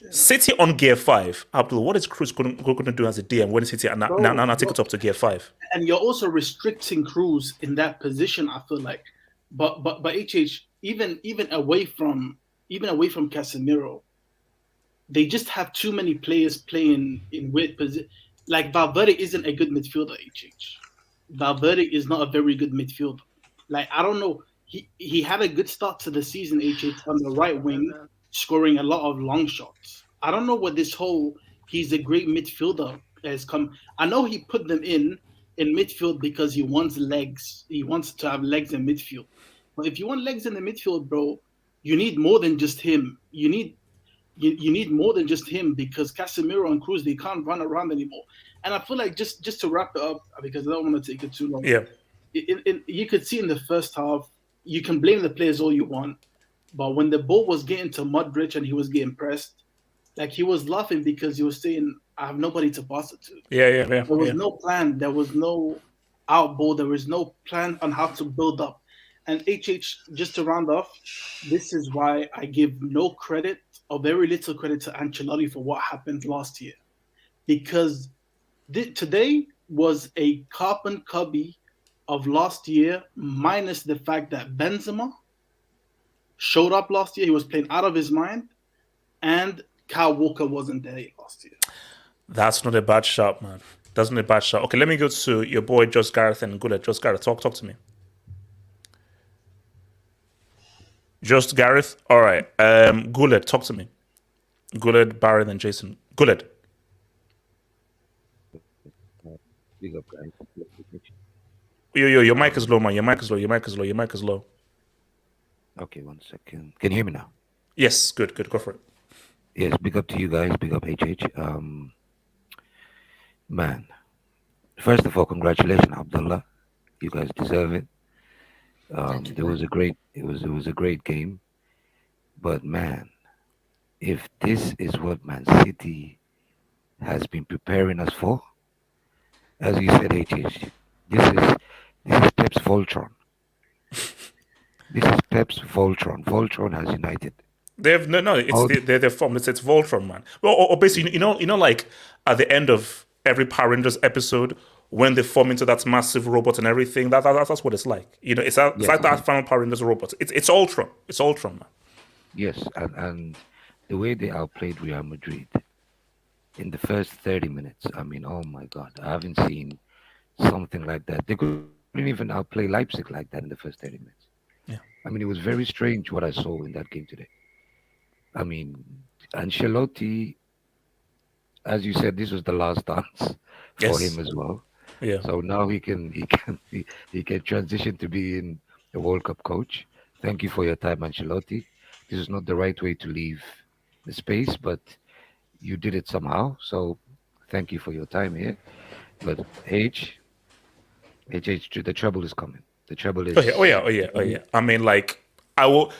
City on gear 5. Abdul, what is Kroos going to do as a DM when City now take it up to gear 5? And you're also restricting Kroos in that position, I feel like. But even away from Casemiro, they just have too many players playing in weird positions. Like Valverde isn't a good midfielder, Valverde is not a very good midfielder. Like, I don't know. He had a good start to the season, on the right wing, scoring a lot of long shots. I don't know what this whole he's a great midfielder has come. I know he put them in midfield because he wants legs. He wants to have legs in midfield. But if you want legs in the midfield, bro, you need more than just him. You need more than just him because Casemiro and Kroos, they can't run around anymore. And I feel like just to wrap it up, because I don't want to take it too long. Yeah. You could see in the first half, you can blame the players all you want, but when the ball was getting to Modric and he was getting pressed, like he was laughing because he was saying, I have nobody to pass it to. Yeah. There was no plan. There was no out ball. There was no plan on how to build up. And just to round off, this is why I give no credit or very little credit to Ancelotti for what happened last year. Because today was a carbon copy of last year, minus the fact that Benzema showed up last year. He was playing out of his mind, and Kyle Walker wasn't there last year. That's not a bad shout, man. That's not a bad shout. Okay, let me go to your boy Josh Gareth and Gullet. Josh Gareth, talk to me. Just Gareth? All right. Gullet, talk to me. Gullet, Barry, and Jason. Gullet. Big up, guys. Yo, your mic is low, man. Your mic is low. Okay, 1 second. Can you hear me now? Yes, good. Go for it. Yes, big up to you guys. Big up, HH. Man, first of all, congratulations, Abdullah. You guys deserve it. It was a great game. But man, if this is what Man City has been preparing us for, as you said, HH, this is Pep's Voltron. This is Pep's Voltron. Voltron has united. They've they're formed. It's Voltron, man. Well, or basically, you know, like at the end of every Power Rangers episode, when they form into that massive robot and everything, that's what it's like. You know, it's like that final Power Rangers robot. It's Ultron. It's Ultron, man. Yes, and the way they outplayed Real Madrid in the first 30 minutes, I mean, oh my God, I haven't seen something like that. They couldn't even outplay Leipzig like that in the first 30 minutes. Yeah. I mean, it was very strange what I saw in that game today. I mean, Ancelotti, as you said, this was the last dance for him as well. Yeah. So now he can transition to being a World Cup coach. Thank you for your time, Ancelotti. This is not the right way to leave the space, but you did it somehow. So thank you for your time here. But the treble is coming. The treble is. Oh yeah. I mean, like, I will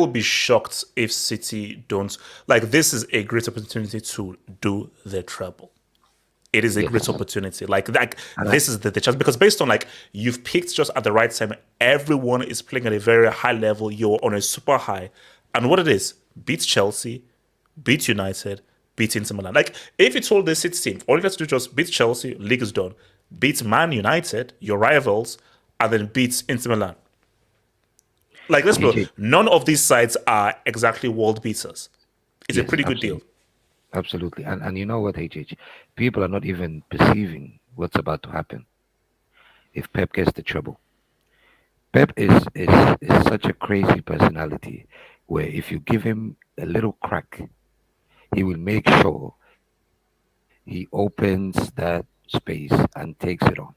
be shocked if City don't. Like, this is a great opportunity to do the treble. It is a great opportunity. Like this is the chance, because based on, like, you've picked just at the right time. Everyone is playing at a very high level. You're on a super high, and what it is: beat Chelsea, beat United, beat Inter Milan. Like, if you told the City team, all you have to do is just beat Chelsea, league is done. Beat Man United, your rivals, and then beat Inter Milan. Like, let's go. None of these sides are exactly world beaters. It's a pretty good deal. Absolutely. And you know what, HH? People are not even perceiving what's about to happen if Pep gets the treble. Pep is such a crazy personality where if you give him a little crack, he will make sure he opens that space and takes it on.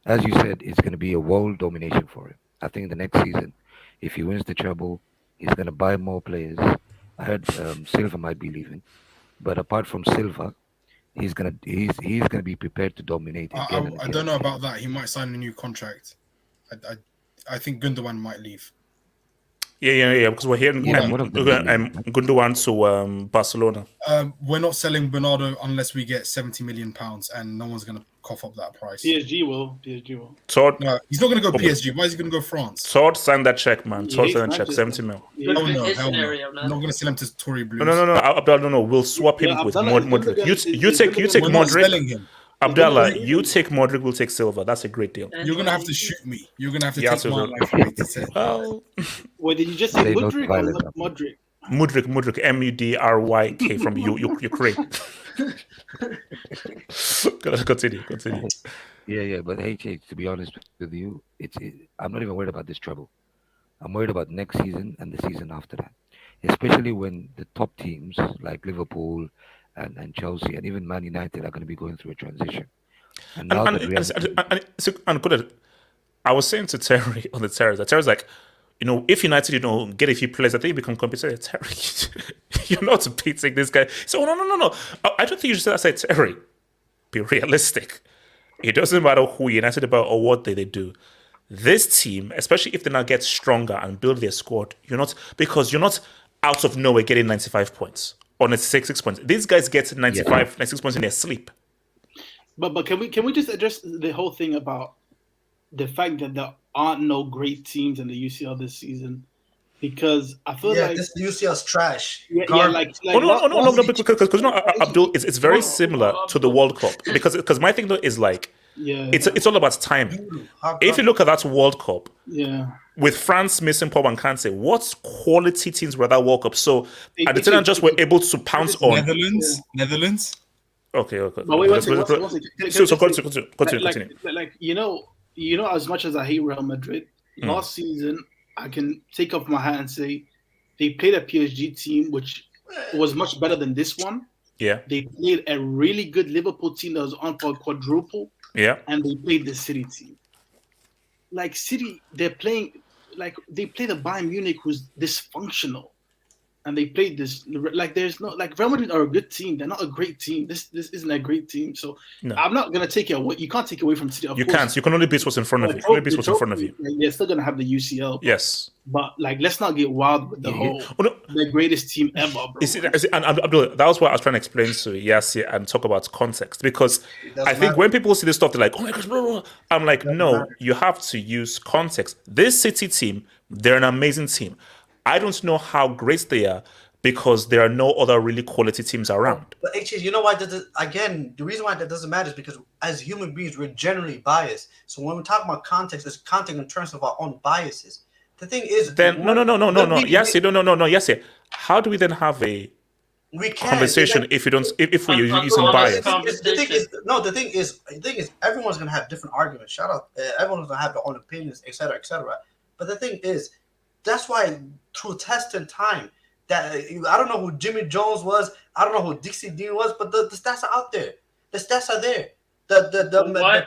As you said, it's going to be a world domination for him. I think the next season, if he wins the treble, he's going to buy more players. I heard Silva might be leaving. But apart from Silva, he's gonna be prepared to dominate. I don't know about that. He might sign a new contract. I think Gundogan might leave. Yeah. Because we're hearing Gundogan to Barcelona. We're not selling Bernardo unless we get £70 million, and no one's gonna cough up that price. PSG will. Todd, no, he's not gonna go PSG. Why is he gonna go France? Todd, sign that check, man. Todd, sign that check, 70 mil. Oh no, hell no. I'm not gonna sell him to Tory Blues. No. Abdallah, no. We'll swap him with Modric. You take Modric. Abdallah, you take Modric, we'll take Silva. That's a great deal. You're gonna have to shoot me. You're gonna have to take my life for me to say. Well, wait, did you just say Modric or Modric? Modric, Mudryk from Ukraine. Continue. Yeah. But HH, to be honest with you, I'm not even worried about this treble. I'm worried about next season and the season after that, especially when the top teams like Liverpool and Chelsea and even Man United are going to be going through a transition. And now I was saying to Terry on the terrace, that Terry's like, you know, if United, get a few players, I think you become competitive. Terry, you're not beating this guy. So no. I don't think you should say that. Say, Terry, be realistic. It doesn't matter who United about or what they do. This team, especially if they now get stronger and build their squad, you're not out of nowhere getting 95 points or 96 points. These guys get 96 points in their sleep. But can we just address the whole thing about the fact that there aren't no great teams in the UCL this season? Because I feel like this UCL's trash. No, because Abdul, it's very similar to the World Cup because my thing though is like Yeah. It's all about timing. If you look at that World Cup, Yeah. with France missing Paul and Kante, what quality teams were that World Cup? So Argentina just were able to pounce on Netherlands. Okay. But wait, one second. So continue. Like you know, as much as I hate Real Madrid, last season I can take off my hat and say they played a PSG team which was much better than this one. Yeah. They played a really good Liverpool team that was on for a quadruple. Yeah. And they played the City team. Like City, they play the Bayern Munich who's dysfunctional. And they played this there's no Real Madrid are a good team. They're not a great team. This isn't a great team. So I'm not gonna take it away. You can't take it away from City. You can't. You can only beat what's in front of you. You can only beat what's in front of you. They're still gonna have the UCL. Yes. But let's not get wild with the whole the greatest team ever, bro. And Abdul, that was what I was trying to explain to Yassi and talk about context, because I think when people see this stuff, they're like, "Oh my gosh, blah, blah, blah." I'm like, no, you have to use context. This City team, they're an amazing team. I don't know how great they are because there are no other really quality teams around. But HG, you know why? Again, the reason why that doesn't matter is because as human beings, we're generally biased. So when we talk about context, it's context in terms of our own biases. The thing is, then no. Yes, no. Yes, how do we then have a conversation if we're using bias? The thing is, everyone's gonna have different arguments. Shout out, everyone's gonna have their own opinions, etc., etc. But the thing is, that's why through test and time, that I don't know who Jimmy Jones was, I don't know who Dixie Dean was, but the stats are out there. The stats are there. The 2011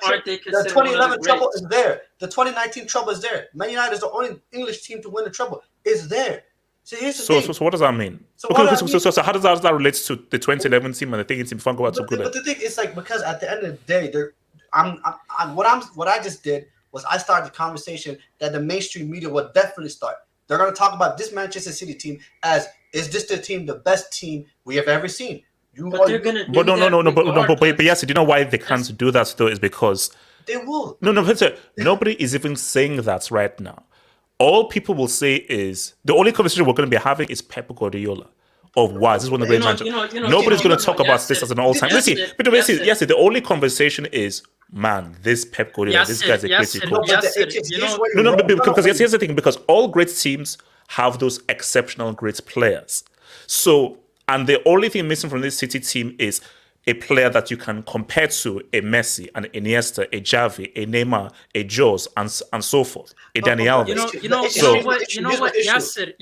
treble is there. The 2019 treble is there. Man United is the only English team to win the treble. It's there. So here's the thing. So what does that mean? So how does that relate to the 2011 team and the thinking team? But the thing is, because at the end of the day, what I just did was I started the conversation that the mainstream media will definitely start. They're going to talk about this Manchester City team as, is this the team, the best team we have ever seen? But yes, do you know why they can't do that though? Is because they will. Nobody is even saying that right now. All people will say is the only conversation we're going to be having is Pep Guardiola. Of wow, this is one of the great managers. Nobody's going to talk about this as an all-time. The only conversation is, man, this Pep Guardiola, this guy's a great coach. Because here's the thing, because all great teams have those exceptional great players. So, and the only thing missing from this City team is a player that you can compare to a Messi, an Iniesta, a Xavi, a Neymar, a Jose, and so forth. A Dani Alves. You know what? Yasser.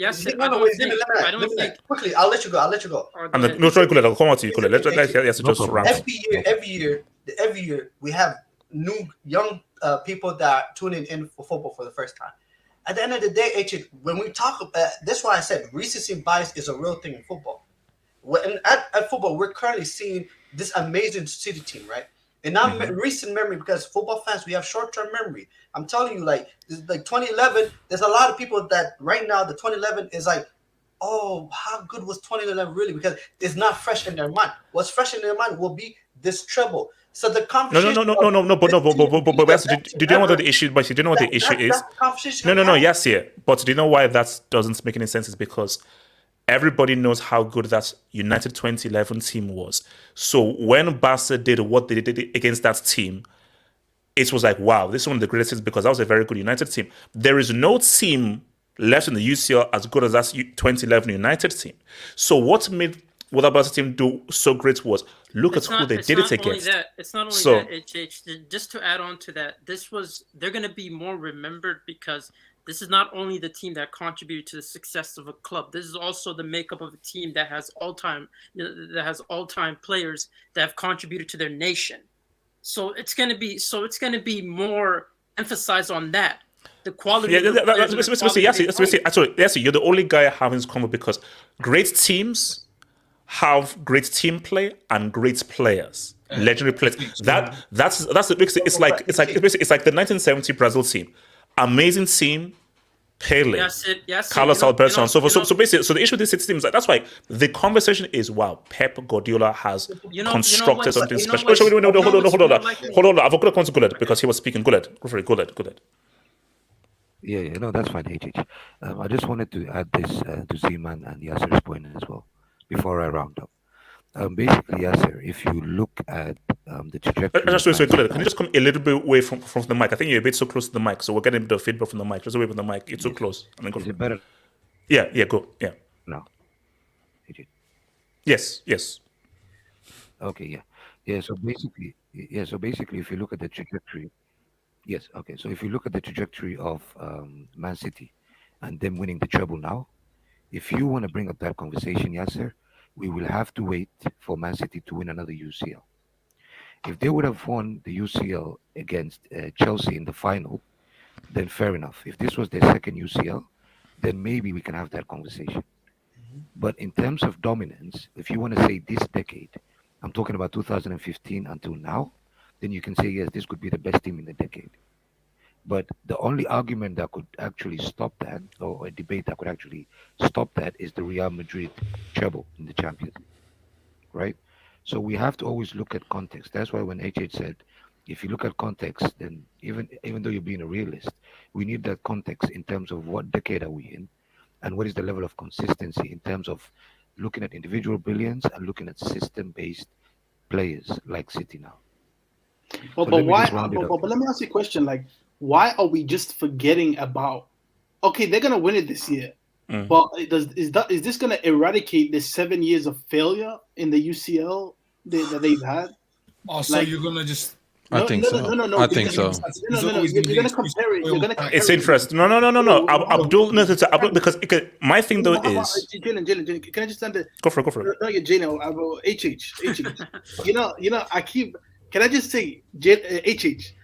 I don't think. Quickly, I'll let you go. And no, sorry, Kule, I'll come on to you, Kule. Let's just round. Every year, we have new young people that tune in for football for the first time. At the end of the day, when we talk about, that's why I said recency bias is a real thing in football. At football, we're currently seeing this amazing City team, right? And not recent memory, because football fans, we have short-term memory. I'm telling you, like 2011, there's a lot of people that right now, the 2011 is like, oh, how good was 2011 really? Because it's not fresh in their mind. What's fresh in their mind will be this treble. So the conversation. But do you know what the issue? But do you know what the issue is? But do you know why that doesn't make any sense? Is because everybody knows how good that United 2011 team was. So when Barca did what they did against that team, it was like, wow, this is one of the greatest things because that was a very good United team. There is no team left in the UCL as good as that 2011 United team. So what made that Barca team do so great was look at who they did it against. It's not only that, just to add on to that, they're going to be more remembered because this is not only the team that contributed to the success of a club. This is also the makeup of a team that has all-time players that have contributed to their nation. So it's going to be more emphasized on that. The quality. Yes, you're the only guy having this convo because great teams have great team play and great players, legendary players. That's the big. It's like the 1970 Brazil team. Amazing team, Pele, Carlos Alberto, and so forth. So basically, the issue with this team is that that's why the conversation is, wow, Pep Guardiola has constructed something special. Hold on. I've got to come to Guled because he was speaking. Guled. Yeah, that's fine, HH. I just wanted to add this to Zeman and Yasser's point as well before I round up. Basically, yes, sir. If you look at the trajectory, Just of wait, Man can you just come a little bit away from the mic? I think you're a bit so close to the mic, so we're getting a bit of feedback from the mic. Just away from the mic. You're too Yes. close. And then go Is for it better Yeah, go. Yeah. now? AJ? Yes. Okay, yeah, yeah. So basically, if you look at the trajectory, yes, okay. So if you look at the trajectory of Man City and them winning the treble now, if you want to bring up that conversation, Yasser, we will have to wait for Man City to win another UCL. If they would have won the UCL against Chelsea in the final, then fair enough. If this was their second UCL, then maybe we can have that conversation. But in terms of dominance, if you want to say this decade, I'm talking about 2015 until now, then you can say, yes, this could be the best team in the decade. But the only argument that could actually stop that, or a debate that could actually stop that, is the Real Madrid treble in the Champions League, right? So we have to always look at context. That's why when HH said, if you look at context, then even though you're being a realist, we need that context in terms of what decade are we in, and what is the level of consistency in terms of looking at individual brilliance and looking at system-based players like City now. But, So but let me why? just round it But up. let me ask you a question. Like, why are we just forgetting about? Okay, they're gonna win it this year, but is this gonna eradicate the 7 years of failure in the UCL that they've had? Oh, so Like- you're gonna just I think so. I think so. No. You're gonna compare it. You're gonna. Compare It's it. interesting. No. Abdul, no, my thing though is Jalen, can I just stand there? go for it. No, you're Jalen. I will HH. you know. I keep. Can I just say HH?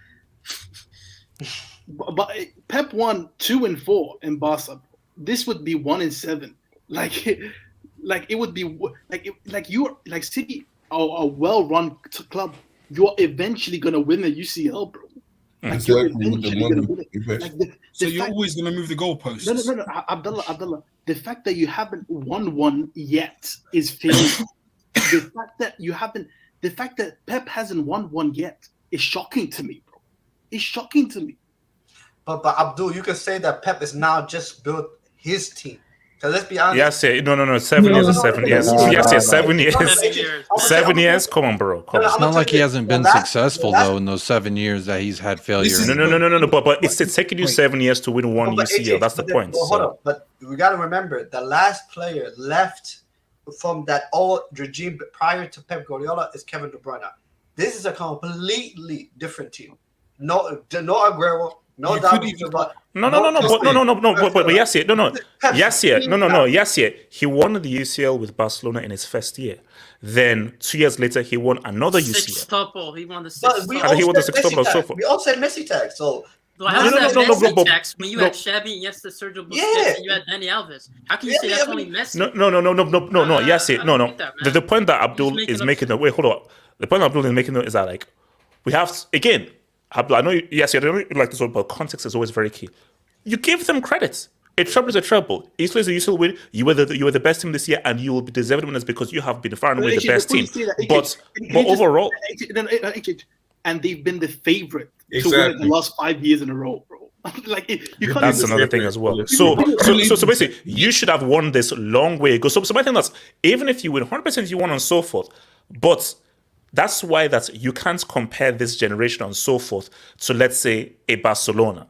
But Pep won 2 and 4 in Barca. This would be 1 and 7. Like it would be like City are a well-run club. You're eventually gonna win the UCL, bro. Like you're Exactly, with the eventually gonna win money. it. Like so you're always gonna move the goalposts. No, Abdullah. The fact that you haven't won one yet is failure. The fact that Pep hasn't won one yet is shocking to me, bro. It's shocking to me. But Abdul, you can say that Pep is now just built his team. Because let's be honest. No. 7 years is 7 years. Yes, 7 years. 7 years. Come on, bro. Come on. It's not like he hasn't been successful though in those 7 years that he's had failure. No. But it's taking you 7 years to win one UCL. That's the point. Hold on. But we got to remember the last player left from that old regime prior to Pep Guardiola is Kevin De Bruyne. This is a completely different team. No Aguero. No, but Yassir. He won the UCL with Barcelona in his first year. Then 2 years later, he won another UCL. Sextuple. He won the sextuple. And he won the sextuple and so forth. We all said Messi tag. So how is that Messi tax when you had Xavi, Iniesta, Sergio Busquets, and you had Dani Alves? How can you say that's only Messi? No. Yassir, no. The point that Abdul is making. Wait, hold on. The point Abdul is making is that like we have again. Abdul, I know I don't like this one, but context is always very key. You give them credit. A treble is a treble. East you still win. You were the best team this year, and you will be deserving winners because you have been far and away the best team. But overall, and they've been the favorite to win it the last 5 years in a row, bro. Like you can't. That's another thing as well. So basically, you should have won this long way ago. So my thing is, even if you win 100%, you won and so forth, but. That's why you can't compare this generation and so forth to, let's say, a Barcelona,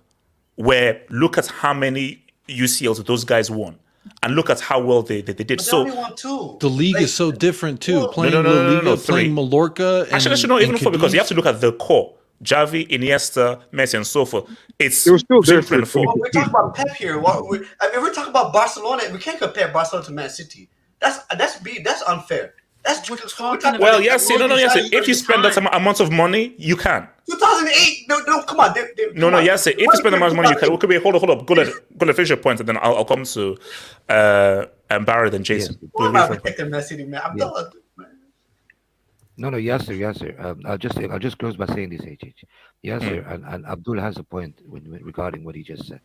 where look at how many UCLs those guys won, and look at how well they did. But they only won 2. The league is so different too. Playing La Liga, playing Mallorca, and actually, no, even 4 because you have to look at the core: Xavi, Iniesta, Messi, and so forth. It's still different. We're talking about Pep here. We're talking about Barcelona. We can't compare Barcelona to Man City. That's unfair. Well, yes. If you spend that amount of money, you can. 2008. No, come on. Yes. If you spend that amount of money, you can. Okay, hold up. Go let finish your point, and then I'll come to Barry then Jason. What about protecting Man City, man? No, yes, sir. I'll just close by saying this, HH. Yes, sir. And Abdul has a point regarding what he just said.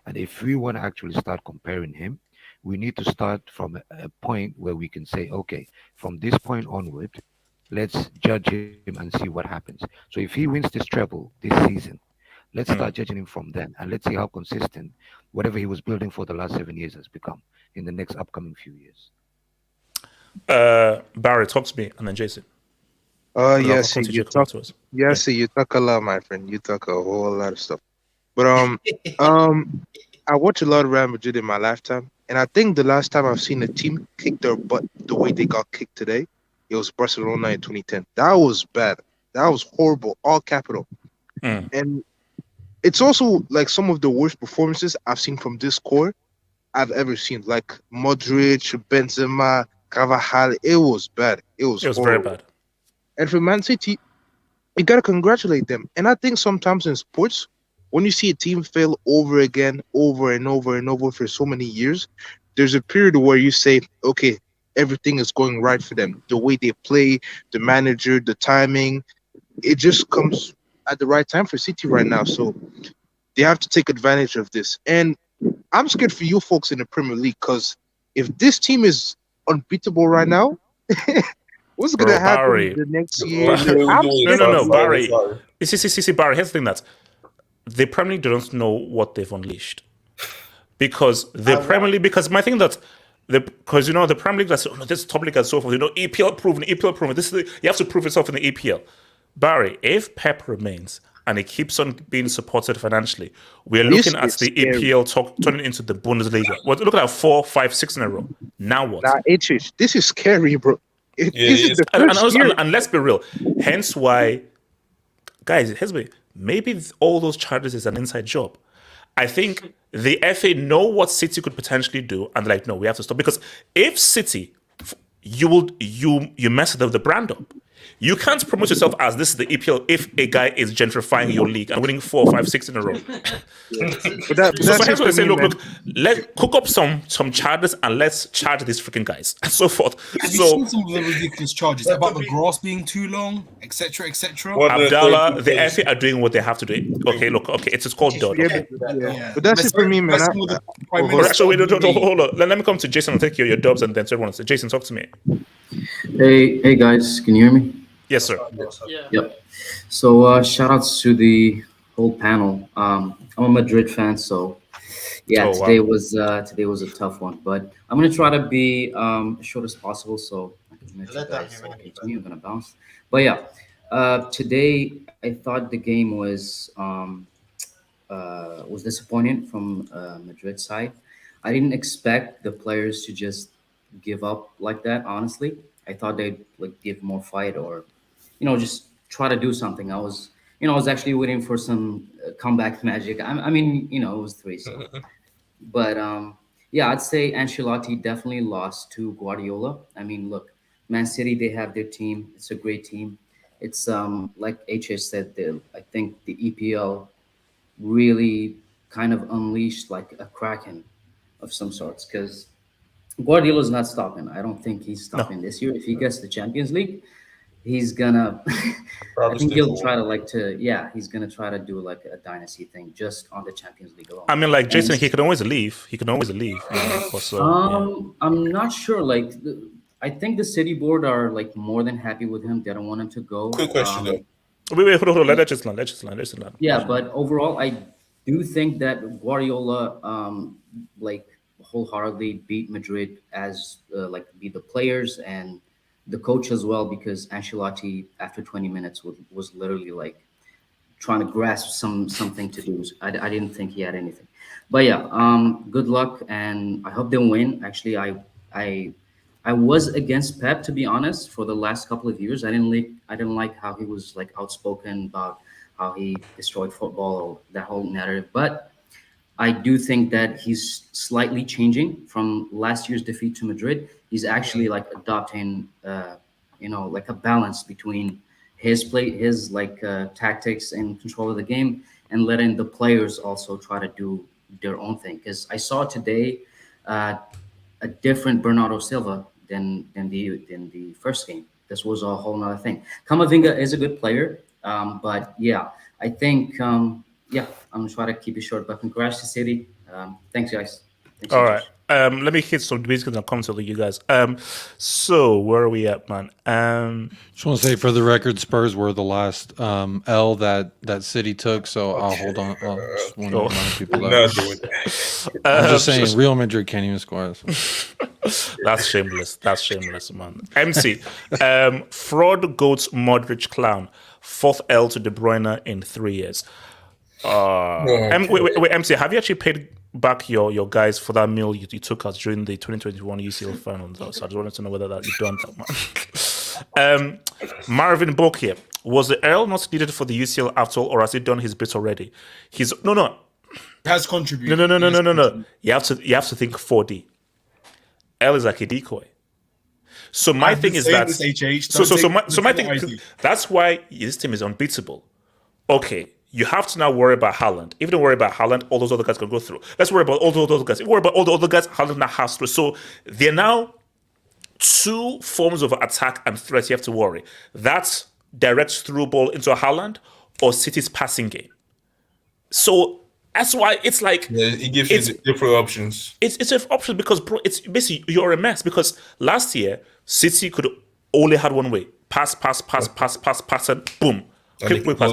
And if we want to actually start comparing him, we need to start from a point where we can say, okay, from this point onward, let's judge him and see what happens. So if he wins this treble this season, let's start judging him from then, and let's see how consistent whatever he was building for the last 7 years has become in the next upcoming few years. Barry, talk to me, and then Jason. And then I'll Yes, come to you Jacob talk. afterwards. Yes, you talk a lot, my friend. You talk a whole lot of stuff. But I watch a lot of Real Madrid in my lifetime, and I think the last time I've seen a team kick their butt the way they got kicked today, it was Barcelona in 2010. That was bad. That was horrible. All capital. And it's also like some of the worst performances I've seen from this core I've ever seen. Like Modric, Benzema, Carvajal. It was bad. It was very horrible. bad. And for Man City, you gotta congratulate them. And I think sometimes in sports, when you see a team fail over again, over and over and over for so many years, there's a period where you say, okay, everything is going right for them. The way they play, the manager, the timing, it just comes at the right time for City right now. So they have to take advantage of this. And I'm scared for you folks in the Premier League, because if this team is unbeatable right now, what's going to happen Barry. the next year? No, Barry. See, Barry, here's the thing that the Premier League don't know what they've unleashed. Because the Premier League, because my thing that, because the Premier League, that's, this top league and so forth, EPL proven. This is you have to prove yourself in the EPL. Barry, if Pep remains and he keeps on being supported financially, we're looking at the EPL turning into the Bundesliga. Look at 4, 5, 6 in a row. Now what? This is scary, bro. And let's be real. Hence why, guys, maybe all those charges is an inside job. I think the FA know what City could potentially do, and they're like, no, we have to stop. Because if City, you mess the brand up. You can't promote yourself as this is the EPL if a guy is gentrifying your league and winning 4, 5, 6 in a row. So hence I say, look, let's cook up some charges and let's charge these freaking guys and so forth. Have you seen some of the ridiculous charges about the grass being too long, etc., etc.? Abdallah, the FA are doing what they have to do. Okay, it's called Dodd. But that's it for me, man. Actually, wait, hold on. Let me come to Jason and take your dubs, and then everyone else. Jason, talk to me. Hey guys, can you hear me? Yes, sir. Yep. So shout outs to the whole panel. I'm a Madrid fan, so today was a tough one. But I'm gonna try to be as short as possible, so I can let you guys continue. I'm gonna bounce. But today I thought the game was disappointing from Madrid side. I didn't expect the players to just give up like that. Honestly, I thought they'd give more fight or just try to do something. I was actually waiting for some comeback magic. I mean it was 3, so but I'd say Ancelotti definitely lost to Guardiola. I mean, look, Man City, they have their team. It's a great team. It's like HH said, I think the EPL really kind of unleashed like a kraken of some sorts, because Guardiola's not stopping. I don't think he's stopping this year. If he gets the Champions League, he's gonna I think he'll try to he's gonna try to do like a dynasty thing just on the Champions League alone. I mean, like Jason, he can always leave. I'm not sure. I think the City board are more than happy with him. They don't want him to go. Quick question though. Wait, hold on. Let's just land. Yeah, but overall, I do think that Guardiola wholeheartedly beat Madrid as beat the players and the coach as well, because Ancelotti after 20 minutes was literally trying to grasp something to do. I didn't think he had anything, but good luck, and I hope they win. Actually, I was against Pep, to be honest, for the last couple of years. I didn't like how he was outspoken about how he destroyed football or that whole narrative, but I do think that he's slightly changing from last year's defeat to Madrid. He's actually adopting, a balance between his play, his tactics and control of the game, and letting the players also try to do their own thing. Because I saw today a different Bernardo Silva than the first game. This was a whole nother thing. Camavinga is a good player, but I think. I'm gonna try to keep it short, but congrats to City. Thanks, guys. All right. Let me hit some basically and come to you guys. So where are we at, man? Just want to say for the record, Spurs were the last L that City took, so I'll hold on. Just want to remind people that. I'm just saying, Real Madrid can't even score us. That's shameless. That's shameless, man. MC, fraud goats Modric clown. 4th L to De Bruyne in 3 years. Wait, MC, have you actually paid back your guys for that meal you took us during the 2021 UCL Final? So I just wanted to know whether that you've done that, man. Marvin Book here. Was the Earl not needed for the UCL after all, or has he done his bit already? No. Has contributed. No. You have to think 4D. L is like a decoy. So my thing is that my thing. That's why this team is unbeatable. Okay, you have to now worry about Haaland. If you don't worry about Haaland, all those other guys can go through. Let's worry about all those other guys. If you worry about all the other guys, Haaland now has through. So they're now 2 forms of attack and threat you have to worry. That's direct through ball into Haaland or City's passing game. So that's why it's like it gives you different options. It's different options because, bro, it's basically you're a mess. Because last year City could only had one way: pass, and boom, quick pass.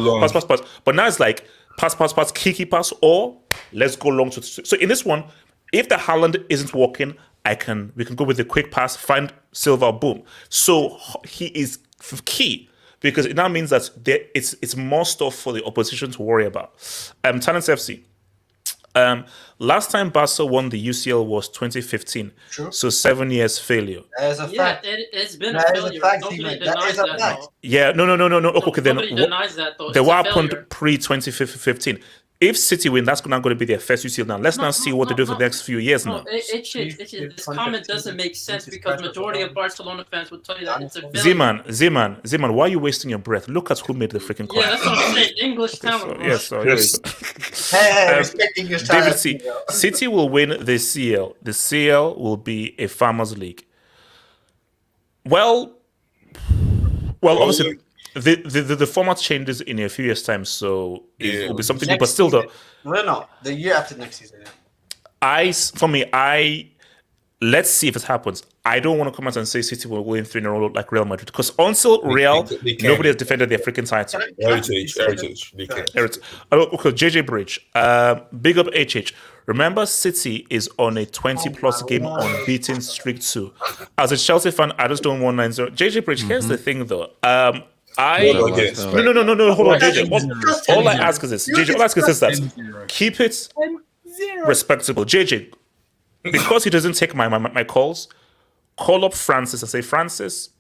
But now it's like pass, kiki pass, or let's go long. So in this one, if the Haaland isn't working, we can go with the quick pass, find Silva, boom. So he is key. Because it now means that it's more stuff for the opposition to worry about. Talents FC. Last time Barca won the UCL was 2015. True. So 7 years failure. That is a fact. It's been a failure. Nobody denies that, though. Yeah, no. Okay, then Nobody denies that, though. Then what happened pre-2015? If City win, that's not going to be their first UCL now. Let's now see what they do for the next few years now. This comment doesn't make sense because majority of Barcelona fans would tell you that it's a failure. Ziman, why are you wasting your breath? Look at who made the freaking comment. Yeah, that's what I'm saying. English town. Yes, here we go. Hey, respect English town. David C. City will win the CL. The CL will be a Farmers League. Well, obviously, the format changes in a few years' time, so it will be something new. But still, though, no, the year after next season. Let's see if it happens. I don't want to come out and say City will win 3 in a row like Real Madrid because until Real, nobody has defended their freaking title. Heritage. They can't. Okay, JJ Bridge. Big up HH. Remember, City is on a 20-plus game unbeaten streak too. As a Chelsea fan, I just don't want 9-0. JJ Bridge. Here's the thing, though. No. Hold on, JJ. All I ask is this. JJ, all I ask is this: that keep it respectable. JJ, because he doesn't take my calls, call up Francis and say, Francis,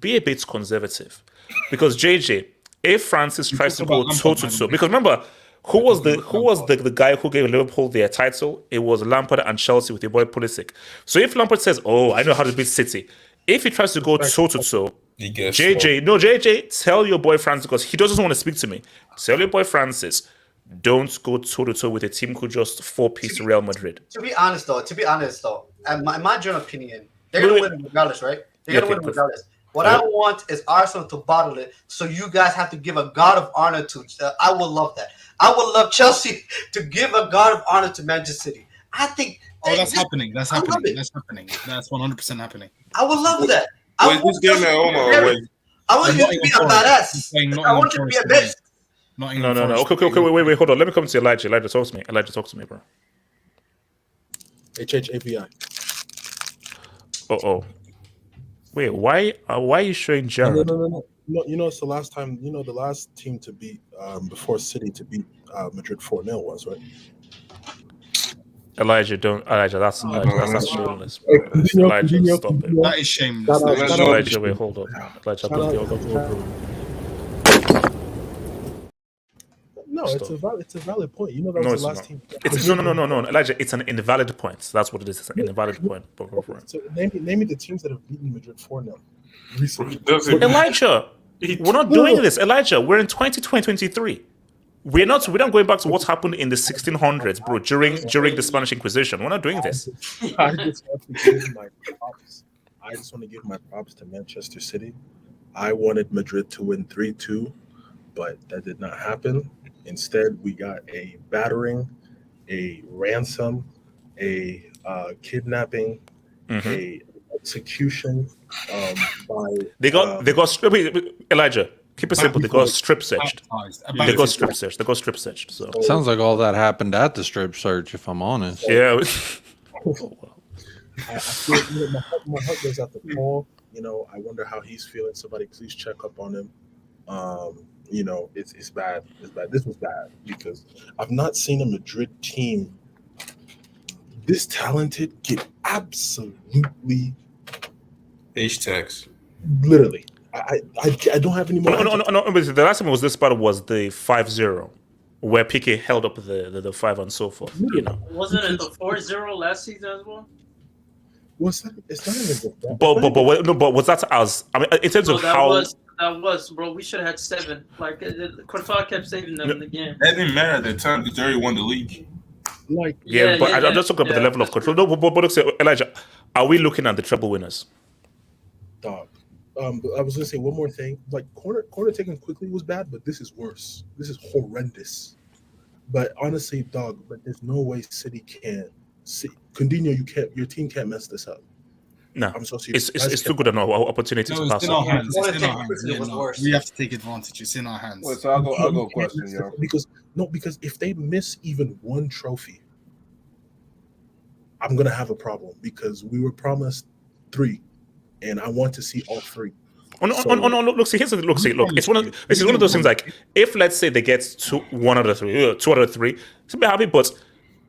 be a bit conservative. Because JJ, if Francis tries to go toe-to-toe, because remember, who was the guy who gave Liverpool their title? It was Lampard and Chelsea with your boy Pulisic. So if Lampard says, "Oh, I know how to beat City," if he tries to go toe-to-toe, JJ, tell your boy Francis, because he doesn't want to speak to me. Tell your boy Francis, don't go toe-to-toe with a team who just 4-piece Real Madrid. To be honest though, in my general opinion, they're going to win regardless, right? They're going to win regardless. What I want is Arsenal to bottle it, so you guys have to give a God of honor to. I would love that. I would love Chelsea to give a God of honor to Manchester City. I think. That's happening. That's 100% happening. I would love that. I want you to be a badass. I want you to be a bitch. No. Okay, wait, hold on. Let me come to Elijah. Elijah, talk to me, bro. HHAPI. Wait, why are you showing Jared? No. It's the last time. The last team to beat before City to beat Madrid 4-0 was, right? Elijah, that's shameless. Elijah, stop it. That is shameless. Elijah, wait, hold on. Elijah, No, it's a valid point. That was the last team. No, Elijah, it's an invalid point. That's what it is. It's an invalid point. So name me the teams that have beaten Madrid 4-0 recently. Elijah, we're not doing this. Elijah, we're in 2023. We're not going back to what happened in the 1600s, bro, during the Spanish Inquisition. We're not doing this. I just want to give my props to Manchester City. I wanted Madrid to win 3-2, but that did not happen. Instead, we got a battering, a ransom, a kidnapping, a execution by. They got Elijah. Keep it simple. They got strip searched. They got strip searched. So sounds like all that happened at the strip search. If I'm honest. Yeah. I feel my heart goes out to Paul. I wonder how he's feeling. Somebody please check up on him. It's bad. It's bad. This was bad because I've not seen a Madrid team this talented get absolutely H-tags. literally. I don't have any more. No. But the last time it was this battle was the 5-0, where Piqué held up the 5 and so forth. Wasn't it the 4-0 last season as well? What's that? It's not even just that. But was that as? I mean, in terms of how that was, bro. We should have had 7. Like Courtois kept saving them in the game. That didn't matter at the time because they already won the league. Like I'm just talking about the level of control. No, but Elijah, are we looking at the treble winners? Dog. I was gonna say one more thing. Like corner taken quickly was bad, but this is worse. This is horrendous. But honestly, dog, but there's no way City can. Coutinho, you can't. Your team can't mess this up. No, I'm so serious. It's too good an opportunity to pass. It's in our hands. It's in our hands. We have to take advantage. It's in our hands. Well, so I'll go question, yo. Because if they miss even one trophy, I'm gonna have a problem because we were promised 3, and I want to see all 3. No. Look, see, it's one of those things. Like, if let's say they get 2 out of 3, so be happy, but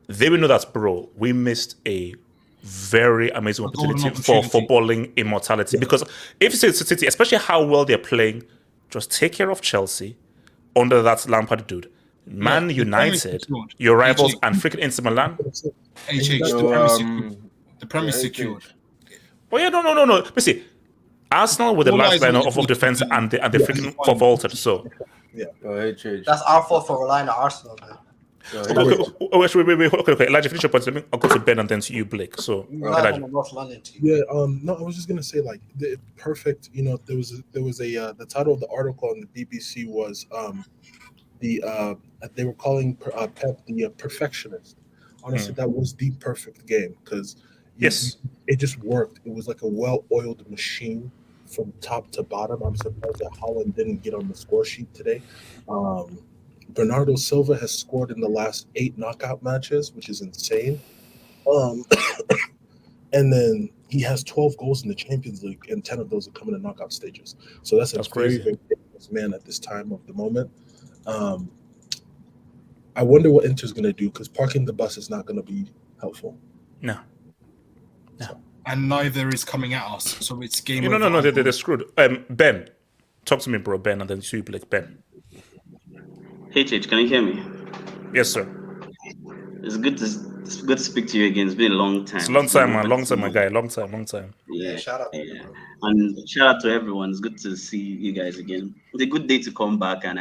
they will know that, bro, we missed a very amazing opportunity for footballing immortality. Yeah. Because if you say City, especially how well they're playing, just take care of Chelsea under that Lampard dude. Man United, your rivals, and freaking Inter Milan. The premise secured. Oh yeah, no. But see, Arsenal with the last line of defense and the freaking vaulted. So yeah, that's our fault for relying on Arsenal, man. Okay. Elijah, finish your points. I'll go to Ben and then to you, Blake. So, North London team. Yeah. No, I was just gonna say like perfect. There was a the title of the article on the BBC was they were calling Pep the perfectionist. Honestly, that was the perfect game because it just worked. It was like a well-oiled machine from top to bottom. I'm surprised that Holland didn't get on the score sheet today. Bernardo Silva has scored in the last 8 knockout matches, which is insane. And then he has 12 goals in the Champions League, and 10 of those are coming in knockout stages. So that's very, very dangerous man at this time of the moment. I wonder what Inter's going to do because parking the bus is not going to be helpful. No. And neither is coming at us, so it's game over. No, they're screwed. Ben, talk to me, bro. Ben, and then to you, Blake. Ben. Hey, Chich, can you hear me? Yes, sir. It's good to speak to you again. It's been a long time. It's a long time, man. Long time, my guy. Long time. Yeah, shout out. Yeah. And shout out to everyone. It's good to see you guys again. It's a good day to come back, and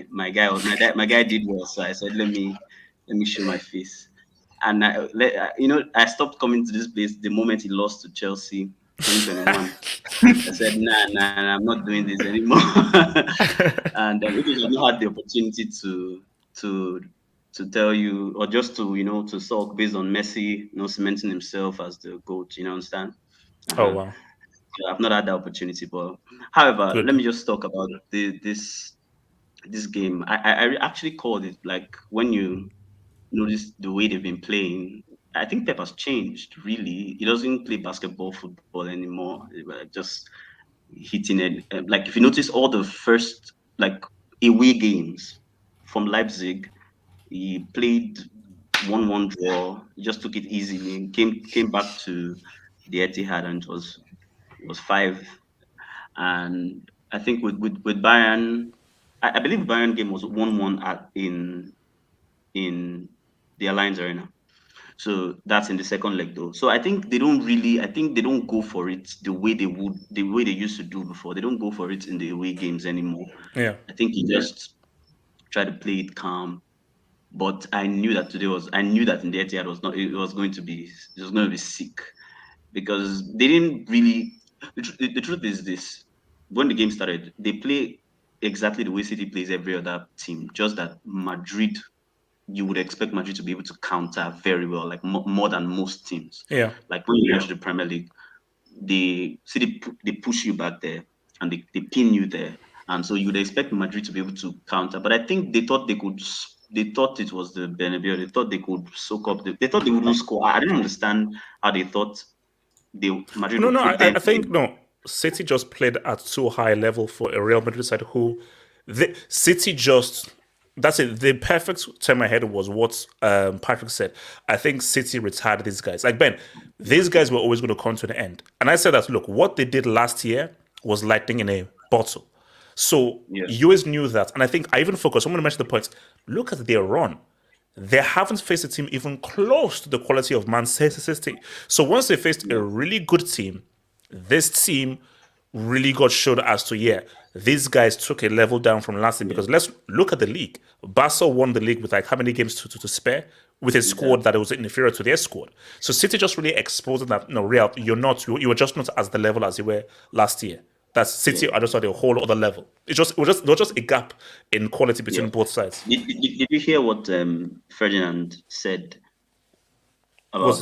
my guy did well, so I said let me show my face. And I stopped coming to this place the moment he lost to Chelsea. 2021. I said, nah, I'm not doing this anymore. And because I not had the opportunity to tell you, or just to talk based on Messi, cementing himself as the GOAT, understand? Oh wow. So I've not had that opportunity, but however, let me just talk about this game. I actually called it, like, when you notice the way they've been playing. I think Pep has changed, really. He doesn't play football anymore. Just hitting it. Like, if you notice all the first, away games from Leipzig, he played 1-1 draw. He just took it easily and came back to the Etihad, and it was 5. And I think with Bayern, I believe Bayern game was 1-1 in the Allianz Arena. So that's in the second leg, though. So I think they don't go for it the way they used to do before. They don't go for it in the away games anymore. Yeah. I think he just tried to play it calm. But I knew that in the Etihad it was going to be sick, because they didn't really. The truth is this: when the game started, they play exactly the way City plays every other team. Just that Madrid. You would expect Madrid to be able to counter very well, like more than most teams. Yeah. Like when you watch the Premier League, they push you back there and they pin you there, and so you would expect Madrid to be able to counter. But I think they thought they could they thought it was the Bernabeu. They thought they could soak up. They thought they wouldn't score. I didn't understand how they thought Madrid would put them. I think no. City just played at too high level for a Real Madrid side City just. That's it. The perfect term I had was what Patrick said. I think City retired these guys. Like, Ben, these guys were always going to come to an end. And I said that, look, what they did last year was lightning in a bottle. So you always knew that. And I think I even focused, I'm going to mention the points. Look at their run. They haven't faced a team even close to the quality of Man City. So once they faced a really good team, this team really got showed as to, these guys took a level down from last year because let's look at the league. Barca won the league with like how many games to spare with a squad that was inferior to their squad. So City just really exposed that, no, Real, you were just not as the level as you were last year. That's City are just at a whole other level. There was just a gap in quality between both sides. Did you hear what Ferdinand said about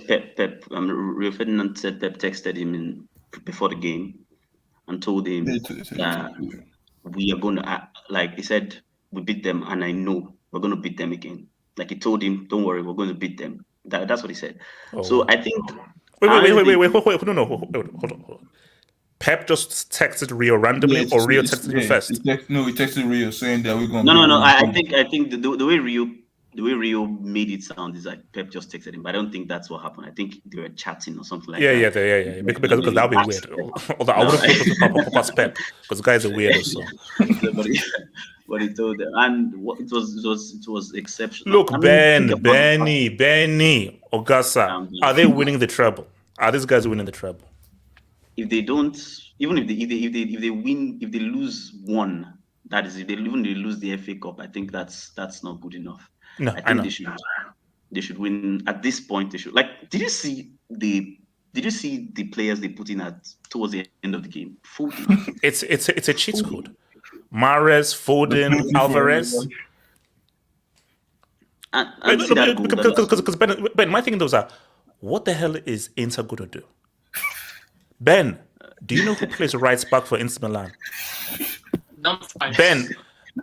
Pep? Rio Ferdinand said Pep texted him before the game and told him that we are going to, he said, we beat them and I know we're going to beat them again. Like he told him, don't worry, we're going to beat them. That's what he said. Oh. So I think... Wait, no, hold on. Pep just texted Rio randomly, or Rio texted him first? He texted Rio saying that we're going to... No. I think the way Rio made it sound is like Pep just texted him, but I don't think that's what happened. I think they were chatting or something like that. Yeah. Because that would be weird. Although I wouldn't put past Pep because guys are weird also. But he told them, and it was exceptional. Look, Benny, Ogasa, are they winning the treble? Are these guys winning the treble? If they don't, even if they win, if they lose one, that is, if they lose the FA Cup, I think that's not good enough. No, I think they should win at this point. They should did you see the players they put in towards the end of the game? Foden. It's a cheat code. Mahrez, Foden, Alvarez. Because Ben, my thing was what the hell is Inter going to do? Ben, do you know who plays right back for Inter Milan?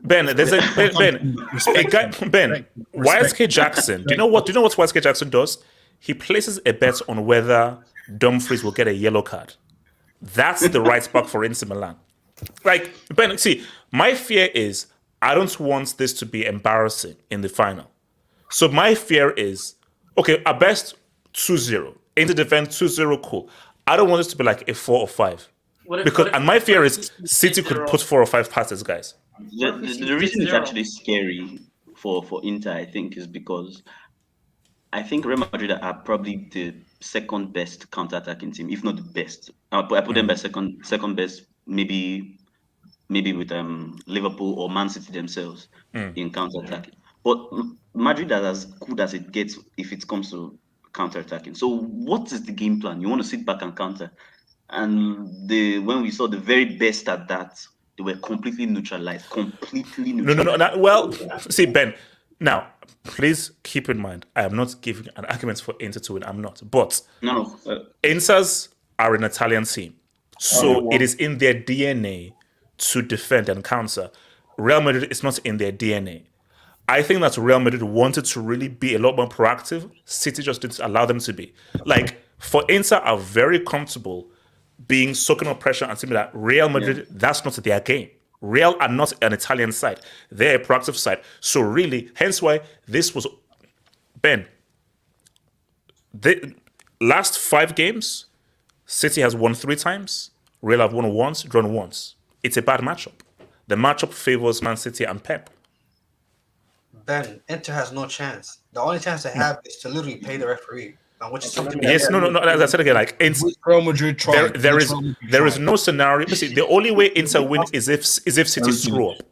Ben, there's a guy. Ben, YSK Jackson. Do you know what YSK Jackson does? He places a bet on whether Dumfries will get a yellow card. That's the right back for Inter Milan. Like, Ben, see, my fear is I don't want this to be embarrassing in the final. So my fear is, okay, at best 2-0. Inter defend 2-0, cool. I don't want this to be like a 4 or 5. And my fear is City could put 4 or 5 passes, guys. The reason it's actually scary for Inter, I think, is because I think Real Madrid are probably the second best counter-attacking team, if not the best. I put them by second best, maybe with Liverpool or Man City themselves in counter-attacking. But Madrid are as good as it gets if it comes to counter-attacking. So what is the game plan? You want to sit back and counter. And when we saw the very best at that, they were completely neutralized. No. Well, see, Ben, now, please keep in mind, I am not giving an argument for Inter to win. I'm not. But Inters are an Italian team. So it is in their DNA to defend and counter. Real Madrid is not in their DNA. I think that Real Madrid wanted to really be a lot more proactive. City just didn't allow them to be. Like, for Inter are very comfortable being soaking up pressure and saying that Real Madrid, that's not their game. Real are not an Italian side. They're a proactive side. So really, hence why this was... Ben, the last 5 games, City has won 3 times. Real have won once, drawn once. It's a bad matchup. The matchup favors Man City and Pep. Ben, Inter has no chance. The only chance they have is to literally pay the referee. Which is something yes, no. As I said again, like Real Madrid there is no scenario. See, the only way Inter win is if City screw up,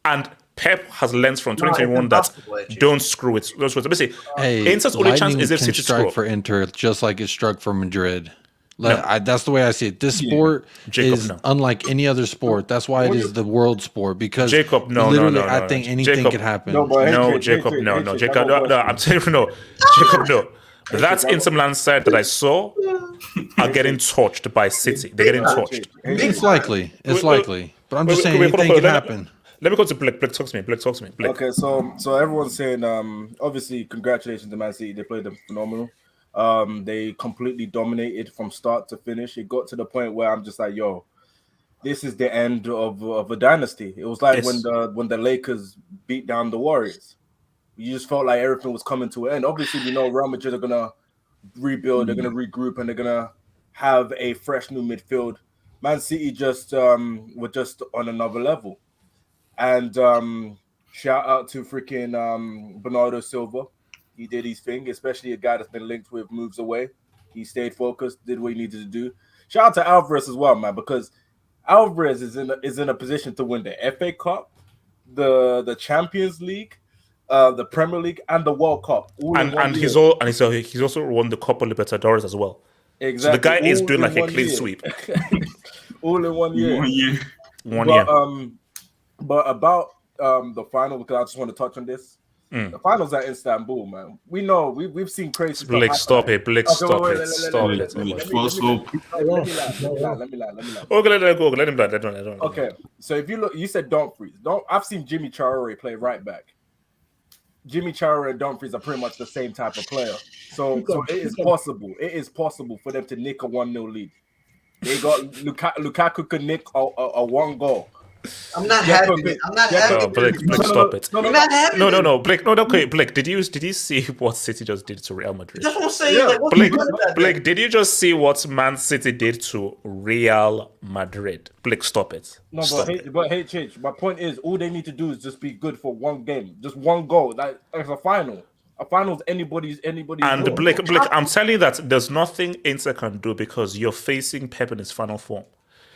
and Pep has learned from 2021 that don't screw it. Basically, Inter's only chance is if City screw up. For Inter, just like it struck for Madrid. That's the way I see it. This sport is unlike any other sport. That's why it is the world sport. Because I think anything could happen. Jacob, no. I'm telling you, no. Jacob, no. That's Inter Milan side that I saw are getting torched by City. They're getting torched. It's likely. But I'm just saying anything can happen. Let me go to Blake. Blake, talk to me. Blake. Okay, so everyone's saying, obviously, congratulations to Man City. They played them phenomenal. They completely dominated from start to finish. It got to the point where I'm just like, yo, this is the end of a dynasty. It was like when the Lakers beat down the Warriors. You just felt like everything was coming to an end. Obviously, we know Real Madrid are gonna rebuild, they're gonna regroup, and they're gonna have a fresh new midfield. Man City just were just on another level. And shout out to freaking Bernardo Silva. He did his thing, especially a guy that's been linked with moves away. He stayed focused, did what he needed to do. Shout out to Alvarez as well, man, because Alvarez is in a position to win the FA Cup, the Champions League, the Premier League, and the World Cup. He's also won the Copa Libertadores as well. Exactly. So the guy is doing like a clean year. sweep. All in 1 year. One year. But about the final, because I just want to touch on this. The finals at Istanbul, man. We know we've seen crazy stuff. Blake, stop it. Blake, stop it. Stop it. Let me lie. Okay, let him go. Let him lie. Okay, so if you look, you said Dumfries. I've seen Jimmy Traore play right back. Jimmy Traore and Dumfries are pretty much the same type of player. So it is possible. It is possible for them to nick a 1-0 lead. They got Lukaku could nick a 1 goal. I'm not having it. I'm not having it. Blake, stop it. I'm not having it. No, Blake. No, okay, Blake. Did you see what City just did to Real Madrid? That's what I'm saying. Like, Blake, did you just see what Man City did to Real Madrid? Blake, stop it. No, but HH, my point is, all they need to do is just be good for one game, just 1 goal. Like it's a final. A final is anybody's. And goal. Blake, I'm telling you that there's nothing Inter can do because you're facing Pep in his final form.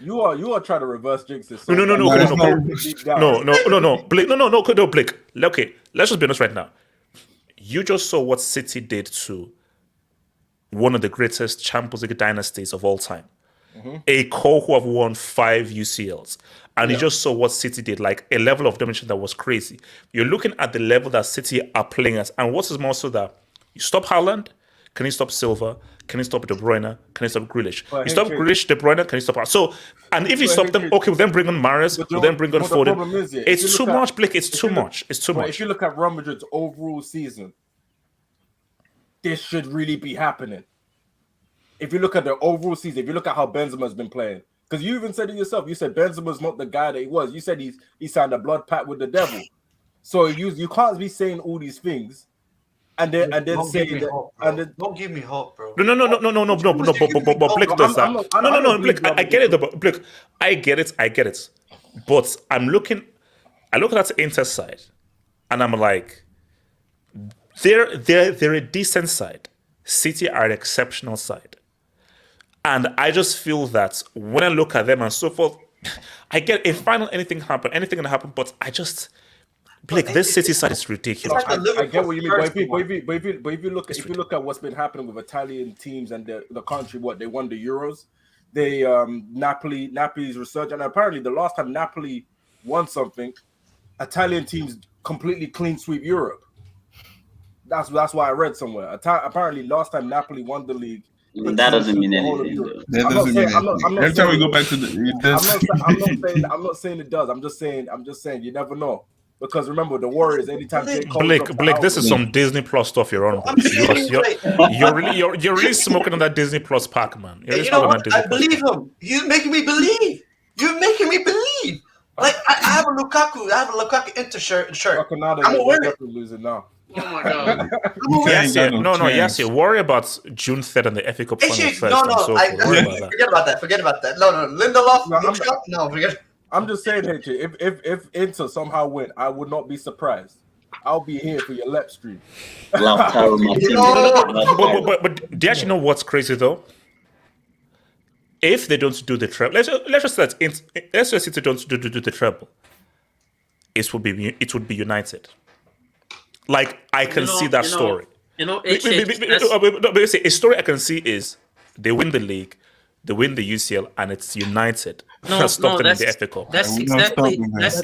You are trying to reverse jinx this. No, Blake. Okay, let's just be honest right now. You just saw what City did to one of the greatest Champions League dynasties of all time. A core who have won 5 UCLs. And you just saw what City did, like a level of domination that was crazy. You're looking at the level that City are playing at. And what is more so that you stop Haaland, can you stop Silva? Can you stop De Bruyne? Can you stop Grealish? You stop Grealish, De Bruyne, can you stop? So, and if you stop them, okay, we'll then bring on Mahrez, we'll then bring on Foden. It's too much, Blake. It's too much. It's too much. If you look at Real Madrid's overall season, this should really be happening. If you look at the overall season, if you look at how Benzema's been playing, because you even said it yourself, you said Benzema's not the guy that he was. You said he signed a blood pact with the devil. So you can't be saying all these things. And then saying that, don't give me hope, bro. No, but Blake does that. No, Blake, I get it, but Blake, I get it. But I look at that Inter side, and I'm like, they're a decent side. City are an exceptional side, and I just feel that when I look at them and so forth, I get if final anything can happen, but I just. Blake, this City side is ridiculous. I get what you mean, but if you look at what's been happening with Italian teams and the country, what they won the Euros, they Napoli's research, and apparently the last time Napoli won something, Italian teams completely clean sweep Europe. That's why I read somewhere. Apparently, last time Napoli won the league. That doesn't mean anything. That doesn't mean anything. Every time we go back to I'm not saying it does. I'm just saying you never know. Because remember, the Warriors, anytime they call Blake, this is some Disney Plus stuff you're on. You're really smoking on that Disney Plus pack, man. You know what? I believe him. You're making me believe. Like I have a Lukaku Inter shirt. I'm gonna wear it. Losing now. Oh my god. Yes, you worry about June 3rd and the FA Cup final first. Forget about that. No, Lindelof. Forget. I'm just saying, if Inter somehow win, I would not be surprised. I'll be here for your lap stream. But do you actually know what's crazy though? If they don't do the treble, let's just say City don't do the treble, it would be United. Like I can see that story. A story I can see is they win the league, they win the UCL, and it's United. That's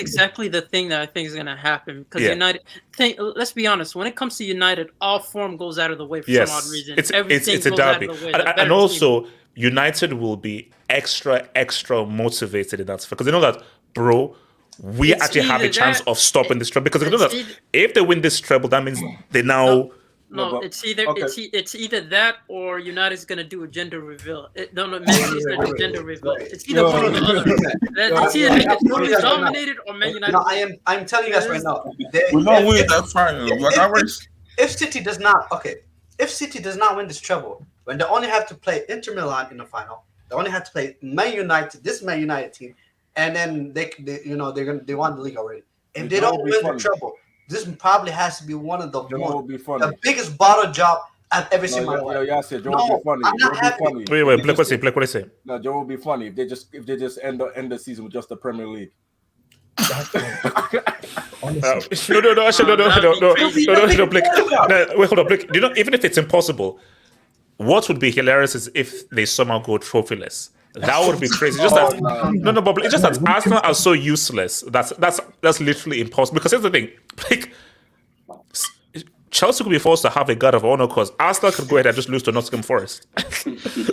exactly the thing that I think is going to happen because United. Let's be honest. When it comes to United, all form goes out of the way for some odd reason. Everything goes out of the way. And also, United will be extra motivated in that because they know that, bro, we It's actually have a either chance that- of stopping this treble. Because you know it's that either- if they win this treble, that means they now. No, it's either okay. it's either that or United's gonna do a gender reveal. Man City's gonna do a gender reveal. It's either one or the other. It's either they get totally dominated or Man United. No, I'm telling you guys right now. We're gonna win that final. Like I already If City does not win this treble, when they only have to play Inter Milan in the final, they only have to play Man United team, and then they won the league already. If they don't win the treble, this probably has to be one of the biggest bottle job I've ever seen in my life. Yeah, Joe will be funny. I'm not happy. Wait, Blake, what do you say? No, Joe will be funny if they just end the season with just the Premier League. No, Blake. No, wait, hold on, Blake. You know, even if it's impossible, what would be hilarious is if they somehow go trophyless. That would be crazy. Just that, but it's just that Arsenal are so useless. That's literally impossible. Because here's the thing, like, Chelsea could be forced to have a guard of honor because Arsenal could go ahead and just lose to Nottingham Forest.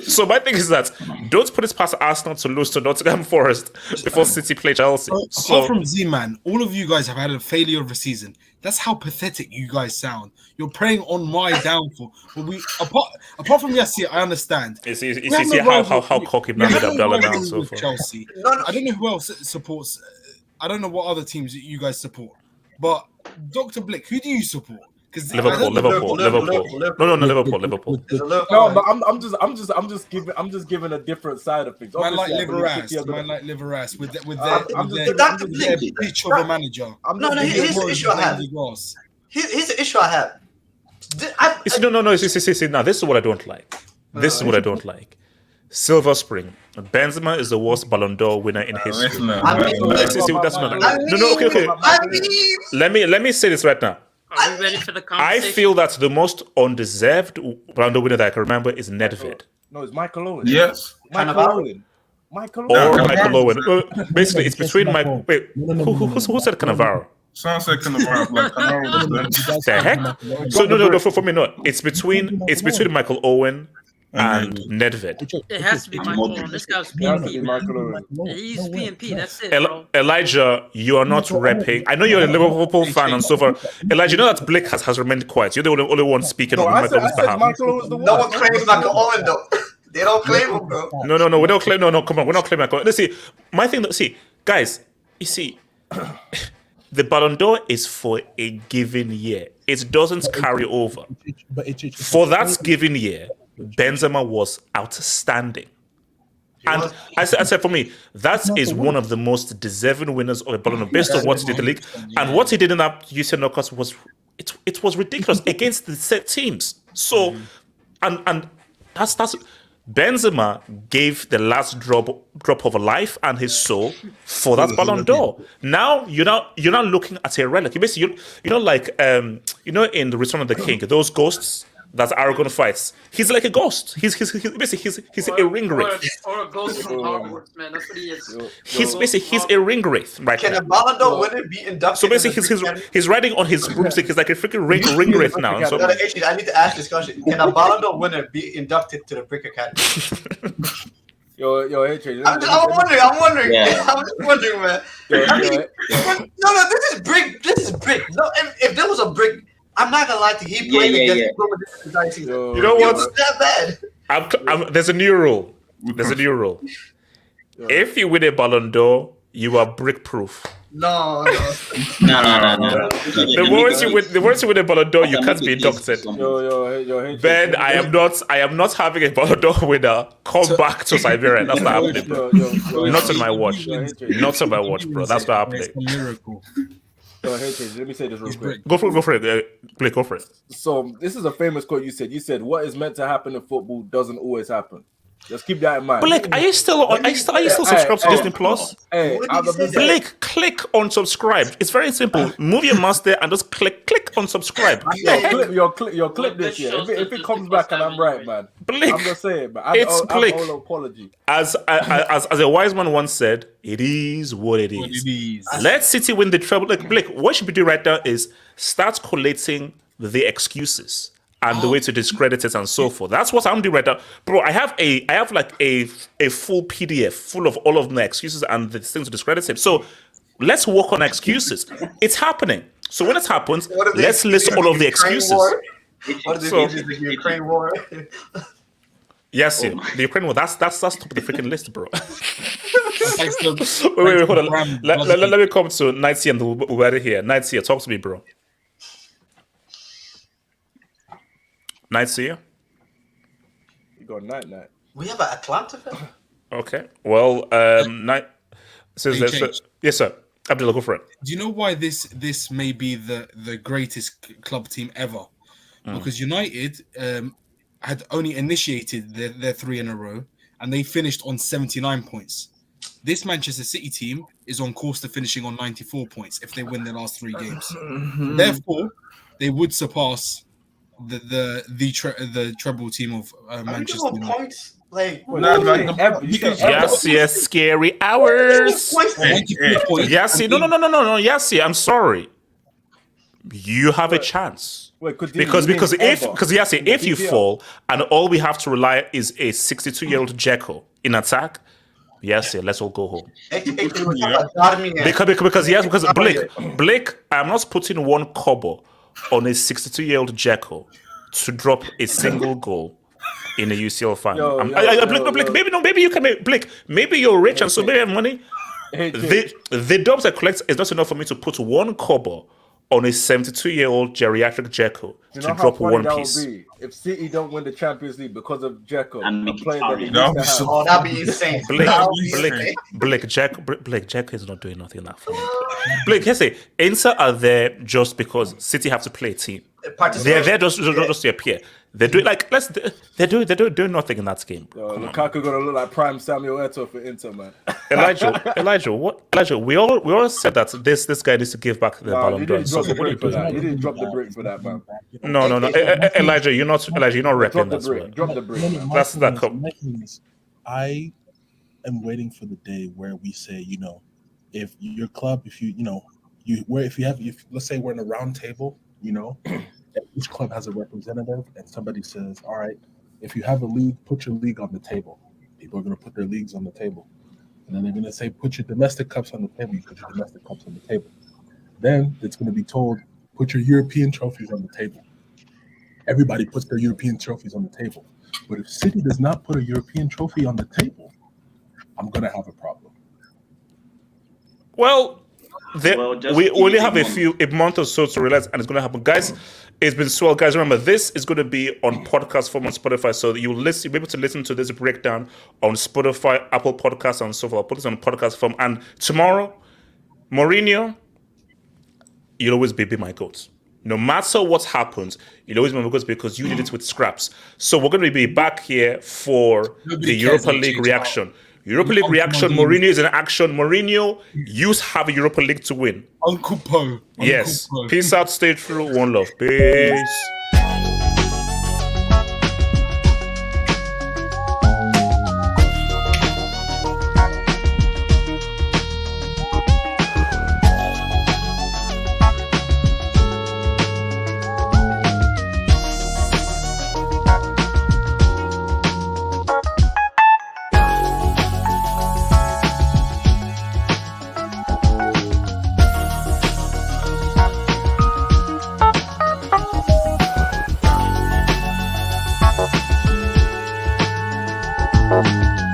So my thing is that don't put it past Arsenal to lose to Nottingham Forest before City play Chelsea. Apart from Z-Man, all of you guys have had a failure of a season. That's how pathetic you guys sound. You're preying on my downfall. But apart from Yassi, I understand. You see how cocky Mohamed Abdallah now and so forth. Chelsea. I don't know who else supports. I don't know what other teams that you guys support. But Dr. Blick, who do you support? Liverpool. No, Liverpool. No, but I'm just giving a different side of things. Man like liver ass with their bitch of a manager. Here's the issue I have. Here's the issue I have. See, now this is what I don't like. Silver Spring. Benzema is the worst Ballon d'Or winner in history. Okay. Let me say this right now. Are we ready for the I conversation? feel that the most undeserved Ballon d'Or winner that I can remember is Nedved. No, it's Michael Owen. Yes. Michael Owen. Or Michael Owen. Basically, it's between Michael. Wait, who said Cannavaro? Someone said Cannavaro. Like Cannavaro was The heck? So no. For me, no. It's between Michael Owen and Nedved. It has to be Michael Owen. This guy's PMP. He's PMP. That's it, bro. Elijah, you are not repping. I know you're a Liverpool fan and so forth. Elijah, you know that Blake has remained quiet. You're the only one speaking on Michael Owen's behalf. No one claims Michael Owen though. They don't claim him, bro. No, we don't claim. No, come on, we're not claiming Michael Owen. Let's see. My thing. See, guys, you see, the Ballon d'Or is for a given year. It doesn't carry over. For that given year, Benzema was outstanding. And I said for me, that is one of the most deserving winners of a Ballon d'Or based on what he did in the league. And what he did in that UCL knockouts was it was ridiculous against the set teams. So and that's Benzema gave the last drop of life and his soul for that Ballon d'Or. Now you're not looking at a relic. Basically, like in the Return of the King, those ghosts that arrogant fights. He's like a ghost. He's a ring wraith. Or a ghost from Hogwarts, man. That's what he is. He's a ring wraith right Can now. a Ballon d'Or winner be inducted? So basically, he's riding on his broomstick. He's like a freaking ring wraith now. So, Actually, I need to ask this question. Can a Ballon d'Or winner be inducted to the Brick Academy? Yo, HJ. I'm wondering. Yeah. I'm just wondering, man. No, this is brick. No, if there was a brick, I'm not gonna lie to you. He played against Roma this season. You know what? It was that bad. There's a new rule. If you win a Ballon d'Or, you are brick proof. No. The words you win a Ballon d'Or, you can't be inducted. Ben, I am not having a Ballon d'Or winner come back to Siberia. That's not happening, bro. Not on my watch. Not on my watch, bro. That's not happening. It's a miracle. Let me say this real quick. Go for it. Blake, go for it. So this is a famous quote you said. You said, "What is meant to happen in football doesn't always happen." Just keep that in mind. Blake, are you still subscribed to Disney Plus? Blake, click on subscribe. It's very simple. Move your mouse there and just click on subscribe. Your clip this year. If it comes back and I'm right, man. Blake, I'm just saying, man. It's Blake. I'm all apology. As a wise man once said, it is what it is. Let City win the treble. Like, Blake, what you should do right now is start collating the excuses and the way to discredit it and so forth. That's what I'm doing right now. Bro, I have like a full PDF full of all of my excuses and the things to discredit him. So Let's work on excuses. It's happening. So when it happens, let's list all of the excuses. What is So- the Ukraine war? Yes, yeah. The Ukraine war. That's top of the freaking list, bro. Thanks to- wait, hold on. Bram, Let me come to Nightsy and Uberi here. Nightsy, talk to me, bro. Nightsy. You got night. We have an Atlanta fan? Okay. Well, night. Says Hey, that. Chase. Yes, sir. Abdullah, go for it. Do you know why this may be the greatest club team ever? Because United had only initiated their 3 in a row, and they finished on 79 points. This Manchester City team is on course to finishing on 94 points if they win their last 3 games. Therefore, they would surpass the treble team of Manchester United. Points? Like, Yes, scary hours. Yes, no. Yes, I'm sorry. You have a chance. Wait, could Because ever? if you fall and all we have to rely is a 62-year-old Jekyll in attack, yes, let's all go home. Because Blake, I'm not putting one kobo on a 62-year-old Jekyll to drop a single goal in a UCL final. Blake, maybe you can make Blake. Maybe you're rich and so maybe you have money. The dubs I collect is not enough for me to put one kobo on a 72-year-old geriatric Jekyll You to know how drop funny one that piece. would be if City don't win the Champions League because of Jekyll. And a player that they Mkhitaryan. used That to would be have. so Oh, that'd be insane. Blake Jekyll is not doing nothing now for me. Blake, here's say Inter are there just because City have to play a team. They're there just to appear. They're doing they're doing nothing in that game. Lukaku gonna look like prime Samuel Eto'o for Inter, man. Elijah, we all said that this guy needs to give back the Ballon d'Or. So what are you doing? You didn't drop the brick for that, man. No. Elijah, you're not repping that. Drop the brick. That's that. I am waiting for the day where we say, if your club, if let's say we're in a round table, each club has a representative, and somebody says, all right, if you have a league, put your league on the table. People are going to put their leagues on the table. And then they're going to say, put your domestic cups on the table. You put your domestic cups on the table. Then it's going to be told, put your European trophies on the table. Everybody puts their European trophies on the table. But if City does not put a European trophy on the table, I'm going to have a problem. Well, we only have a month or so to realize, and it's going to happen, guys. It's been swell, guys. Remember, this is going to be on podcast form on Spotify, so you'll be able to listen to this breakdown on Spotify, Apple Podcasts, and so forth. I'll put this on podcast form. And tomorrow, Mourinho, you'll always be my goat. No matter what happens, you'll always be my goat because you did it with scraps. So we're going to be back here for the Europa League reaction. Europa League reaction. Mourinho is in action. Mourinho, you have a Europa League to win. Uncle Poe. Yes. Peace out. Stay true. One love. Peace. Thank you.